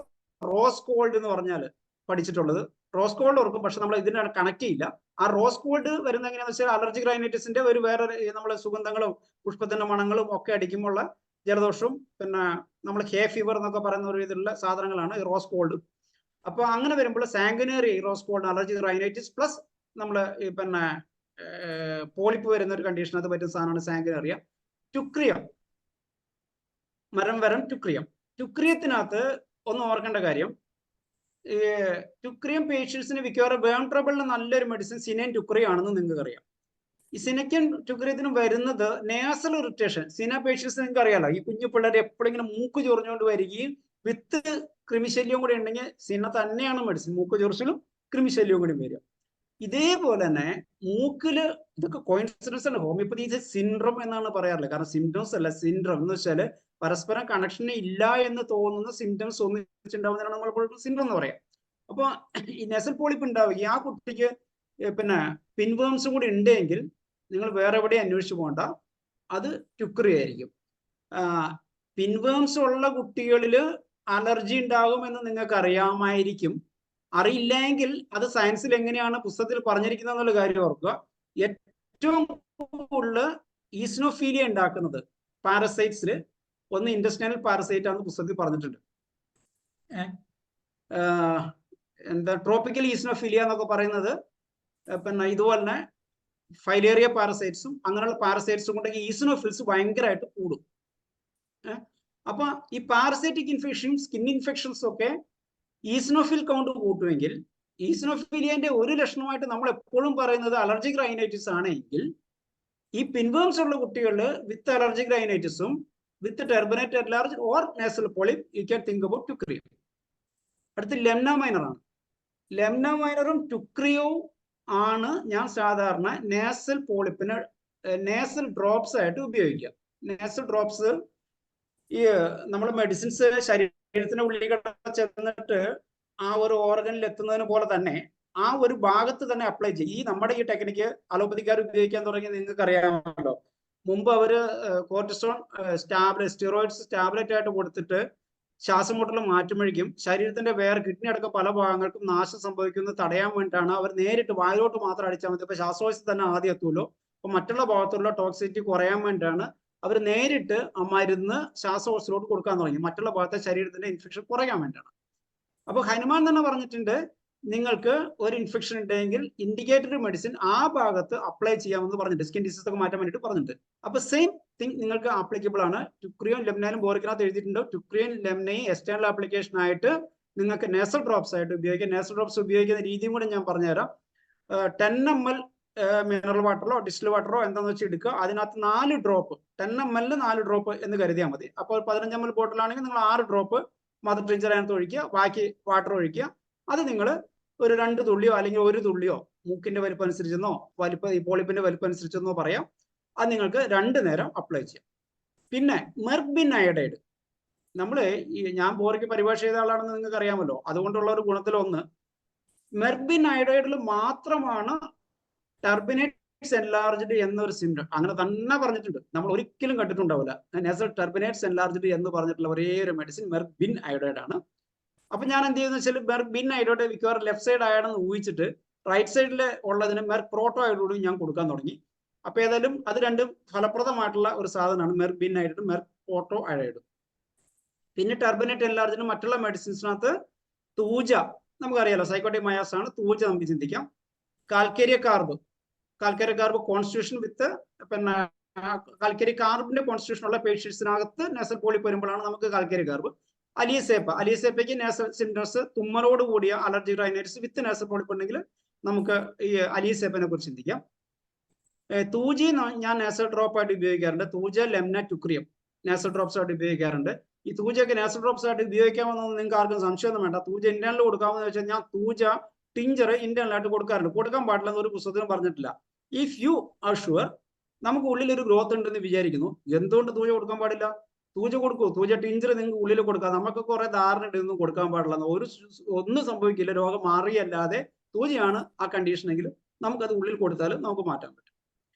റോസ് കോൾഡ് എന്ന് പറഞ്ഞാൽ പഠിച്ചിട്ടുള്ളത്. റോസ് കോൾഡ് ഓർക്കും, പക്ഷെ നമ്മൾ ഇതിനെ കണക്ട് ചെയ്യില്ല. ആ റോസ് കോൾഡ് വരുന്ന എങ്ങനെയാണെന്ന് വെച്ചാൽ അലർജിക് റൈനൈറ്റിസിന്റെ ഒരു വേറെ നമ്മളെ സുഗന്ധങ്ങളും പുഷ്പത്തിന്റെ മണങ്ങളും ഒക്കെ അടിക്കുമ്പോൾ ജലദോഷവും പിന്നെ നമ്മൾ ഹേ ഫീവർ എന്നൊക്കെ പറയുന്ന ഒരു ഇതിലുള്ള സാധനങ്ങളാണ് ഈ റോസ് കോൾഡ്. അപ്പൊ അങ്ങനെ വരുമ്പോൾ sanguinaria rose cold allergic rhinitis plus നമ്മൾ പിന്നെ പോളിപ്പ് വരുന്ന ഒരു കണ്ടീഷൻ അത് പറ്റുന്ന സാധനമാണ് സാങ്കുനേറിയ. ടുക്രിയം, മരം വരം ടുക്രിയം. ടുക്രിയത്തിനകത്ത് ഒന്ന് ഓർക്കേണ്ട കാര്യം, ഈ ടുക്രിയം പേഷ്യൻസിന് മിക്കവാറും ബേൺ ട്രബിളിന് നല്ലൊരു മെഡിസിൻ സിനൈൻ ടുക്രിയം ആണെന്ന് നിങ്ങൾക്ക് അറിയാം. ഈ സിനയ്ക്കും ടുക്രിയത്തിനും വരുന്നത് നേസൽ ഇറിറ്റേഷൻ. സിന പേഷ്യൻസ് നിങ്ങൾക്ക് അറിയാലോ, ഈ കുഞ്ഞു പിള്ളേർ എപ്പോഴും ഇങ്ങനെ മൂക്ക് ചൊറിഞ്ഞുകൊണ്ട് വരികയും വിത്ത് കൃമിശല്യവും കൂടി ഉണ്ടെങ്കിൽ സിന തന്നെയാണ് മെഡിസിൻ. മൂക്ക് ചൊറിച്ചിലും കൃമിശല്യവും കൂടി വരിക. ഇതേപോലെ തന്നെ മൂക്കില്, ഇതൊക്കെ കോയിൻസിഡൻസ് ആണ്. ഹോമിയോപ്പതി സിൻഡ്രോം എന്നാണ് പറയാറില്ല. കാരണം സിംറ്റംസ് അല്ല, സിൻഡ്രോം എന്ന് വെച്ചാല് പരസ്പരം കണക്ഷൻ ഇല്ല എന്ന് തോന്നുന്ന സിംറ്റംസ് ഒന്നിച്ചുണ്ടാവുന്നതാണ് നമ്മൾ സിൻഡ്രോം എന്ന് പറയാം. അപ്പൊ ഈ നെസൽ പോളിപ്പ് ഉണ്ടാവുക, ആ കുട്ടിക്ക് പിന്നെ പിൻവേംസും കൂടി ഉണ്ടെങ്കിൽ നിങ്ങൾ വേറെ എവിടെയും അന്വേഷിച്ചു പോകണ്ട, അത് ടുക്രിയ ആയിരിക്കും. പിൻവേംസ് ഉള്ള കുട്ടികളിൽ അലർജി ഉണ്ടാകുമെന്ന് നിങ്ങൾക്ക് അറിയാമായിരിക്കും. അറിയില്ലെങ്കിൽ അത് സയൻസിൽ എങ്ങനെയാണ് പുസ്തകത്തിൽ പറഞ്ഞിരിക്കുന്നത് എന്നുള്ള കാര്യം ഓർക്കുക. ഏറ്റവും കൂടുതൽ ഈസ്നോഫീലിയ ഉണ്ടാക്കുന്നത് പാരസൈറ്റ്സിൽ ഒന്ന് ഇൻഡസ്ട്രിയൽ പാരസൈറ്റ് ആണെന്ന് പുസ്തകത്തിൽ പറഞ്ഞിട്ടുണ്ട്. എന്താ ട്രോപ്പിക്കൽ ഈസ്നോഫീലിയ എന്നൊക്കെ പറയുന്നത് പിന്നെ ഇതുപോലെ തന്നെ ഫൈലേറിയ പാരസൈറ്റ്സും അങ്ങനെയുള്ള പാരസൈറ്റ്സും കൊണ്ടെങ്കിൽ ഈസ്നോഫിൽസ് ഭയങ്കരമായിട്ട് കൂടും. അപ്പൊ ഈ പാരസൈറ്റിക് ഇൻഫെക്ഷനും സ്കിൻ ഇൻഫെക്ഷൻസും ഒക്കെ ഈസ്നോഫിൽ കൗണ്ട് കൂട്ടുമെങ്കിൽ, ഈസ്നോഫീലിയന്റെ ഒരു ലക്ഷണമായിട്ട് നമ്മൾ എപ്പോഴും പറയുന്നത് അലർജിക് റൈനൈറ്റിസ് ആണെങ്കിൽ, ഈ പിൻവേംസ് ഉള്ള കുട്ടികളിൽ വിത്ത് അലർജിക് റൈനൈറ്റിസും with turbinate at large or nasal polyp you can think about teucrium. അടുത്ത് ലെംന മൈനർ ആണ്. ലെംന മൈനറും ടുക്രിയവും ആണ് ഞാൻ സാധാരണ നേസൽ പോളിപ്പിന് നേസൽ ഡ്രോപ്സ് ആയിട്ട് ഉപയോഗിക്കുക. നേസൽ ഡ്രോപ്സ് ഈ നമ്മൾ മെഡിസിൻസ് ശരീരത്തിന്റെ ഉള്ളിൽ ചെന്നിട്ട് ആ ഒരു ഓർഗനിൽ എത്തുന്നതിന് പോലെ തന്നെ ആ ഒരു ഭാഗത്ത് തന്നെ അപ്ലൈ ചെയ്യും. ഈ നമ്മുടെ ഈ ടെക്നിക്ക് അലോപ്പതിക്കാർ ഉപയോഗിക്കാൻ തുടങ്ങി നിങ്ങൾക്ക് അറിയാമല്ലോ. മുമ്പ് അവര് കോർട്ടിസോൺ സ്റ്റിറോയിഡ്സ് ടാബ്ലറ്റ് ആയിട്ട് കൊടുത്തിട്ട് ശ്വാസം മുട്ടൽ മാറ്റുമ്പോഴേക്കും ശരീരത്തിന്റെ വേറെ കിഡ്നി അടക്കം പല ഭാഗങ്ങൾക്കും നാശം സംഭവിക്കുന്നത് തടയാൻ വേണ്ടിയിട്ടാണ് അവർ നേരിട്ട് വായിലോട്ട് മാത്രം അടിച്ചാൽ മതി. ഇപ്പൊ ശ്വാസോച്ഛ്വാസം തന്നെ ആദ്യം എത്തുമല്ലോ. അപ്പൊ മറ്റുള്ള ഭാഗത്തുള്ള ടോക്സിറ്റി കുറയാൻ വേണ്ടിയിട്ടാണ് അവർ നേരിട്ട് ആ മരുന്ന് ശ്വാസകോശത്തിലോട്ട് കൊടുക്കാൻ തുടങ്ങി, മറ്റുള്ള ഭാഗത്തെ ശരീരത്തിന്റെ ഇൻഫെക്ഷൻ കുറയാൻ വേണ്ടിയാണ്. അപ്പൊ ഹനുമാൻ തന്നെ പറഞ്ഞിട്ടുണ്ട്, നിങ്ങൾക്ക് ഒരു ഇൻഫെക്ഷൻ ഉണ്ടെങ്കിൽ ഇൻഡിക്കേറ്റഡ് മെഡിസിൻ ആ ഭാഗത്ത് അപ്ലൈ ചെയ്യാമെന്ന് പറഞ്ഞിട്ട്, സ്കിൻ ഡിസീസ് ഒക്കെ മാറ്റാൻ വേണ്ടിയിട്ട് പറഞ്ഞിട്ട്. അപ്പൊ സെയിം തിങ് നിങ്ങൾക്ക് ആപ്ലിക്കബിൾ ആണ്. ടുക്രിയും ലെംനയിലും ബോറിക്കിനകത്ത് എഴുതിയിട്ടുണ്ട്. ടുക്രിയും ലെംനയും എക്സ്റ്റേണൽ ആപ്ലിക്കേഷൻ ആയിട്ട് നിങ്ങൾക്ക് നേസൽ ഡ്രോപ്സ് ആയിട്ട് ഉപയോഗിക്കാം. നേസൽ ഡ്രോപ്സ് ഉപയോഗിക്കുന്ന രീതിയും കൂടെ ഞാൻ പറഞ്ഞുതരാം. 10 ml മിനറൽ വാട്ടറോ ഡിസ്റ്റിൽ വാട്ടറോ എന്താണെന്ന് വെച്ച് എടുക്കുക. അതിനകത്ത് 4 ഡ്രോപ്പ്, 10 ml 4 ഡ്രോപ്പ് എന്ന് കരുതിയാൽ മതി. അപ്പോൾ 15 ml ബോട്ടിലാണെങ്കിൽ നിങ്ങൾ 6 ഡ്രോപ്പ് മദർ ട്രിഞ്ചർ അതിനകത്ത് ഒഴിക്കുക, ബാക്കി വാട്ടർ ഒഴിക്കുക. അത് നിങ്ങൾ ഒരു 2 തുള്ളിയോ അല്ലെങ്കിൽ 1 തുള്ളിയോ മൂക്കിന്റെ വലിപ്പം അനുസരിച്ചെന്നോ ഈ പോളിപ്പിന്റെ വലിപ്പം അനുസരിച്ചെന്നോ പറയാം. അത് നിങ്ങൾക്ക് 2 നേരം അപ്ലൈ ചെയ്യാം. പിന്നെ മെർബിൻ അയഡൈഡ്, ഞാൻ ബോറിക്ക് പരിഭാഷ ചെയ്ത ആളാണെന്ന് നിങ്ങൾക്ക് അറിയാമല്ലോ. അതുകൊണ്ടുള്ള ഒരു ഗുണത്തിലൊന്ന്, മെർബിൻ അയഡൈഡിൽ മാത്രമാണ് ടർബിനേറ്റ്സ് എൻലാർജ്ഡ് എന്നൊരു സിംറ്റം അങ്ങനെ തന്നെ പറഞ്ഞിട്ടുണ്ട്. നമ്മൾ ഒരിക്കലും കണ്ടിട്ടുണ്ടാവില്ല നേസൽ ടർബിനേറ്റ്സ് എൻലാർജ്ഡ് എന്ന് പറഞ്ഞിട്ടുള്ള ഒരേ ഒരു മെഡിസിൻ മെർബിൻ അയഡൈഡ് ആണ്. അപ്പൊ ഞാൻ എന്ത് ചെയ്യുന്ന വെച്ചാൽ മെർക്ക് ബിൻ ആയിട്ടോട്ടെ മിക്കവാറും ലെഫ്റ്റ് സൈഡ് ആയാണെന്ന് ഊഹിച്ചിട്ട് റൈറ്റ് സൈഡിൽ ഉള്ളതിന് മെർക്ക് പ്രോട്ടോ ആയിട്ടോടും ഞാൻ കൊടുക്കാൻ തുടങ്ങി. അപ്പൊ ഏതായാലും അത് രണ്ടും ഫലപ്രദമായിട്ടുള്ള ഒരു സാധനമാണ് മെർക്ക് ബിൻ ആയിട്ട് മെർക്ക് പ്രോട്ടോ അയഡ്. പിന്നെ ടർബിനേറ്റ് എൻലാർജിനും മറ്റുള്ള മെഡിസിൻസിനകത്ത് തൂജ നമുക്കറിയാലോ, സൈക്കോട്ടിക് മയാസ് ആണ്. തൂജ നമുക്ക് ചിന്തിക്കാം. കാൽക്കേരിയ കാർബ് കോൺസ്റ്റിറ്റ്യൂഷൻ വിത്ത് പിന്നെ കാൽക്കേരിയ കാർബിന്റെ കോൺസ്റ്റിറ്റ്യൂഷൻ ഉള്ള പേഷ്യൻസിനകത്ത് നേസൽ പോളിപ്പ് വരുമ്പോഴാണ് നമുക്ക് കാൽക്കേരിയ കാർബ്. അലിയസേപ്പയ്ക്ക് നേസൽ സിംറ്റംസ് തുമ്മലോട് കൂടിയ അലർജി റൈനൈറ്റിസ് വിത്ത് നേസൽ പോളിപ്പ് ഉണ്ടെങ്കിൽ നമുക്ക് ഈ അലിയസേപ്പിനെ കുറിച്ച് ചിന്തിക്കാം. തൂജി ഞാൻ നേസൽ ഡ്രോപ്പ് ആയിട്ട് ഉപയോഗിക്കാറുണ്ട്. തൂജ ലെംന ടുക്രിയം നേസൽ ഡ്രോപ്സ് ആയിട്ട് ഉപയോഗിക്കാറുണ്ട്. ഈ തൂജയൊക്കെ നേസൽ ഡ്രോപ്സ് ആയിട്ട് ഉപയോഗിക്കാമെന്നൊന്നും നിങ്ങൾക്ക് ആർക്കും സംശയമൊന്നും വേണ്ട. തൂജ ഇന്റേണൽ കൊടുക്കാമെന്ന് വെച്ചാൽ ഞാൻ തൂജ ടിഞ്ചർ ഇന്റേണൽ ആയിട്ട് കൊടുക്കാറുണ്ട്. കൊടുക്കാൻ പാടില്ലെന്ന് ഒരു പുസ്തകത്തിലും പറഞ്ഞിട്ടില്ല. ഇഫ് യു ആർ ഷുവർ നമുക്ക് ഉള്ളിൽ ഒരു ഗ്രോത്ത് ഉണ്ടെന്ന് വിചാരിക്കുന്നു, എന്തുകൊണ്ട് തൂജ കൊടുക്കാൻ പാടില്ല? തൂജ കൊടുക്കൂ. തൂജ ടിഞ്ചർ നിങ്ങൾക്ക് ഉള്ളിൽ കൊടുക്കാം. നമുക്ക് കുറെ ധാരണ ഇതൊന്നും കൊടുക്കാൻ പാടില്ല. ഒന്നും സംഭവിക്കില്ല, രോഗം മാറിയല്ലാതെ തൂജയാണ് ആ കണ്ടീഷനെങ്കിൽ നമുക്കത് ഉള്ളിൽ കൊടുത്താൽ നമുക്ക് മാറ്റാൻ പറ്റും.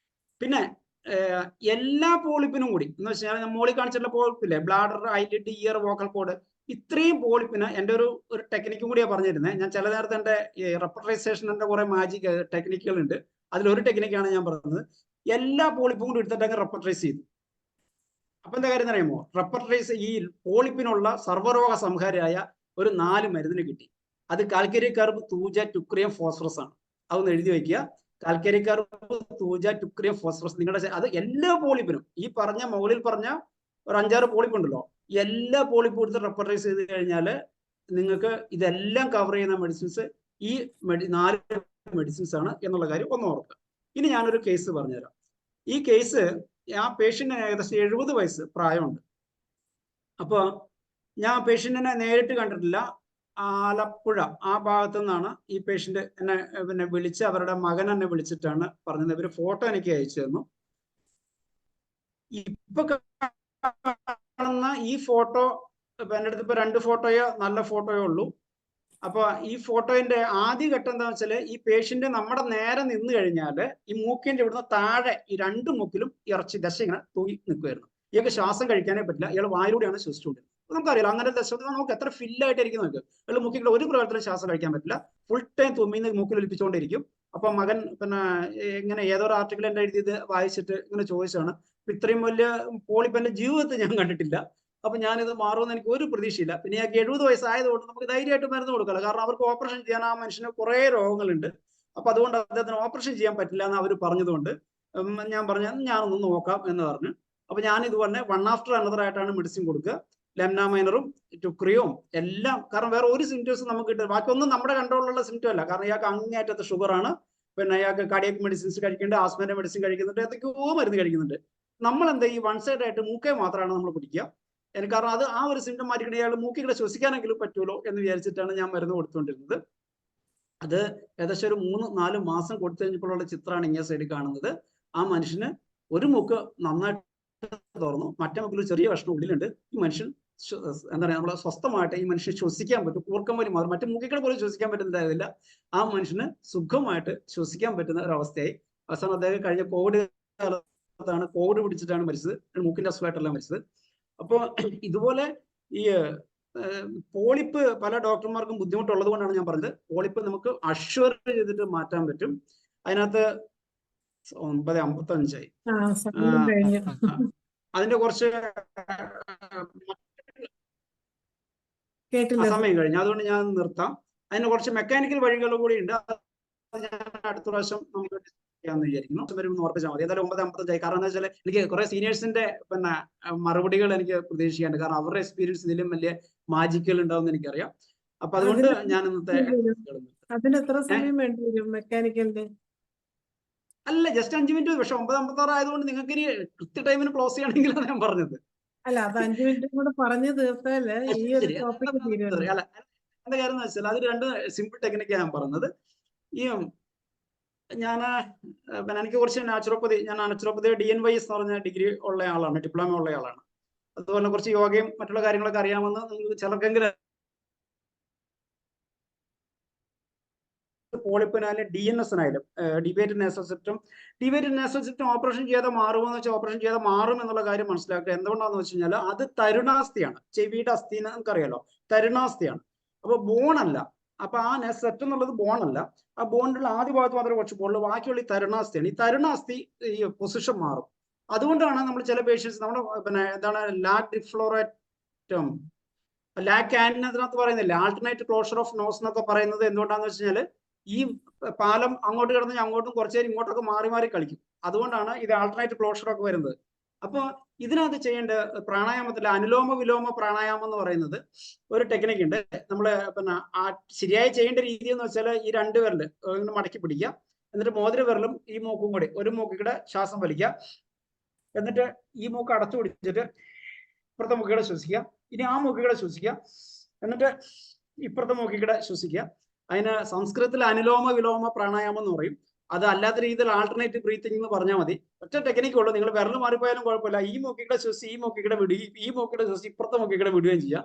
പിന്നെ എല്ലാ പോളിപ്പിനും കൂടി എന്ന് വെച്ചാൽ മോളിൽ കാണിച്ചിട്ടുള്ള പോളിപ്പില്ലേ, bladder, eyelid, ear, vocal cord, ഇത്രയും പോളിപ്പിന് എൻ്റെ ഒരു ടെക്നിക്കും കൂടിയാണ് പറഞ്ഞിരുന്നത്. ഞാൻ ചില നേരത്തെ എൻ്റെ റെപ്പറൈസേഷൻ്റെ കുറെ മാജിക് ടെക്നിക്കുകൾ ഉണ്ട്. അതിലൊരു ടെക്നിക്കാണ് ഞാൻ പറഞ്ഞത്. എല്ലാ പോളിപ്പും കൂടി എടുത്തിട്ട് റെപ്പറൈസ് ചെയ്തു. അപ്പൊ എന്താ കാര്യം അറിയുമോ? റെപ്പറൈസ് ഈ പോളിപ്പിനുള്ള സർവ്വരോഗ സംഹാരിയായ ഒരു 4 മരുന്നിന് കിട്ടി. അത് calcarea carb, thuja, teucrium, phosphorus ആണ്. അതൊന്ന് എഴുതി വെക്കുക. Calcarea carb, thuja, teucrium, phosphorus. നിങ്ങളുടെ അത് എല്ലാ പോളിപ്പിനും ഈ പറഞ്ഞ മുകളിൽ പറഞ്ഞ ഒരു 5-6 പോളിപ്പ് ഉണ്ടല്ലോ, എല്ലാ പോളിപ്പും എടുത്ത് റെപ്പറൈസ് ചെയ്ത് കഴിഞ്ഞാൽ നിങ്ങൾക്ക് ഇതെല്ലാം കവർ ചെയ്യുന്ന മെഡിസിൻസ് ഈ 4 മെഡിസിൻസ് ആണ് എന്നുള്ള കാര്യം ഒന്ന് ഓർക്കുക. ഇനി ഞാനൊരു കേസ് പറഞ്ഞുതരാം. ഈ കേസ് ആ പേഷ്യന്റിന് ഏകദേശം 70 വയസ്സ് പ്രായമുണ്ട്. അപ്പോൾ ഞാൻ പേഷ്യന്റിനെ നേരിട്ട് കണ്ടിട്ടില്ല. ആലപ്പുഴ ആ ഭാഗത്തു നിന്നാണ് ഈ പേഷ്യന്റ് എന്നെ വിളിച്ച്, അവരുടെ മകൻ എന്നെ വിളിച്ചിട്ടാണ് പറഞ്ഞത്. ഇവര് ഫോട്ടോ എനിക്ക് അയച്ചു തന്നു. ഇപ്പൊ കാണുന്ന ഈ ഫോട്ടോ എൻ്റെ അടുത്ത് ഇപ്പൊ 2 ഫോട്ടോയോ നല്ല ഫോട്ടോയോ ഉള്ളൂ. അപ്പൊ ഈ ഫോട്ടോന്റെ ആദ്യ ഘട്ടം എന്താ വെച്ചാല്, ഈ പേഷ്യന്റ് നമ്മുടെ നേരെ നിന്ന് കഴിഞ്ഞാല് ഈ മൂക്കിന്റെ ഇവിടുന്ന് താഴെ ഈ 2 മൂക്കിലും ഇറച്ചി ദശ ഇങ്ങനെ തൂങ്ങി നിൽക്കുമായിരുന്നു. ഇയാൾക്ക് ശ്വാസം കഴിക്കാനേ പറ്റില്ല. ഇയാൾ വായിലൂടെയാണ് ശ്വസിച്ചുകൊണ്ടിരുന്നത്. നമുക്കറിയാലോ അങ്ങനെ ദശ നമുക്ക് എത്ര ഫില്ലായിട്ടായിരിക്കും നോക്കുക. ഇയാൾ മൂക്കിൽ ഒരു പ്രവർത്തനം ശ്വാസം കഴിക്കാൻ പറ്റില്ല. ഫുൾ ടൈം തുമ്മിന്ന് മൂക്കിൽ ഒലിപ്പിച്ചുകൊണ്ടിരിക്കും. അപ്പൊ മകൻ പിന്നെ ഇങ്ങനെ ഏതൊരു ആർട്ടിക്കിൾ എൻ്റെ എഴുതിയത് വായിച്ചിട്ട് ഇങ്ങനെ ചോദിച്ചാണ്, ഇത്രയും വലിയ പോളിപ്പ് എൻ്റെ ജീവിതത്തിൽ ഞാൻ കണ്ടിട്ടില്ല. അപ്പൊ ഞാനിത് മാറുമെന്ന് എനിക്ക് ഒരു പ്രതീക്ഷയില്ല. പിന്നെ ഞങ്ങൾക്ക് 70 വയസ്സായതുകൊണ്ട് നമുക്ക് ധൈര്യമായിട്ട് മരുന്ന് കൊടുക്കാമല്ലോ. കാരണം അവർക്ക് ഓപ്പറേഷൻ ചെയ്യാൻ ആ മനുഷ്യന് കുറെ രോഗങ്ങളുണ്ട്. അപ്പൊ അതുകൊണ്ട് അദ്ദേഹത്തിന് ഓപ്പറേഷൻ ചെയ്യാൻ പറ്റില്ല എന്ന് അവർ പറഞ്ഞതുകൊണ്ട് ഞാൻ പറഞ്ഞു ഞാനൊന്ന് നോക്കാം എന്ന് പറഞ്ഞു. അപ്പൊ ഞാൻ ഇതുപോലെ 1 ആഫ്റ്റർ അനദർ ആയിട്ടാണ് മെഡിസിൻ കൊടുക്കുക. ലെംന മൈനറും ടുക്രിയവും എല്ലാം. കാരണം വേറെ ഒരു സിംറ്റംസും നമുക്ക് കിട്ടില്ല. ബാക്കിയൊന്നും നമ്മുടെ കൺട്രോളിലുള്ള സിംറ്റം അല്ല. കാരണം ഇയാൾക്ക് അങ്ങേയറ്റത്തെ ഷുഗറാണ്. പിന്നെ അയാൾക്ക് കാർഡിയാക് മെഡിസിൻസ് കഴിക്കുന്നുണ്ട്, ആസ്മന്റെ മെഡിസിൻ കഴിക്കുന്നുണ്ട്, എന്തൊക്കെയോ മരുന്ന് കഴിക്കുന്നുണ്ട്. നമ്മൾ എന്താ ഈ വൺ സൈഡ് ആയിട്ട് മൂക്കേ മാത്രമാണ് നമ്മൾ പിടിക്കുക. കാരണം അത് ആ ഒരു സിംറ്റം മാറ്റിക്കണേ അയാൾ മൂക്കികളെ ശ്വസിക്കാനെങ്കിലും പറ്റുമല്ലോ എന്ന് വിചാരിച്ചിട്ടാണ് ഞാൻ മരുന്ന് കൊടുത്തുകൊണ്ടിരുന്നത്. അത് ഏകദേശം ഒരു 3-4 മാസം കൊടുത്തു കഴിഞ്ഞപ്പോഴുള്ള ചിത്രമാണ് ഇങ്ങനെ സൈഡിൽ കാണുന്നത്. ആ മനുഷ്യന് ഒരു മൂക്ക് നന്നായിട്ട് തുറന്നു, മറ്റേ മൂക്കിൽ ചെറിയ കഷ്ണം ഉള്ളിലുണ്ട്. ഈ മനുഷ്യൻ എന്താ പറയുക, നമ്മളെ സ്വസ്ഥമായിട്ട് ഈ മനുഷ്യൻ ശ്വസിക്കാൻ പറ്റും. കൂർക്കം പോലും മാറും. മറ്റു മൂക്കികൾ പോലും ശ്വസിക്കാൻ പറ്റുന്നതായിരുന്നില്ല. ആ മനുഷ്യന് സുഖമായിട്ട് ശ്വസിക്കാൻ പറ്റുന്ന ഒരവസ്ഥയായി. അവസാനം അദ്ദേഹം കഴിഞ്ഞ കോവിഡ് കാലത്താണ്, കോവിഡ് പിടിച്ചിട്ടാണ് മരിച്ചത്. മൂക്കിന്റെ അസുഖമായിട്ടല്ല മരിച്ചത്. അപ്പോൾ ഇതുപോലെ ഈ പോളിപ്പ് പല ഡോക്ടർമാർക്കും ബുദ്ധിമുട്ടുള്ളത് കൊണ്ടാണ് ഞാൻ പറഞ്ഞത് പോളിപ്പ് നമുക്ക് അഷ്വർ ചെയ്തിട്ട് മാറ്റാൻ പറ്റും. അതിനകത്ത് 9:55 ആയി. അതിന്റെ കുറച്ച് സമയം കഴിഞ്ഞു, അതുകൊണ്ട് ഞാൻ നിർത്താം. അതിന് കുറച്ച് മെക്കാനിക്കൽ വഴികളും കൂടി ഉണ്ട്. ഞാൻ അടുത്ത പ്രാവശ്യം നമുക്ക് ചെയ്യാമെന്ന് വിചാരിക്കുന്നു. വരുമ്പോൾ ഓർപ്പിച്ചാൽ മതി. എന്തായാലും 9:55 കാരണം എന്താ വെച്ചാൽ എനിക്ക് കുറെ സീനിയേഴ്സിന്റെ പിന്നെ മറുപടികൾ എനിക്ക് പ്രതീക്ഷിക്കാണ്ട്. കാരണം അവരുടെ എക്സ്പീരിയൻസ് ഇതിലും വലിയ മാജിക്കൽ ഉണ്ടാവും എനിക്കറിയാം. അപ്പൊ അതുകൊണ്ട് ഞാൻ ഇന്നത്തെ അല്ല ജസ്റ്റ് 5 മിനിറ്റ്. പക്ഷെ 9:56 ആയതുകൊണ്ട് നിങ്ങൾക്ക് ഇനി കൃത്യ ടൈമിന് ക്ലോസ് ചെയ്യണമെങ്കിലാണ് ഞാൻ പറഞ്ഞത്. അല്ല അത് 5 മിനിറ്റ് കൂടെ പറഞ്ഞു തീർത്താല് ഈ ഒരു ടോപ്പിക് തീരുമല്ലോ. അല്ല എന്താ കാര്യം എന്ന് വെച്ചാൽ അത് 2 സിമ്പിൾ ടെക്നിക്കാണ് ഞാൻ പറഞ്ഞത്. ഈ പിന്നെ എനിക്ക് കുറച്ച് നാച്ചുറോപ്പതി, ഞാൻ നാച്ചുറോപ്പതി DNYS എന്ന് പറഞ്ഞ ഡിഗ്രി ഉള്ള ആളാണ്, ഡിപ്ലോമ ഉള്ള ആളാണ്. അതുപോലെ കുറച്ച് യോഗയും മറ്റുള്ള കാര്യങ്ങളൊക്കെ അറിയാമെന്ന് നിങ്ങൾക്ക് ചിലർക്കെങ്കിലും. പോളിപ്പിനായാലും DNS-നായാലും ഡിവേറ്റഡ് നേസൽ സിസ്റ്റം ഓപ്പറേഷൻ ചെയ്താൽ മാറുമെന്ന് വെച്ചാൽ ഓപ്പറേഷൻ ചെയ്താൽ മാറും എന്നുള്ള കാര്യം മനസ്സിലാക്കുക. എന്തുകൊണ്ടാണെന്ന് വെച്ച് കഴിഞ്ഞാൽ അത് തരുണാസ്ഥിയാണ്. ചെവിയുടെ അസ്ഥി നമുക്കറിയാലോ, തരുണാസ്ഥിയാണ്. അപ്പൊ ബോൺ അല്ല. അപ്പൊ ആ സെറ്റ് എന്നുള്ളത് ബോൺ അല്ല. ആ ബോണിലുള്ള ആദ്യ ഭാഗത്ത് മാത്രമേ കുറച്ച് ബോളുള്ളൂ, ബാക്കിയുള്ള ഈ തരുണാസ്ഥിയാണ്. ഈ തരുണാസ്ഥി ഈ പൊസിഷൻ മാറും. അതുകൊണ്ടാണ് നമ്മൾ ചില പേഷ്യൻസ് നമ്മുടെ പിന്നെ എന്താണ് ലാക് ഡിഫ്ലോറേറ്റം ലാക് ആന്റിനകത്ത് പറയുന്നില്ല ആൾട്ടർനേറ്റ് ക്ലോഷർ ഓഫ് നോസ് എന്നൊക്കെ പറയുന്നത് എന്തുകൊണ്ടാന്ന് വെച്ച് കഴിഞ്ഞാൽ ഈ പാലം അങ്ങോട്ട് കിടന്ന് അങ്ങോട്ടും കുറച്ചു നേരം ഇങ്ങോട്ടൊക്കെ മാറി മാറി കളിക്കും. അതുകൊണ്ടാണ് ഇത് ആൾട്ടർനേറ്റ് ക്ലോഷർ ഒക്കെ വരുന്നത്. അപ്പോൾ ഇതിനകത്ത് ചെയ്യേണ്ട പ്രാണായാമത്തിൽ അനുലോമ വിലോമ പ്രാണായാമം എന്ന് പറയുന്നത് ഒരു ടെക്നിക്ക് ഉണ്ട്. നമ്മള് പിന്നെ ആ ശരിയായി ചെയ്യേണ്ട രീതി എന്ന് വെച്ചാൽ ഈ രണ്ട് വിരല് ഇങ്ങനെ മടക്കി പിടിക്കുക, എന്നിട്ട് മോതിര വിരലും ഈ മൂക്കും കൂടി ഒരു മൂക്കിയുടെ ശ്വാസം വലിക്കുക, എന്നിട്ട് ഈ മൂക്ക് അടച്ചു പിടിച്ചിട്ട് ഇപ്പുറത്തെ മൂക്കിയുടെ ശ്വസിക്കുക, ഇനി ആ മൂക്കിയുടെ ശ്വസിക്കുക, എന്നിട്ട് ഇപ്പുറത്തെ മൂക്കിയുടെ ശ്വസിക്കുക. അതിന് സംസ്കൃതത്തിൽ അനുലോമ വിലോമ പ്രാണായാമം എന്ന് പറയും. അത് അല്ലാത്ത രീതിയിൽ ആൾട്ടർനേറ്റീവ് ബ്രീത്തിങ് എന്ന് പറഞ്ഞാൽ മതി. ഒറ്റ ടെക്നിക്കുള്ളൂ, നിങ്ങൾ വിരൽ മാറിപ്പോയാലും കുഴപ്പമില്ല. ഈ മൂക്കിയുടെ ശ്വസി ഈ മൂക്കിയുടെ വിടുകയും ഈ മൂക്കിയുടെ ശ്വസി ഇപ്പുറത്തെ മൂക്കിയുടെ വിടുകയും ചെയ്യുക.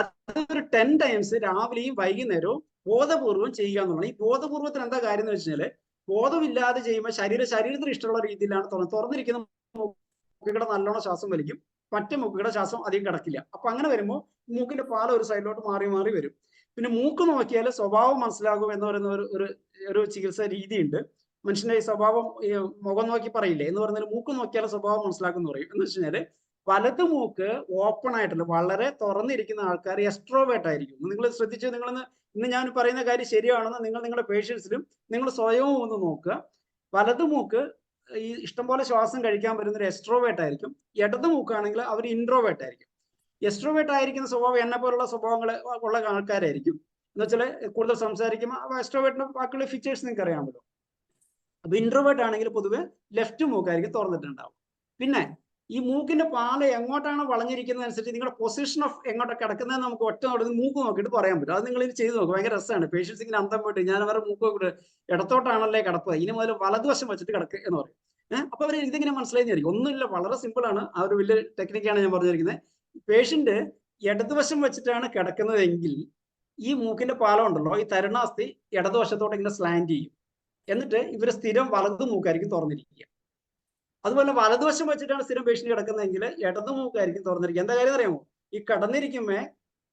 അതൊരു 10 ടൈംസ് രാവിലെയും വൈകുന്നേരവും ബോധപൂർവം ചെയ്യുക എന്നുള്ളത്. ഈ ബോധപൂർവത്തിന് എന്താ കാര്യം എന്ന് വെച്ചാൽ ബോധമില്ലാതെ ചെയ്യുമ്പോൾ ശരീരത്തിന് ഇഷ്ടമുള്ള രീതിയിലാണ് തുറന്നിരിക്കുന്ന മൂക്കിയുടെ നല്ലോണം ശ്വാസം വലിക്കും, മറ്റേ മൂക്കിയുടെ ശ്വാസം അധികം കിടക്കില്ല. അപ്പൊ അങ്ങനെ വരുമ്പോൾ മൂക്കിന്റെ പാല ഒരു സൈഡിലോട്ട് മാറി മാറി വരും. പിന്നെ മൂക്ക് നോക്കിയാൽ സ്വഭാവം മനസ്സിലാകും എന്ന് പറയുന്ന ഒരു ചികിത്സാ രീതിയുണ്ട്. മനുഷ്യന്റെ ഈ സ്വഭാവം മുഖം നോക്കി പറയില്ലേ എന്ന് പറഞ്ഞാൽ മൂക്ക് നോക്കിയാൽ സ്വഭാവം മനസ്സിലാക്കും എന്ന് പറയും. എന്ന് വെച്ച് കഴിഞ്ഞാല് വലത് മൂക്ക് ഓപ്പൺ ആയിട്ടുള്ള വളരെ തുറന്നിരിക്കുന്ന ആൾക്കാർ എക്സ്ട്രോവേർട്ട് ആയിരിക്കും. നിങ്ങൾ ശ്രദ്ധിച്ച് ഇന്ന് ഞാൻ പറയുന്ന കാര്യം ശരിയാണെന്ന് നിങ്ങൾ നിങ്ങളുടെ പേഷ്യൻസിലും നിങ്ങൾ സ്വയവും ഒന്ന് നോക്കുക. വലത് മൂക്ക് ഈ ഇഷ്ടംപോലെ ശ്വാസം കഴിക്കാൻ പറ്റുന്ന ഒരു എക്സ്ട്രോവേർട്ട് ആയിരിക്കും. ഇടത് മൂക്കാണെങ്കിൽ അവർ ഇൻട്രോവേർട്ട് ആയിരിക്കും. എക്സ്ട്രോവേർട്ട് ആയിരിക്കുന്ന സ്വഭാവം എന്നെ പോലുള്ള സ്വഭാവങ്ങൾ ഉള്ള ആൾക്കാരായിരിക്കും. എന്ന് വെച്ചാൽ കൂടുതൽ സംസാരിക്കുമ്പോൾ എക്സ്ട്രോവേർട്ടിന്റെ ബാക്കിയുള്ള ഫീച്ചേഴ്സ് നിങ്ങൾക്ക് അറിയാമല്ലോ. അപ്പൊ ഇൻട്രോവേർട്ട് ആണെങ്കിൽ പൊതുവെ ലെഫ്റ്റ് മൂക്കായിരിക്കും തുറന്നിട്ടുണ്ടാവും. പിന്നെ ഈ മൂക്കിന്റെ പാല എങ്ങോട്ടാണ് വളഞ്ഞിരിക്കുന്നത് അനുസരിച്ച് നിങ്ങളുടെ പൊസിഷൻ ഓഫ് എങ്ങോട്ടൊക്കെ കിടക്കുന്നത് നമുക്ക് ഒറ്റ നോട്ട് മൂക്ക് നോക്കിയിട്ട് പറയാൻ പറ്റും. അത് നിങ്ങൾ ഇത് ചെയ്ത് നോക്കും, ഭയങ്കര രസമാണ്. പേഷ്യൻസ് ഇങ്ങനെ അന്തം പോയിട്ട് ഞാൻ അവരുടെ മൂക്ക് നോക്കിയിട്ട് ഇടത്തോട്ടാണല്ലേ കിടക്കുക, ഇനി മുതൽ വലതുവശം വെച്ചിട്ട് കിടക്കുക എന്ന് പറയും. അപ്പൊ അവർ ഇതിങ്ങനെ മനസ്സിലായിരിക്കും. ഒന്നുമില്ല, വളരെ സിമ്പിൾ ആണ്. ആ ഒരു വലിയ ടെക്നിക്കാണ് ഞാൻ പറഞ്ഞിരിക്കുന്നത്. പേഷ്യന്റ് ഇടതുവശം വെച്ചിട്ടാണ് കിടക്കുന്നതെങ്കിൽ ഈ മൂക്കിന്റെ പാലം ഉണ്ടല്ലോ, ഈ തരുണാസ്ഥി ഇടതുവശത്തോട്ട് ഇങ്ങനെ സ്ലാൻഡ് ചെയ്യും. എന്നിട്ട് ഇവര് സ്ഥിരം വലതു മൂക്കായിരിക്കും തുറന്നിരിക്കുക. അതുപോലെ വലതുവശം വെച്ചിട്ടാണ് സ്ഥിരം പേഷ്യന്റ് കിടക്കുന്നതെങ്കിൽ ഇടതു മൂക്കായിരിക്കും തുറന്നിരിക്കുക. എന്താ കാര്യം അറിയാമോ? ഈ കിടന്നിരിക്കുമ്പോ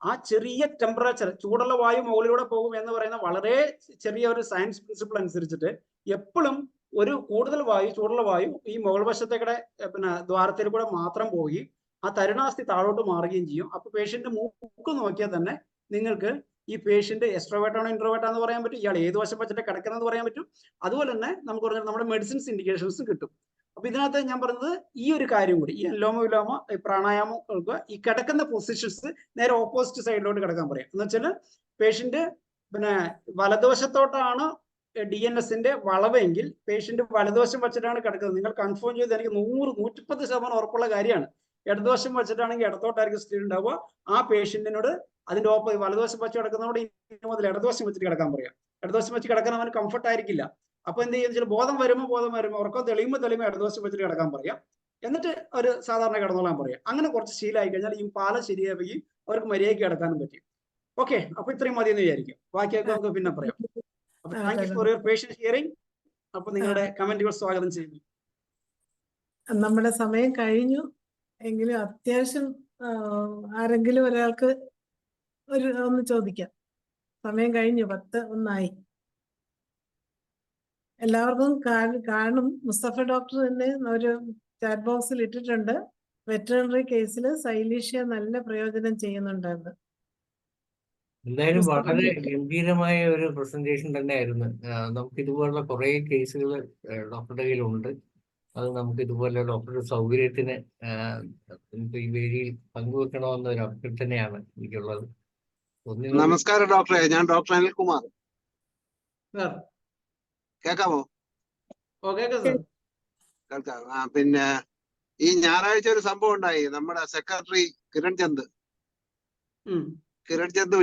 ആ ചെറിയ ടെമ്പറേച്ചർ, ചൂടുള്ള വായു മുകളിലൂടെ പോകും എന്ന് പറയുന്ന വളരെ ചെറിയ ഒരു സയൻസ് പ്രിൻസിപ്പിൾ അനുസരിച്ചിട്ട് എപ്പോഴും ഒരു കൂടുതൽ വായു, ചൂടുള്ള വായു ഈ മുകൾ വശത്തേക്കൂടെ പിന്നെ ദ്വാരത്തിൽ കൂടെ മാത്രം പോവുകയും ആ തരുണാസ്ഥി താഴോട്ട് മാറുകയും ചെയ്യും. അപ്പൊ പേഷ്യന്റ് മൂക്ക് നോക്കിയാൽ തന്നെ നിങ്ങൾക്ക് ഈ പേഷ്യന്റ് എക്സ്ട്രോവേർട്ട് ആണോ ഇൻട്രോവേർട്ട് ആണെന്ന് പറയാൻ പറ്റും, ഇയാൾ ഏത് വശം വെച്ചിട്ട് കിടക്കുന്നത് പറയാൻ പറ്റും. അതുപോലെ തന്നെ നമുക്ക് പറഞ്ഞാൽ നമ്മുടെ മെഡിസിൻസ് ഇൻഡിക്കേഷൻസ് കിട്ടും. അപ്പൊ ഇതിനകത്ത് ഞാൻ പറഞ്ഞത് ഈ ഒരു കാര്യം കൂടി, ഈ അനുലോമ വിലോമ പ്രാണായാമം ഈ കിടക്കുന്ന പൊസിഷൻസ് നേരെ ഓപ്പോസിറ്റ് സൈഡിലോട്ട് കിടക്കാൻ പറയാം. എന്ന് വെച്ചാൽ പേഷ്യന്റ് പിന്നെ വലതുവശത്തോട്ടാണ് DNSന്റെ വളവെങ്കിൽ പേഷ്യന്റ് വലതുവശം വെച്ചിട്ടാണ് കിടക്കുന്നത്. നിങ്ങൾ കൺഫേം ചെയ്ത് എനിക്ക് 100-110% ഉറപ്പുള്ള കാര്യമാണ്. ഇടതുവശം വെച്ചിട്ടാണെങ്കിൽ ഇടത്തോട്ടായിരിക്കും സ്ഥിതി ഉണ്ടാവുക. ആ പേഷ്യന്റിനോട് അതിന്റെ വലതുവശം വെച്ച് കിടക്കുന്നതോട് ഇനി മുതൽ ഇടതുവശം വെച്ചിട്ട് കിടക്കാൻ പറയാം. ഇടതുവശം വെച്ച് കിടക്കാൻ അവന് കംഫർട്ട് ആയിരിക്കില്ല. അപ്പൊ എന്ത് ചെയ്യും വെച്ചാൽ ബോധം വരുമ്പോൾ ഉറക്കം തെളിയുമ്പോൾ ഇടതുവശം വെച്ചിട്ട് കിടക്കാൻ പറയാം. എന്നിട്ട് ഒരു സാധാരണ കിടന്നോളാൻ പറയാം. അങ്ങനെ കുറച്ച് ശീലമായി കഴിഞ്ഞാൽ ഈ പാലം ശരിയാവുകയും അവർക്ക് മര്യാദയ്ക്ക് കിടക്കാനും പറ്റും. ഓക്കെ, അപ്പൊ ഇത്രയും മതി എന്ന് വിചാരിക്കും. ബാക്കിയൊക്കെ നമുക്ക് പിന്നെ പറയാം. അപ്പൊ thank you for your patients hearing. അപ്പൊ നിങ്ങളുടെ കമന്റുകൾ സ്വാഗതം ചെയ്യുന്നു. നമ്മുടെ സമയം കഴിഞ്ഞു എങ്കിലും അത്യാവശ്യം ആരെങ്കിലും ഒരാൾക്ക് ഒന്ന് ചോദിക്കാം. സമയം കഴിഞ്ഞു, 10:01 എല്ലാവർക്കും കാണും. മുസ്തഫ ഡോക്ടർ തന്നെ ഒരു ചാറ്റ് ബോക്സിൽ ഇട്ടിട്ടുണ്ട്. വെറ്ററിനറി കേസിൽ സൈലീഷ്യ നല്ല പ്രയോജനം ചെയ്യുന്നുണ്ടായിരുന്നു. എന്തായാലും വളരെ ഗംഭീരമായ ഒരു പ്രസന്റേഷൻ തന്നെയായിരുന്നു. നമുക്ക് ഇതുപോലുള്ള കുറെ കേസുകൾ ഡോക്ടറുടെ കയ്യിലുണ്ട്. അത് നമുക്ക് ഇതുപോലെ ഡോക്ടറുടെ സൗകര്യത്തിന് നമുക്ക് ഈ വേദിയിൽ പങ്കുവെക്കണമെന്ന ഒരു അഭ്യർത്ഥനയാണ് എനിക്കുള്ളത്. നമസ്കാരം ഡോക്ടറെ, ഞാൻ ഡോക്ടർ അനിൽകുമാർ. കേക്കാമോ? കേൾക്കാം. പിന്നെ ഈ ഞായറാഴ്ച ഒരു സംഭവം ഉണ്ടായി. നമ്മുടെ സെക്രട്ടറി കിരൺ ചന്ദ്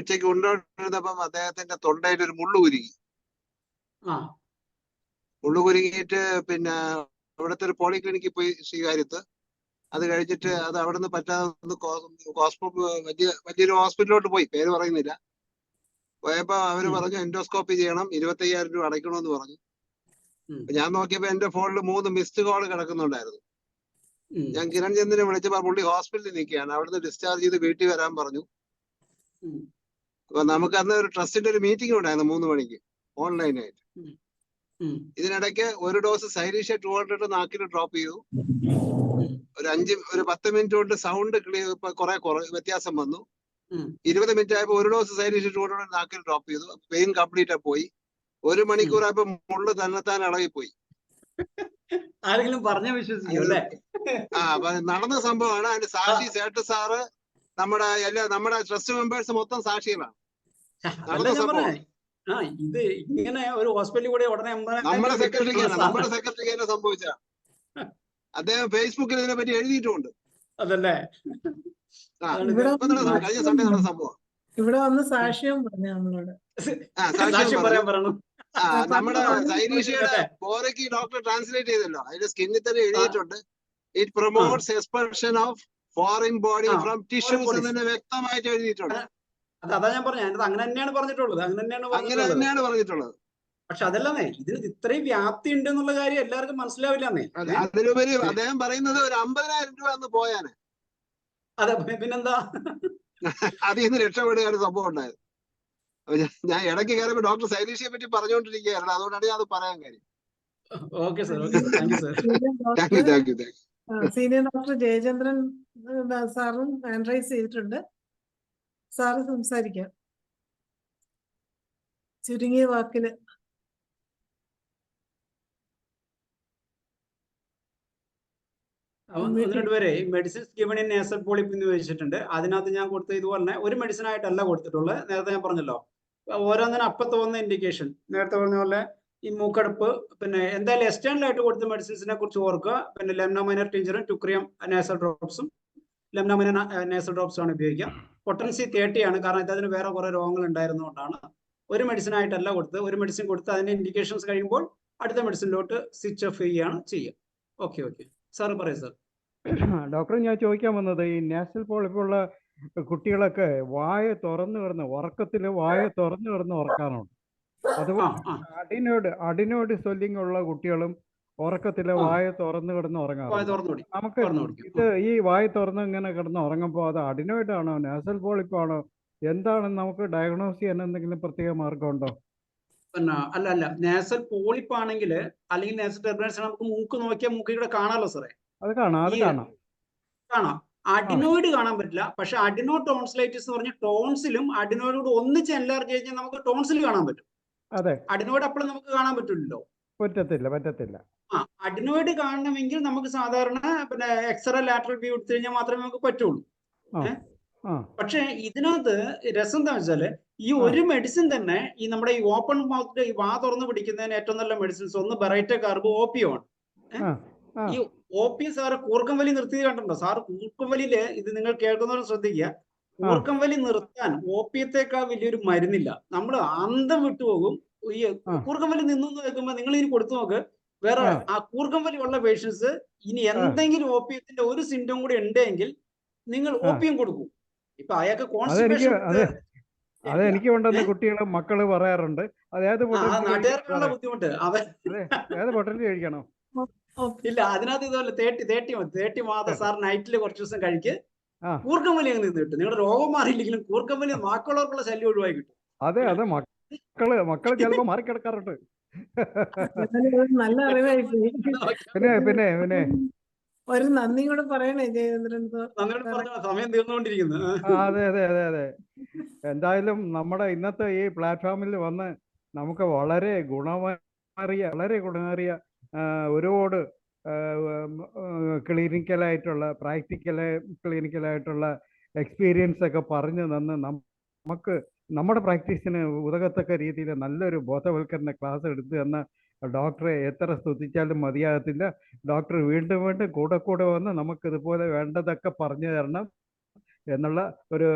ഉച്ചയ്ക്ക് ഉണ്ടോണ്ടിരുന്നപ്പം അദ്ദേഹത്തിന്റെ തൊണ്ടയിൽ ഒരു മുള്ളു കുരുങ്ങിയിട്ട് പിന്നെ അവിടുത്തെ ഒരു പോളിക്ലിനിക്കിൽ പോയി സ്വീകാര്യത്ത്. അത് കഴിച്ചിട്ട് അത് അവിടെ നിന്ന് പറ്റാതെ വലിയൊരു ഹോസ്പിറ്റലിലോട്ട് പോയി, പേര് പറയുന്നില്ല. പോയപ്പോ അവര് പറഞ്ഞു എൻഡോസ്കോപ്പി ചെയ്യണം, 25,000 രൂപ അടയ്ക്കണമെന്ന് പറഞ്ഞു. ഞാൻ നോക്കിയപ്പോ എന്റെ ഫോണിൽ 3 മിസ്ഡ് കോൾ കിടക്കുന്നുണ്ടായിരുന്നു. ഞാൻ കിരൺ ചന്ദിനെ വിളിച്ചപ്പോ പുള്ളി ഹോസ്പിറ്റലിൽ നിൽക്കുകയാണ്. അവിടുന്ന് ഡിസ്ചാർജ് ചെയ്ത് വീട്ടിൽ വരാൻ പറഞ്ഞു. അപ്പൊ നമുക്ക് അന്ന് ഒരു ട്രസ്റ്റിന്റെ ഒരു മീറ്റിംഗ് ഉണ്ടായിരുന്നു 3 മണിക്ക് ഓൺലൈനായിട്ട്. ഇതിനിടയ്ക്ക് ഒരു ഡോസ് സൈലീഷ്യ 200 നാക്കിൽ ഡ്രോപ്പ് ചെയ്തു. ഒരു 10 മിനിറ്റ് കൊണ്ട് സൗണ്ട് കുറെ വ്യത്യാസം വന്നു. 20 മിനിറ്റ് ആയപ്പോ ഒരു ഡോസ് സൈലീഷ്യ 200 നാക്കിൽ ഡ്രോപ്പ് ചെയ്തു. പെയിൻ കംപ്ലീറ്റ് പോയി. 1 മണിക്കൂറായപ്പോ മുള്ളു തന്നെത്താൻ ഇളകിപ്പോയി. ആരെങ്കിലും പറഞ്ഞ വിശ്വസിക്കും അല്ലേ? നടന്ന സംഭവമാണ്. അതിന്റെ സാക്ഷി സേട്ട് സാറ്, നമ്മുടെ ട്രസ്റ്റ് മെമ്പേഴ്സ് മൊത്തം സാക്ഷികളാണ്. നടന്ന സംഭവം. ഇത് ഇങ്ങനെ ഒരു ഹോസ്പിറ്റലിൽ കൂടെ ഉടനെ നമ്മുടെ സെക്രട്ടറിക്ക് സംഭവിച്ച അദ്ദേഹം ഫേസ്ബുക്കിൽ ഇതിനെ പറ്റി എഴുതിയിട്ടുമുണ്ട്. അതല്ലേ? കഴിഞ്ഞ സൺഡേ നടന്ന സംഭവം. ഇവിടെ വന്ന് സാക്ഷ്യം പറഞ്ഞു നമ്മളോട്. സാക്ഷ്യം പറയാൻ പറഞ്ഞു. നമ്മുടെ സൈലീഷ്യയുടെ ബോറയ്ക്ക് ഡോക്ടർ ട്രാൻസ്ലേറ്റ് ചെയ്തല്ലോ, അതിന്റെ സ്കിന്നിൽ തന്നെ എഴുതിയിട്ടുണ്ട്. It promotes expulsion of foreign body from tissues എന്ന് വ്യക്തമായിട്ട് എഴുതിയിട്ടുണ്ട്. അതാ ഞാൻ പറഞ്ഞു, അങ്ങനെ തന്നെയാണ് പറഞ്ഞിട്ടുള്ളത്. അങ്ങനെ തന്നെയാണ് പറഞ്ഞിട്ടുള്ളത്. പക്ഷെ അതല്ലേ, ഇതിന് ഇത്രയും വ്യാപ്തി ഉണ്ട് എന്നുള്ള കാര്യം എല്ലാവർക്കും മനസ്സിലാവില്ലെന്നേ. അതിലുപരി അദ്ദേഹം പറയുന്നത് ഒരു 50,000 രൂപ അന്ന് പോയാന്. അതെ, പിന്നെന്താ, അതിൽ നിന്ന് രക്ഷപ്പെടുകയാണ് സംഭവം ഉണ്ടായത്. ഞാൻ ഇടയ്ക്ക് കയറിയപ്പോ ഡോക്ടർ സൈലീഷിയെ പറ്റി പറഞ്ഞുകൊണ്ടിരിക്കുകയായിരുന്നു, അതുകൊണ്ടാണ് ഞാൻ അത് പറയാൻ കാര്യം. Okay sir, thank you sir. Thank you. Senior doctor Jayachandran സാറും ഹാൻഡ് റൈസ് ചെയ്തിട്ടുണ്ട്. സാറ് സംസാരിക്കാം ചുരുങ്ങിയ വാക്കില്. ഒന്ന് രണ്ടുപേരെ ഈ medicines given in nasal polyp എന്ന് ചോദിച്ചിട്ടുണ്ട്. അതിനകത്ത് ഞാൻ കൊടുത്ത ഇതുപോലെ തന്നെ ഒരു മെഡിസിൻ ആയിട്ടല്ല കൊടുത്തിട്ടുള്ളത്. നേരത്തെ ഞാൻ പറഞ്ഞല്ലോ, ഓരോന്നിനും അപ്പം തോന്നുന്ന ഇൻഡിക്കേഷൻ. നേരത്തെ പറഞ്ഞ പോലെ ഈ മൂക്കടപ്പ്, പിന്നെ എന്തായാലും എക്സ്റ്റേണൽ ആയിട്ട് കൊടുത്ത മെഡിസിൻസിനെ കുറിച്ച് ഓർക്കുക. പിന്നെ ലെംനോമൈനർ ടിഞ്ചറും ടുക്രിയം നേസൽ ഡ്രോപ്സും, ലെംനോമൈനർ നേസൽ ഡ്രോപ്സ് ആണ് ഉപയോഗിക്കുക. പൊട്ടൻസി 30 ആണ്, കാരണം ഇതിന് വേറെ കുറെ രോഗങ്ങൾ ഉണ്ടായിരുന്നതുകൊണ്ടാണ്. ഒരു മെഡിസിൻ ആയിട്ടല്ല കൊടുത്ത്, ഒരു മെഡിസിൻ കൊടുത്ത് അതിന്റെ ഇൻഡിക്കേഷൻസ് കഴിയുമ്പോൾ അടുത്ത മെഡിസിനിലോട്ട് സ്വിച്ച് ഓഫ് ചെയ്യുകയാണ് ചെയ്യുക. ഓക്കെ സാറ് പറയൂ സാർ. ഡോക്ടർ, ഞാൻ ചോദിക്കാൻ വന്നത്, ഈ നാസൽ പോളിപ്പുള്ള കുട്ടികളൊക്കെ വായ തുറന്നു കിടന്ന് ഉറക്കാറുണ്ട്. അതുപോലെ അഡിനോയിഡ് സ്വെല്ലിംഗ് ഉള്ള കുട്ടികളും ഉറക്കത്തില് വായ തുറന്നു കിടന്ന് ഉറങ്ങാറുണ്ട്. നമുക്ക് ഇത് ഈ വായ തുറന്ന് ഇങ്ങനെ കിടന്ന് ഉറങ്ങുമ്പോൾ അത് അഡിനോയിഡ് ആണോ നാസൽ പോളിപ്പാണോ എന്താണെന്ന് നമുക്ക് ഡയഗ്നോസ് ചെയ്യാൻ എന്തെങ്കിലും പ്രത്യേക മാർഗമുണ്ടോ? അല്ല, നേസൽ പോളിപ്പ് ആണെങ്കിൽ അല്ലെങ്കിൽ നേസൽ ടെർബുലൻസ് നമുക്ക് മൂക്ക് നോക്കിയാൽ മൂക്കിലൂടെ കാണാമല്ലോ സാറേ. അത് കാണാം. അഡിനോയിഡ് കാണാൻ പറ്റില്ല. പക്ഷെ അഡിനോ ടോൺസിലൈറ്റിസ് എന്ന് പറഞ്ഞ ടോൺസിലും അഡിനോയിഡോട് ഒന്നിച്ച് എൻലാർജ് കഴിഞ്ഞാൽ നമുക്ക് ടോൺസിൽ കാണാൻ പറ്റും. അതെ, അഡിനോയിഡ് അപ്പോൾ നമുക്ക് കാണാൻ പറ്റില്ലല്ലോ. പറ്റത്തില്ല. അഡിനോയിഡ് കാണണമെങ്കിൽ നമുക്ക് സാധാരണ പിന്നെ എക്സ്റേ ലാറ്ററൽ വ്യൂ എടുത്തു കഴിഞ്ഞാൽ മാത്രമേ നമുക്ക് പറ്റുള്ളൂ. പക്ഷെ ഇതിനകത്ത് രസം എന്താ വെച്ചാല്, ഈ ഒരു മെഡിസിൻ തന്നെ ഈ നമ്മുടെ ഈ ഓപ്പൺ മൗത്ത് ഈ വാ തുറന്ന് പിടിക്കുന്നതിന് ഏറ്റവും നല്ല മെഡിസിൻസ് ഒന്ന് ബെറൈറ്റ കാർബ് ഓപ്പിയം ആണ്. ഈ ഓപ്പിയം സാറ് കൂർക്കം വലി നിർത്തിയത് കണ്ടിട്ടുണ്ടോ സാറ്? കൂർക്കം വലിയില് ഇത് നിങ്ങൾ കേൾക്കുന്നവരും ശ്രദ്ധിക്കുക, കൂർക്കം വലി നിർത്താൻ ഓപ്പിയത്തെക്കാൾ വലിയൊരു മരുന്നില്ല. നമ്മൾ അന്തം വിട്ടുപോകും. ഈ കൂർക്കം വലി നിന്നു വെക്കുമ്പോ നിങ്ങൾ ഇനി കൊടുത്തു നോക്ക്, വേറെ ആ കൂർക്കം വലി ഉള്ള പേഷ്യൻസ് ഇനി എന്തെങ്കിലും ഓപ്പിയത്തിന്റെ ഒരു സിംറ്റം കൂടി ഉണ്ടെങ്കിൽ നിങ്ങൾ ഓപ്പിയം കൊടുക്കും. ഇപ്പൊ അയാൾക്ക് കോൺസ്റ്റിപ്പേഷൻ അതെനിക്ക് കൊണ്ടുവന്ന കുട്ടികളും മക്കള് പറയാറുണ്ട്. നാട്ടുകാർക്കുള്ള ബുദ്ധിമുട്ട് പൊട്ടൻസി കഴിക്കണോ? ഇല്ല, അതിനകത്ത് ഇതുപോലെ 30 മാസം സാർ നൈറ്റില് കുറച്ച് ദിവസം കഴിക്ക്, കൂർക്കം വലി അങ്ങ് നിന്ന് കിട്ടും. നിങ്ങളുടെ രോഗം മാറിയില്ലെങ്കിലും കൂർക്കം വലി ബാക്കിയുള്ളവർക്കുള്ള ശല്യം ഒഴിവായി കിട്ടും. അതെ, മക്കള് ചിലപ്പോ മാറിക്കിടക്കാറുണ്ട്. നല്ല അറിവായി. പിന്നെ ഒരു നന്ദി കൂടെ പറയണേ ജയേന്ദ്രൻ. സമയം തീർന്നുകൊണ്ടിരിക്കുന്നു. അതെ. എന്തായാലും നമ്മുടെ ഇന്നത്തെ ഈ പ്ലാറ്റ്ഫോമിൽ വന്ന് നമുക്ക് വളരെ ഗുണമേറിയ ഒരുപാട് ക്ലിനിക്കലായിട്ടുള്ള എക്സ്പീരിയൻസ് ഒക്കെ പറഞ്ഞു തന്ന് നമുക്ക് നമ്മുടെ പ്രാക്ടീസിന് ഉതകത്തക്ക രീതിയിൽ നല്ലൊരു ബോധവൽക്കരണ ക്ലാസ് എടുത്തു തന്ന ഡോക്ടറെ എത്ര സ്തുതിച്ചാലും മതിയാകത്തില്ല. ഡോക്ടർ വീണ്ടും കൂടെ വന്ന് നമുക്കിതുപോലെ വേണ്ടതൊക്കെ പറഞ്ഞു തരണം എന്നുള്ള ഒരു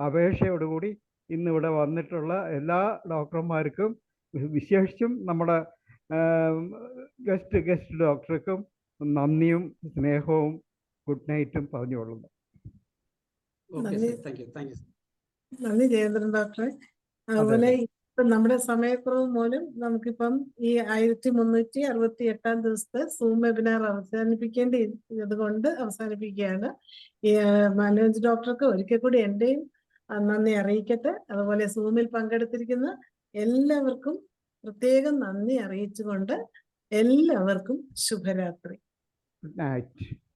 അപേക്ഷയോടുകൂടി ഇന്നിവിടെ വന്നിട്ടുള്ള എല്ലാ ഡോക്ടർമാർക്കും, വിശേഷിച്ചും നമ്മുടെ ഗസ്റ്റ് ഡോക്ടർക്കും നന്ദിയും സ്നേഹവും ഗുഡ് നൈറ്റും പറഞ്ഞുകൊള്ളുന്നു. നന്ദി ജയേന്ദ്രൻ ഡോക്ടറെ. അതുപോലെ നമ്മുടെ സമയക്കുറവ് മൂലം നമുക്കിപ്പം ഈ 1368 ദിവസത്തെ സൂം വെബിനാർ അവസാനിപ്പിക്കേണ്ടത് കൊണ്ട് അവസാനിപ്പിക്കുകയാണ്. ഈ മനോജ് ഡോക്ടർക്ക് ഒരിക്കൽ കൂടി എന്റെയും നന്ദി അറിയിക്കട്ടെ. അതുപോലെ സൂമിൽ പങ്കെടുത്തിരിക്കുന്ന എല്ലാവർക്കും പ്രത്യേകം നന്ദി അറിയിച്ചുകൊണ്ട് എല്ലാവർക്കും ശുഭരാത്രി. Good night.